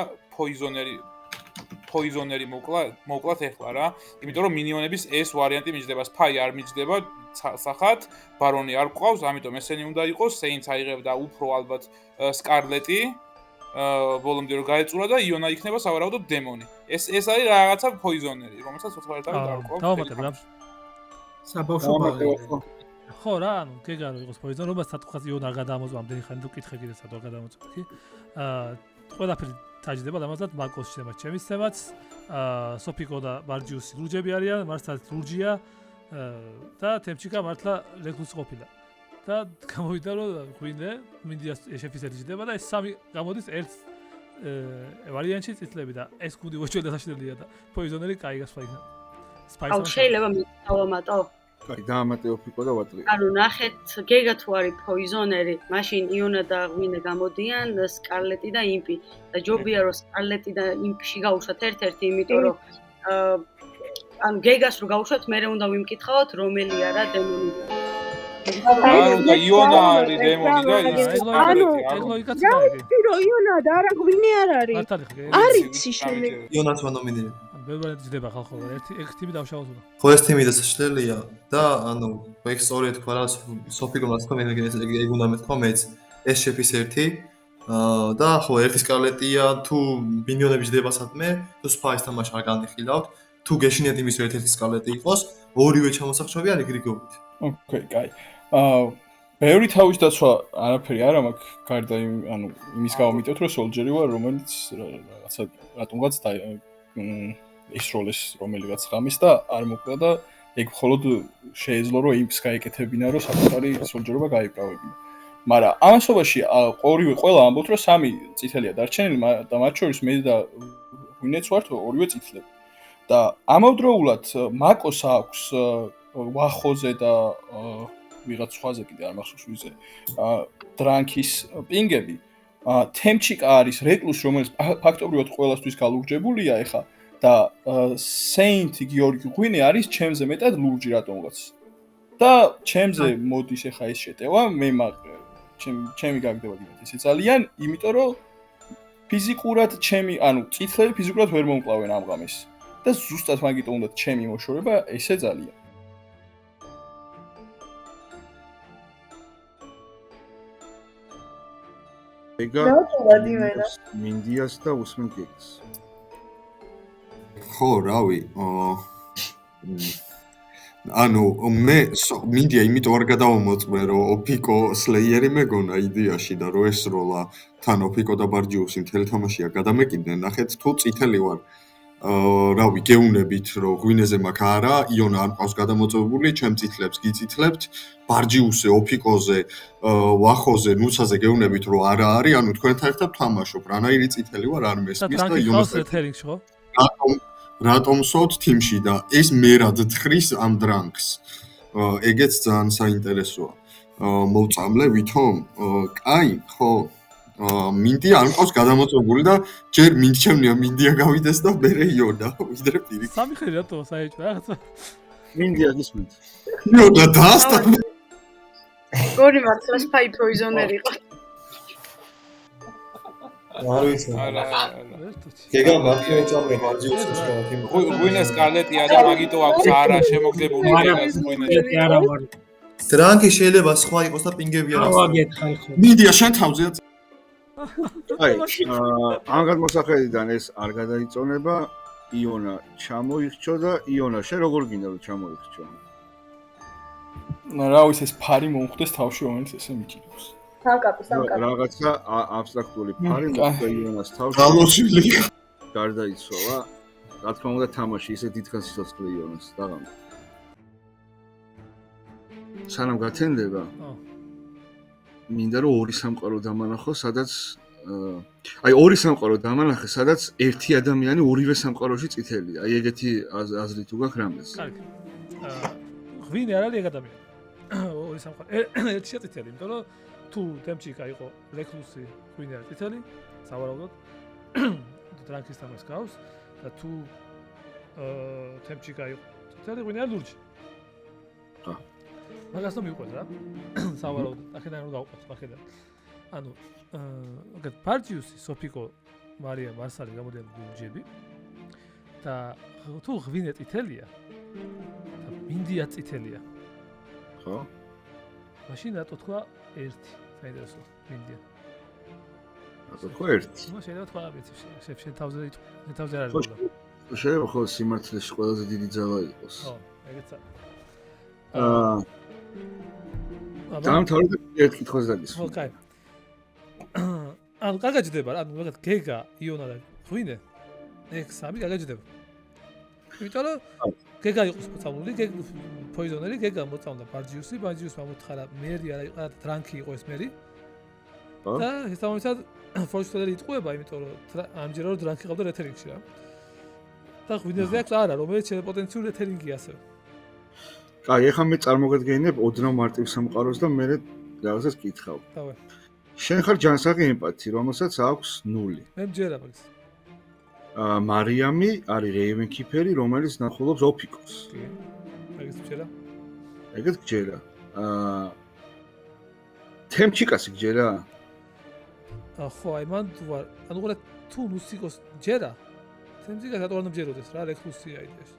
პოიზონერი მოკლათ ეხლა რა. იმიტომ რომ მინიონების ეს ვარიანტი მიჯდება, სპაი არ მიჯდება სახათ, ბარონი არ ყავს, ამიტომ ესენი უნდა იყოს, სეინც აიღებდა უფრო ალბათ სკარლეტი ბოლომდე რომ გაეწურა და იონა იქნება სავარაუდოდ დემონი. ეს არის რაღაცა პოიზონერი, რომელსაც ცოცხალეთავი დაარკვევს. დავამატებ რა. საბავშვო ბაღი. ხო რა, ანუ გეგარო იყოს პოიზონი, რომელსაც თქვა იონა არ გადამოწვა, ამდენი ხანი თუ კითხე კიდე სად არ გადამოწვა. ყველაფერი დაждდება დამაზად მაკოს შემა ჩემის ცემაც. სოფიკო და ბარჯიუსი ლურჯები არიან, მარცალით ლურჯია და თემჩიკა მართლა ლექუს ყოფილა. და გამოვიდა რომ ღვინე მინდიას შეფის ეძიდება და ეს სამი გამოდის ერთ ვარიანტში წითლები და ეს გუნდი უჩვენე დასაშლელია და პოიზონერი კაი გასვლა იქნა. აუ შეიძლება დავამატო? კაი დაამატე ოფიკო და ვატლი. ანუ ნახეთ გეგა თუ არის პოიზონერი, მაშინ იონა და ღვინე გამოდიან სკარლეტი და იმპი და ჯობია რომ სკარლეტი და იმპში გაუშვათ ერთ-ერთი, იმიტომ რომ ანუ გეგას რო გაუშვათ, მე უნდა ვიმკითხავთ რომელი არა დემონი. და იონა არის დემონი და ის ეგლოიკაც და იონა და არა ღვინე არ არის. არიცი შემდეგ. იონაც ვანომინირებ. ბევრი ძდება ხალხო, ერთი თიმი დავშავოთ უნდა. ხო ეს თიმი დასაშლელია და ანუ ეგ სწორია თქვა რა სოფიკომ თქვა მე ეგ უნდა მეთქვა მეც ეს შეფის ერთი და ხო ერთი სკარლეტია თუ მინიონები ჯდება სადმე თუ სპაის თამაში არ განიხილავთ თუ გეშინიათ იმის რომ ერთ-ერთი სკარლეტი იყოს ორივე ჩამოსახშობი არის გრიგობით. ოკეი, კაი. ბევრი თავის დაცვა არაფერი არ მაქვს, გარდა ანუ იმის გამომიტევთ, რომ სოლჯერი ვარ, რომელიც რაღაცა რატომღაც ისროლეს რომელიღაც ღამის და არ მოკლა და ეგ მხოლოდ შეეძლო რომ იმს გაეკეთებინა, რომ საკუთარი სოლჯერობა გაიправებინა. მაგრამ ამასობაში ყველა ამბობთ, რომ სამი წითელია დარჩენილი და მათ შორის მე და ღვინეც ვართ ორივე წითლები. და ამავდროულად მაკოს აქვს ვახოზე და ვიღაც სხვაზე კიდე არ მახსოვს ვიზე დრანკის პინგები თემჩიკა არის რეკლუს რომელიც ფაქტობრივად ყველასთვის galurjებულია ეხა და სეინტი გიორგი ღვინე არის ჩემზე მეტად ლურჯი რატომღაც და ჩემზე მოდის ეხა ეს შეტევა მე ჩემი გაგდება კიდე ესე ძალიან იმიტომ რომ ფიზიკურად ჩემი ანუ წითლები ფიზიკურად ვერ მომკლავენ ამ ღამეს და ზუსტად მაგიტომ უნდა ჩემი მოშორება ესე ძალიან მინდიას და უსმენ გეგს. ხო, რავი. ანუ მე მინდია იმიტომ არ გადავამოწმე რომ ოფიკო სლეიერი მეგონა იდეაში და რომ ესროლა თან ოფიკო და ბარჯიუსი მთელი თამაშია გადამეკიდნენ ნახეთ თუ წითელი ვარ რავი გეუნებით რომ ღვინეზე მაქვს არა იონა არ ყავს გადამოწმებული ჩემ წითლებს გიწითლებთ ბარჯიუსზე ოფიკოზე ვახოზე ნუცაზე გეუნებით რომ არა არის ანუ თქვენთან ერთად თამაშობ რანაირი წითელი ვარ არ მესმის და იონა რატომსოთ თიმში და ეს მერად თხრის ამ დრანკს ეგეც ძალიან საინტერესოა მოვწამლე ვითომ კაი ხო მინდია არ მყავს გადამოწმებული და ჯერ მინდჩემნია მინდია გავიდეს და მერე იონა ვიდრე პირიქით სამი ხელი რატო საერთოდ რაღაცა მინდია გისმით იონა დაასტა გორი მართლა სპაი პროიზონერი იყო არ ვიცი გეგა მარტივი წამრი ბარჯიუსს ღვინე სკარლეტია და მაგიტო აქვს არა შემოგდებული გეგას ღვინეში არა ვარ დრანკი შეიძლება სხვა იყოს და პინგები არ აქვს აგეთხარ ხო მინდია შენ თავზეა აი ამ გადმოსახედიდან ეს არ გადაიწონება იონა ჩამოიხჩო და იონა შენ როგორ გინდა რომ ჩამოიხჩო რა ვიცი ეს ფარი მომხდეს თავში რომელიც ესე მიჭირავს სამკაპი რაღაცა აბსტრაქტული ფარი მოხდა იონას თავში გალოშილი გარდაიცვალა რა თქმა უნდა თამაში ისე დიდხანს სიცოცხლე იონას დაღამ სანამ გათენდება მინდა რომ ორი სამყარო დამანახო სადაც აი ორი სამყარო დამანახე სადაც ერთი ადამიანი ორივე სამყაროში წითელია აი ეგეთი აზრი თუ გაქვს რამეს კარგი ღვინე არ არის ეგ ადამიანი ორი სამყარო ერთია წითელი იმიტომ რომ თუ თემჩიკა იყო ლექლუსი ღვინე არის წითელი სავარაუდოდ დრანკის თამაშს გავს და თუ თემჩიკა იყო წითელი ღვინე არის ლურჯი ხა მაგას რომ მიყვეთ რა სავარაუდოდ ახედან რომ გავყვეთ ახედან ანუ აგეთ ბარჯიუსი სოფიკო მარია მარსალი გამოდიან ლურჯები და თუ ღვინე წითელია და მინდია წითელია ხო მაშინ რატო თქვა ერთი საინტერესო მინდია ხო ერთი. ნუ შეიძლება თქვა ვიცი შენ თავზე არ არის. ხო შეიძლება ხო სიმართლეში ყველაზე დიდი ძალა იყოს. ხო, ეგეც არის. დამთავრდა ერთ კითხვას დაგისვა. ხო, კაი. ანუ გაგაჯდება, ანუ მაგათ გეგა, იონა და ღვინე. ეგ სამი გაგაჯდება. იმიტომ რომ გეგა იყოს მოწამლული, პოიზონერი გეგა მოწამდა ბარჯიუსი, ბარჯიუსმა მოთხარა მერი არა იყო, დრანკი იყო ეს მერი. და შესაბამისად ფორჩუნერი იტყუება, იმიტომ რომ ამჯერად დრანკი ყავდა რეთერინგში რა. და ღვინეზე აქვს არა, რომელიც პოტენციური რეთერინგია ასევე. კაი, ეხლა მე წარმოგედგენებ ოდნავ მარტივ სამყაროს და მე რაღაცას კითხავ. დავე. შენ ხარ ჯანსაღი ემპათი, რომელსაც აქვს 0. მე მჯერა მაგის. მარიამი არის რეივენკიფერი, რომელიც ნახულობს ოფიკოს. კი. მაგის მჯერა. ეგეთ გჯერა. თემჩიკასი გჯერა? ხო, აი მან ვარ. ანუ ყურე თუ ნუსიკოს ჯერა. თემჩიკას რატო არ ნჯეროდეს რა, რეკრუსია იდეაში.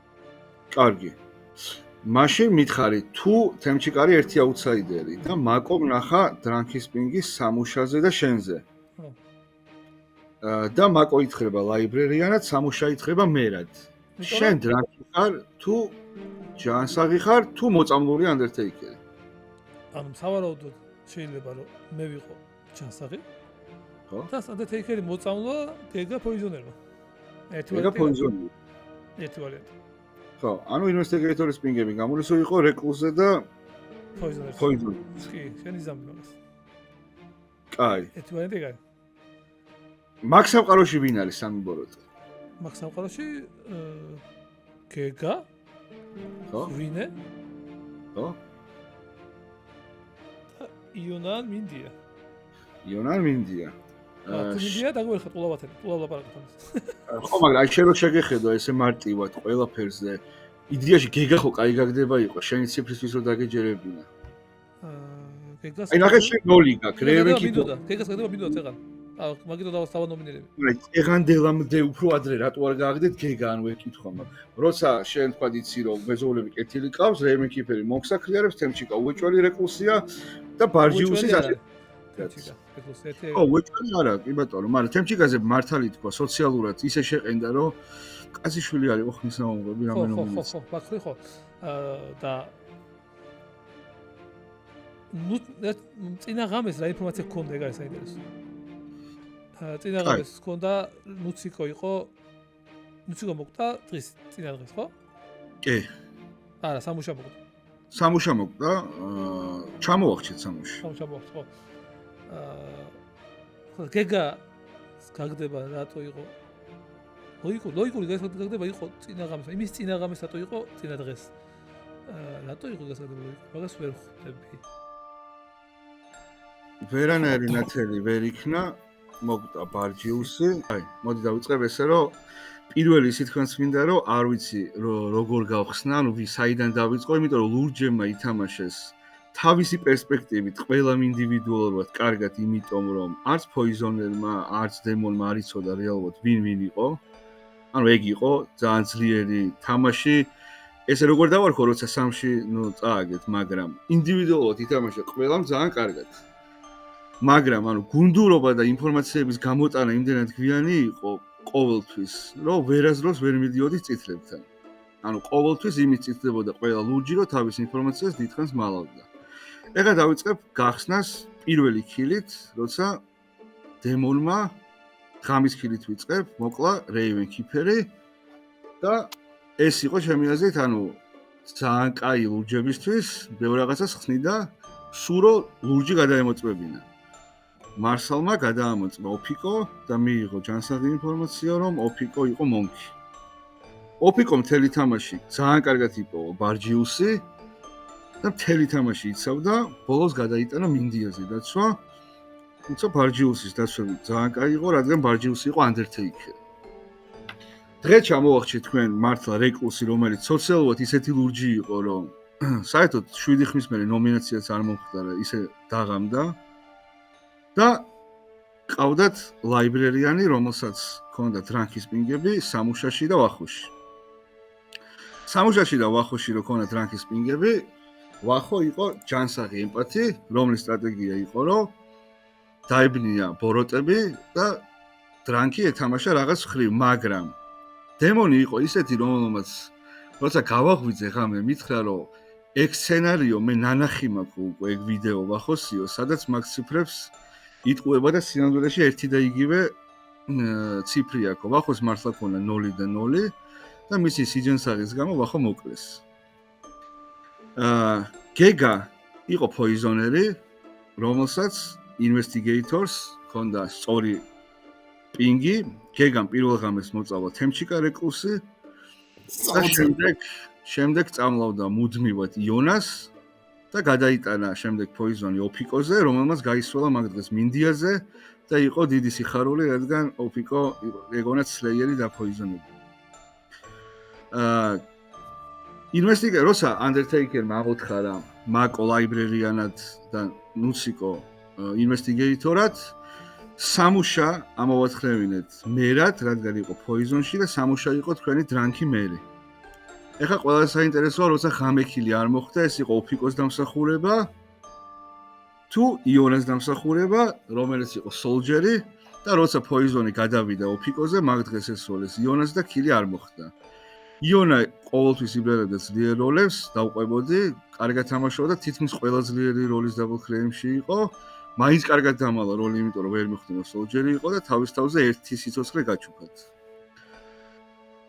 კარგი. მაშინ მითხარი, თუ თემჩიკარი ერთი აუთსაიდერი და მაკომ ნახა დრანკის პინგის სამუშაზე და შენზე. და მაკო ითხრება ლაიბრერიანად, სამუშა ითხრება მერად. შენ დრანკი ხარ, თუ ჯანსაღი ხარ, თუ მოწამლული ანდერთეიკერი. ანუ სავარაუდოდ შეიძლება რომ მე ვიყო ჯანსაღი. ხო? და ანდერთეიკერი მოწამლა გეგა პოიზონერმა. ერთი ვარიანტი. ერთი ვარიანტი. ხო, ანუ ინვესტიგეიტორის პინგები გამორისო იყო რეკლუსზე და პოიზონერზე. პოიზონერზე. კი, შენ იზამბი მაგას. კაი. ერთი ვარიანტი კაი. მაგ სამყაროში ვინ არის სამი ბოროტი? მაგ სამყაროში გეგა ხო? ვინე? ხო? იონან მინდია. იონან მინდია. მინდია დაგვერხა ყულავათები, ყულავლაპარაკოთ ამას. ხო, მაგრამ აი შენ რო შეგეხედო ესე მარტივად ყველაფერზე. იდეაში გეგა ხო კაი გაგდება იყო, შენი ციფრისთვის რო დაგეჯერებინა. გეგას აი ნახე შენ 0 გაქვს, რევენკი. გეგას გაგდება მინდოდა წეღან. მაგითო დავასწავლო ნომინირები. აი წეღანდელამდე უფრო ადრე რატო არ გააგდეთ გეგა ანუ ეკითხვა მაგ. როცა შენ თქვა იცი რომ მეზოვლები კეთილი ყავს, რევენკიფერი მოქსაქრიარებს, თემჩიკა უეჭველი რეკურსია და ბარჯიუსის ასე. თემჩიკა, რეკურსია ერთი. ხო, უეჭველი არა, კი ბატონო, მაგრამ თემჩიკაზე მართალი თქვა სოციალურად ისე შეყენდა რომ კაციშვილი არ იყო ხმის ნაუმრები რამე ნომინაცია. ხო, ბაქრი ხო. და ნუ წინა ღამეს რა ინფორმაცია გქონდა ეგ არის საინტერესო. წინა ღამეს გქონდა ნუციკო იყო ნუციკო მოკვდა დღის წინა დღეს ხო? კი. არა, სამუშა მოკვდა. სამუშა მოკვდა, ჩამოვახჩეთ სამუშა. სამუშა მოკვდა, ხო. ხო, გეგა გაგდება რატო იყო? ლოიკური გაგდება იყო წინა ღამეს. იმის წინა ღამეს რატო იყო წინა დღეს? რატო იყო გასაგდება ლოიკა? მაგას ვერ ხვდები. ვერანაირი ნათელი ვერ იქნა. მოკვდა ბარჯიუსი. აი, მოდი დავიწყებ ესე რომ პირველი ისიც თქვენს მინდა რომ არ ვიცი როგორ გავხსნა, ანუ საიდან დავიწყო, იმიტომ რომ ლურჯემმა ითამაშეს თავისი პერსპექტივით ყველამ ინდივიდუალურად კარგად, იმიტომ რომ არც პოიზონერმა, არც დემონმა არ იცოდა რეალურად ვინ იყო. ანუ ეგ იყო ძალიან ძლიერი თამაში. ესე როგორ დავარქო, როცა სამში, ნუ წააგეთ, მაგრამ ინდივიდუალურად ითამაშა ყველამ ძალიან კარგად. მაგრამ ანუ გუნდურობა და ინფორმაციების გამოტანა იმდენად გვიანი იყო ყოველთვის, რომ ვერაზროს ვერ მიდიოდის წითლებთან. ანუ ყოველთვის იმით წითლებოდა ყველა ლურჯი, რომ თავის ინფორმაციას დიდხანს მალავდა. ეხლა დავიწყებ გახსნას პირველი ქილით, როცა დემონმა ღამის ქილით ვიწყებ, მოკლა რეივენკიფერი და ეს იყო ჩემი აზრით, ანუ ძალიან კაი ლურჯებისთვის, ბევრ რაღაცას ხსნიდა, სურო ლურჯი გადაემოწმებინა. მარსალმა გადაამოწმა ოფიკო და მიიღო ჯანსაღი ინფორმაცია, რომ ოფიკო იყო მონკი. ოფიკო მთელი თამაში ძალიან კარგად იპოვა ბარჯიუსი და მთელი თამაში იცავდა, ბოლოს გადაიტანა მინდიაზე დაცვა. თუმცა ბარჯიუსის დაცვები ძალიან კაი იყო, რადგან ბარჯიუსი იყო ანდერთეიკერი. დღეს ჩამოვახჩეთ თქვენ მართლა რეკრუსი, რომელიც სოციალურად ისეთი ლურჯი იყო, რომ საერთოდ 7 ხმის მერე ნომინაციაც არ მომხდარა, ისე დაღამდა. და ყავდათ ლაიბრერიანი, რომელსაც ჰქონდა დრანკის პინგები სამუშაში და ვახოში. სამუშაში და ვახოში რო ჰქონდა დრანკის პინგები, ვახო იყო ჯანსაღი ემპათი, რომლის სტრატეგია იყო, რომ დაებნია ბოროტები და დრანკი ეთამაშა რაღაც ხრივ, მაგრამ დემონი იყო ისეთი, რომელმაც როცა გავაღვიძე ღამე, მითხრა, რომ ეგ სცენარიო მე ნანახი მაქვს უკვე ეგ ვიდეო ვახოსიო, სადაც მაგ ციფრებს იტყუება და სინამდვილეში ერთი და იგივე ციფრი აქვს. ვახოს მართლა ქონა 0 და 0 და მისი სიჯენსაღის გამო ვახო მოკლეს. გეგა იყო პოიზონერი, რომელსაც investigators ქონდა სწორი პინგი, გეგამ პირველ ღამეს მოწავა თემჩიკა რეკლუსი და შემდეგ წამლავდა მუდმივად იონას და გადაიტანა შემდეგ პოიზონი ოფიკოზე, რომელმაც გაისვლა მაგ დღეს მინდიაზე და იყო დიდი სიხარული, რადგან ოფიკო ეგონაც სლეიერი დაპოიზონებული. ინვესტიგატორს Undertaker-მა აღოთხარა მაკო ლაიბრერიანად და ნუსიკო ინვესტიგატორად სამუშა ამოვაცხრევინეთ მერად, რადგან იყო პოიზონში და სამუშა იყო თქვენი დრანკი მერი. ეხლა ყველა საინტერესოა, როცა ღამექილი არ მოხდა, ეს იყო ოფიკოს დამსახურება თუ იონას დამსახურება, რომელიც იყო სოლჯერი და როცა პოიზონი გადავიდა ოფიკოზე, მაგ დღეს ესროლეს იონას და ქილი არ მოხდა. იონა ყოველთვის იბრძოდა ძლიერ როლებს, დავყვებოდი, კარგად თამაშობდა და თითქმის ყველა ძლიერი როლის დაბლ კრეიმში იყო. მაინც კარგად დამალა როლი, იმიტომ რომ ვერ მიხვდნენ სოლჯერი იყო და თავის თავზე ერთი სიცოცხლე გაჩუქათ.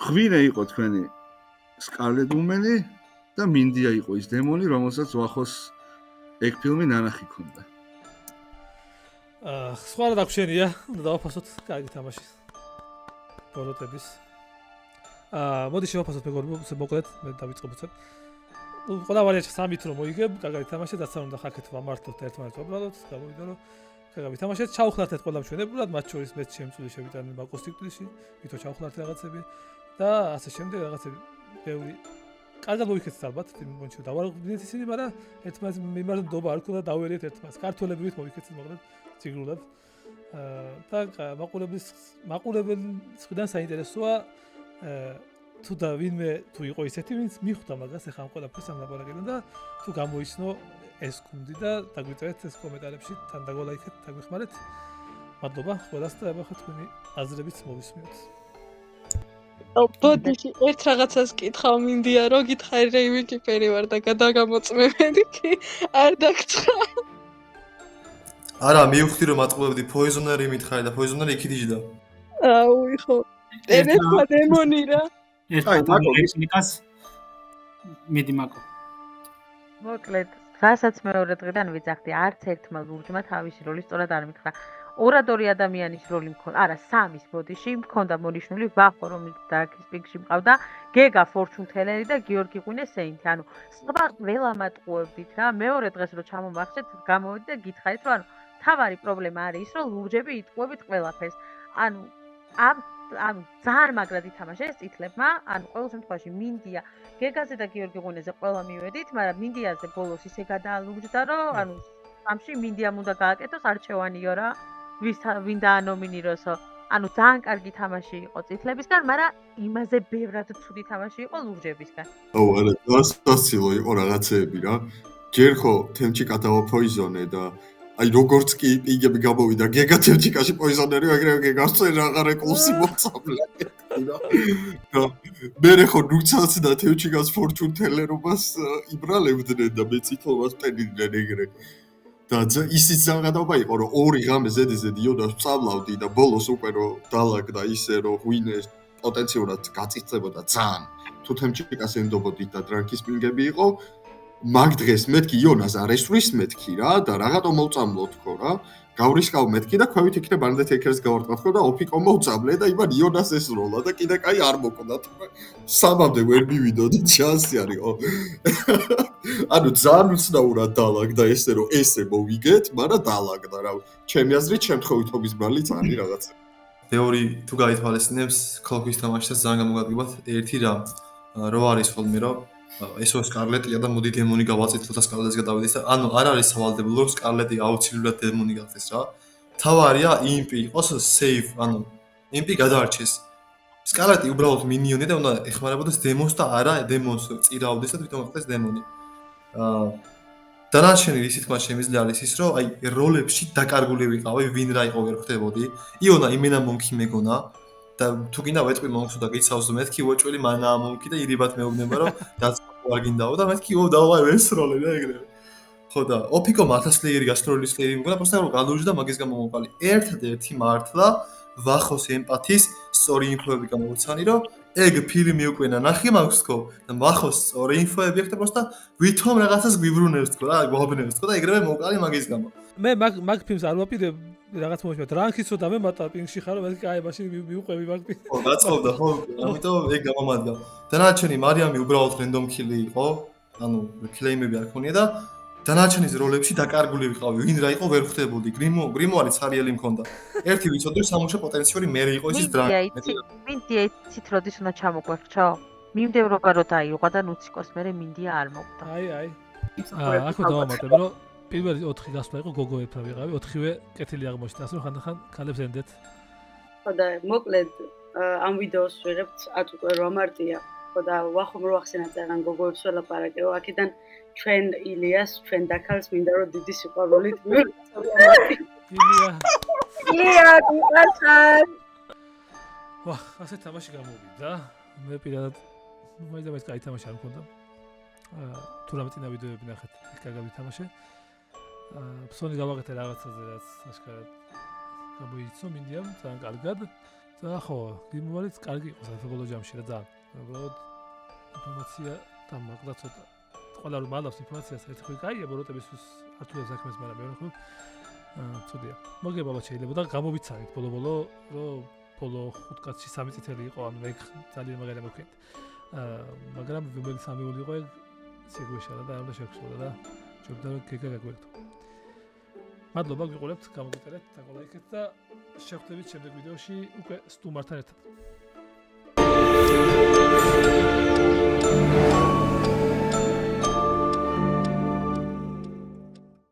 ღვინე იყო თქვენი სკარლეტ უმენი და მინდია იყო ის დემონი, რომელსაც ვახოს ეგ ფილმი ნანახი ქონდა. სხვა რა დაგვრჩენია, უნდა დავაფასოთ კარგი თამაში. ბოროტების. მოდი შევაფასოთ მეგობრებო, მოკლედ მე დავიწყებოთ. ყველა ვარიანტი 3 თრო მოიგებ, კარგი თამაში, რაც არ უნდა ხაქეთ ვამართოთ და ერთმანეთს ვაბრალოთ, გამოვიდა რომ კარგი თამაში, ჩავხლართ ეს ყველა მშვენივრად, მათ შორის მეც შემწული შევიტანე მაკოს ტიტულში, ვითო ჩავხლართ რაღაცები და ასე შემდეგ რაღაცები ბევრი კარგად მოიქცეთ ალბათ, იმ მომენტში დავარღვიეთ ისინი, მაგრამ ერთმანეთს მიმართ ნდობა არ ქონდა დავერიეთ ერთმანეთს. ქართველებივით მოიქცეთ მოკლედ ციგრულად. და მაყურებლის მხრიდან საინტერესოა თუ და ვინმე თუ იყო ისეთი, ვინც მიხვდა მაგას ახლა ამ ყველაფერს ამ ლაბორატორიიდან და თუ გამოიცნო ეს გუნდი და დაგვიწერეთ ეს კომენტარებში, თან დაგოლაიქეთ, დაგვიხმარეთ. მადლობა ყველას და აბა თქვენი აზრებიც მოვისმინოთ. ბოდიში ერთ რაღაცას კითხავ მინდია, რომ გითხარი რეივიკი ფერი ვარ და გადაგამოწმებდი კი არ დაგცხა. არა, მივხვდი რომ ატყუებდი პოიზონერი მითხარი და პოიზონერი იქით იჯდა. აუი ხო. ერთხა დემონი რა. ეს მიდი მაკო. მოკლედ, რასაც მეორე დღიდან ვიძახდი, არც ერთმა ლურჯმა თავისი როლი სწორად არ მითხრა. ორადორი ადამიანის როლი მქონდა, არა, 3-ის ბოდიში მქონდა მონიშნული ვახო, რომელიც დარკის პინკში მყავდა, გეგა ფორჩუნ თელერი და გიორგი ღვინე სეინთი. ანუ სხვა ყველა მატყუებდით რა. მეორე დღეს რო ჩამომახსეთ, გამოვიდი და გითხარით, რომ ანუ თავარი პრობლემა არის ის, რომ ლურჯები იტყუებით ყველაფერს. ანუ ძალიან მაგრად ითამაშეს წითლებმა, ანუ ყოველ შემთხვევაში მინდია გეგაზე და გიორგი ღვინეზე ყველა მივედით, მაგრამ მინდიაზე ბოლოს ისე გადაალურჯდა, რომ ანუ სამში მინდიამ უნდა გააკეთოს არჩევანიო რა, ვინ დაანომინიროსო. ანუ ძალიან კარგი თამაში იყო წითლებისგან, მაგრამ იმაზე ბევრად ცუდი თამაში იყო ლურჯებისგან. აუ, არა, დასაცილო იყო რაღაცეები რა. ჯერ ხო თემჩიკა დავაპოიზონე და აი როგორც კი პიგები გამოვიდა გეგა თემჩიკაში პოიზონერი, ეგრევე გეგას აღარ ეკლუსი მოწამლა. და მე ხო ნუცაც და თემჩიკას ფორჩუნ თელერობას იბრალებდნენ და მე წითლობას პენიდნენ ეგრე. და ისიც რაღაცა იყო რომ ორი ღამე ზედიზედ იონას წამლავდი და ბოლოს უკვე რომ დალაგდა ისე რომ ღვინე პოტენციურად გაწიწებოდა ძალიან. თუ თემჩიკას ენდობოდით და დრანკის პინგები იყო მაგ დღეს მეთქი იონას არ ესვრის მეთქი რა და რაღაცა მოვწამლო თქო რა. გავრისკავ მეთქი და ქვევით იქნებ Undertaker-ს გავარტყა თქო და ოფიკო მოვწამლე და იმან იონას ესროლა და კიდე კაი არ მოკონდა თქო. სამამდე ვერ მივიდოდი ჩანსი არისო. ანუ ძალიან უცნაურად დალაგდა ესე რომ ესე მოვიგეთ, მაგრამ დალაგდა რა. ჩემი აზრით შემთხვევითობის ბრალიც არის რაღაცა. თეორი თუ გაითვალისწინებს ქოლქვის თამაშსაც ძალიან გამოგადგებათ ერთი რა რო არის ხოლმე რომ ესო სკარლეტია და მოდი დემონი გავაწითლოთ და სკარლეტს გადავიდეს და ანუ არ არის სავალდებულო რომ სკარლეტი აუცილებლად დემონი გახდეს რა. თავარია იმპი იყოს сейф, ანუ იმპი გადაარჩეს. სკარლეტი უბრალოდ მინიონი და უნდა ეხმარებოდეს დემონს და არა დემონს წირავდეს და თვითონ ხდეს დემონი. დანარჩენი ისი თქმა შემიძლია არის ის, რომ აი როლებში დაკარგული ვიყავი, ვინ რა იყო ვერ ხვდებოდი. იონა იმენა მონქი მეგონა და თუ გინდა ვეტყვი მონქს და გიცავს მეთქი უეჭველი მანაა მონქი და ირიბად მეუბნება რომ დაწყო არ გინდაო და მეთქი დავაი ეს როლი და ეგრევე. ხო და ოფიკო მათასლეიერი გასტროლი სლეიერი მოგონა პროსტა რომ გადავიჯდა მაგის გამო მომყალი. ერთადერთი მართლა ვახოს ემპათის სწორი ინფოები გამოვცანი რომ ეგ ფილმი უკვე ნახე მაქვს თქო და ვახოს სწორი ინფოები აქვს და პროსტა ვითომ რაღაცას გვიბრუნებს თქო რა გვაბნევს თქო და ეგრევე მომყალი მაგის გამო. მე მაგ ფილმს არ ვაპირებ რაღაც მომიშვა დრანკის ცოტა მემატა პინგში ხარო მეთქი აი მაშინ მიუყვები მაგ ფილმს. ხო დაწყობდა ხო ამიტომ ეგ გამომადგა. დანარჩენი მარიამი უბრალოდ რენდომ კილი იყო ანუ კლეიმები არ ქონია და დანარჩენის როლებში დაკარგული ვიყავი. ვინ რა იყო ვერ ხვდებოდი. გრიმოარი ცარიელი მქონდა. ერთი ვიცოდი სამუშო პოტენციური მე იყო ის დრანკი. მინდია იცით როდის უნდა ჩამოგვერჩო? მიმდევრობა რო დაიღვა და ნუციკოს მერე მინდია არ მოვდა. აი. ახლა დავამატებ რომ პირველი 4 გასვლა იყო გოგოებთან ვიყავი 4-ვე კეთილი აღმოჩნდა ასე რომ ხანდახან ქალებს ენდეთ. ხო და მოკლედ ამ ვიდეოს ვიღებთ ატუკვე რომ ამარტია. ხო და ვახომ რო ახსენეთ ძალიან გოგოებს ველაპარაკეო აქედან ჩვენ ილიას ჩვენ დაქალს მინდა რომ დიდი სიყვარულით ილია გიყარხარ ვა ასე თამაში გამოვიდა მე პირადად მაინც კაი თამაში არ მქონდა თუ რამე წინა ვიდეოები ნახეთ კარგად ვითამაშე ფსონი გავაკეთე რაღაცაზე რაც აშკარად გამოიცო მინდიამ ძალიან კარგად და ხო გიმოვალიც კარგი იყო საფებოლო ჯამში და ძალიან უბრალოდ ინფორმაცია დამაგდა ცოტა ყველა რომ მალავს ინფორმაციას ერთხელ კაია ბოროტებისთვის ართულებს საქმეს მაგრამ მე ხო ცუდია მოგება შეიძლება და გამოვიცანით ბოლო-ბოლო რომ ბოლო 5 კაცში 3 წითელი იყო ანუ ეგ ძალიან მაგარი მოქენთ მაგრამ ვიმელი 3 ული იყო ეგ სიგვეშალა და არ უნდა შეგხსოვდა და ჯობდა რომ გეგა გაგვერთო მადლობა გიყურებთ გამოგიწერეთ და ლაიქეთ და შევხვდებით შემდეგ ვიდეოში უკვე სტუმართან ერთად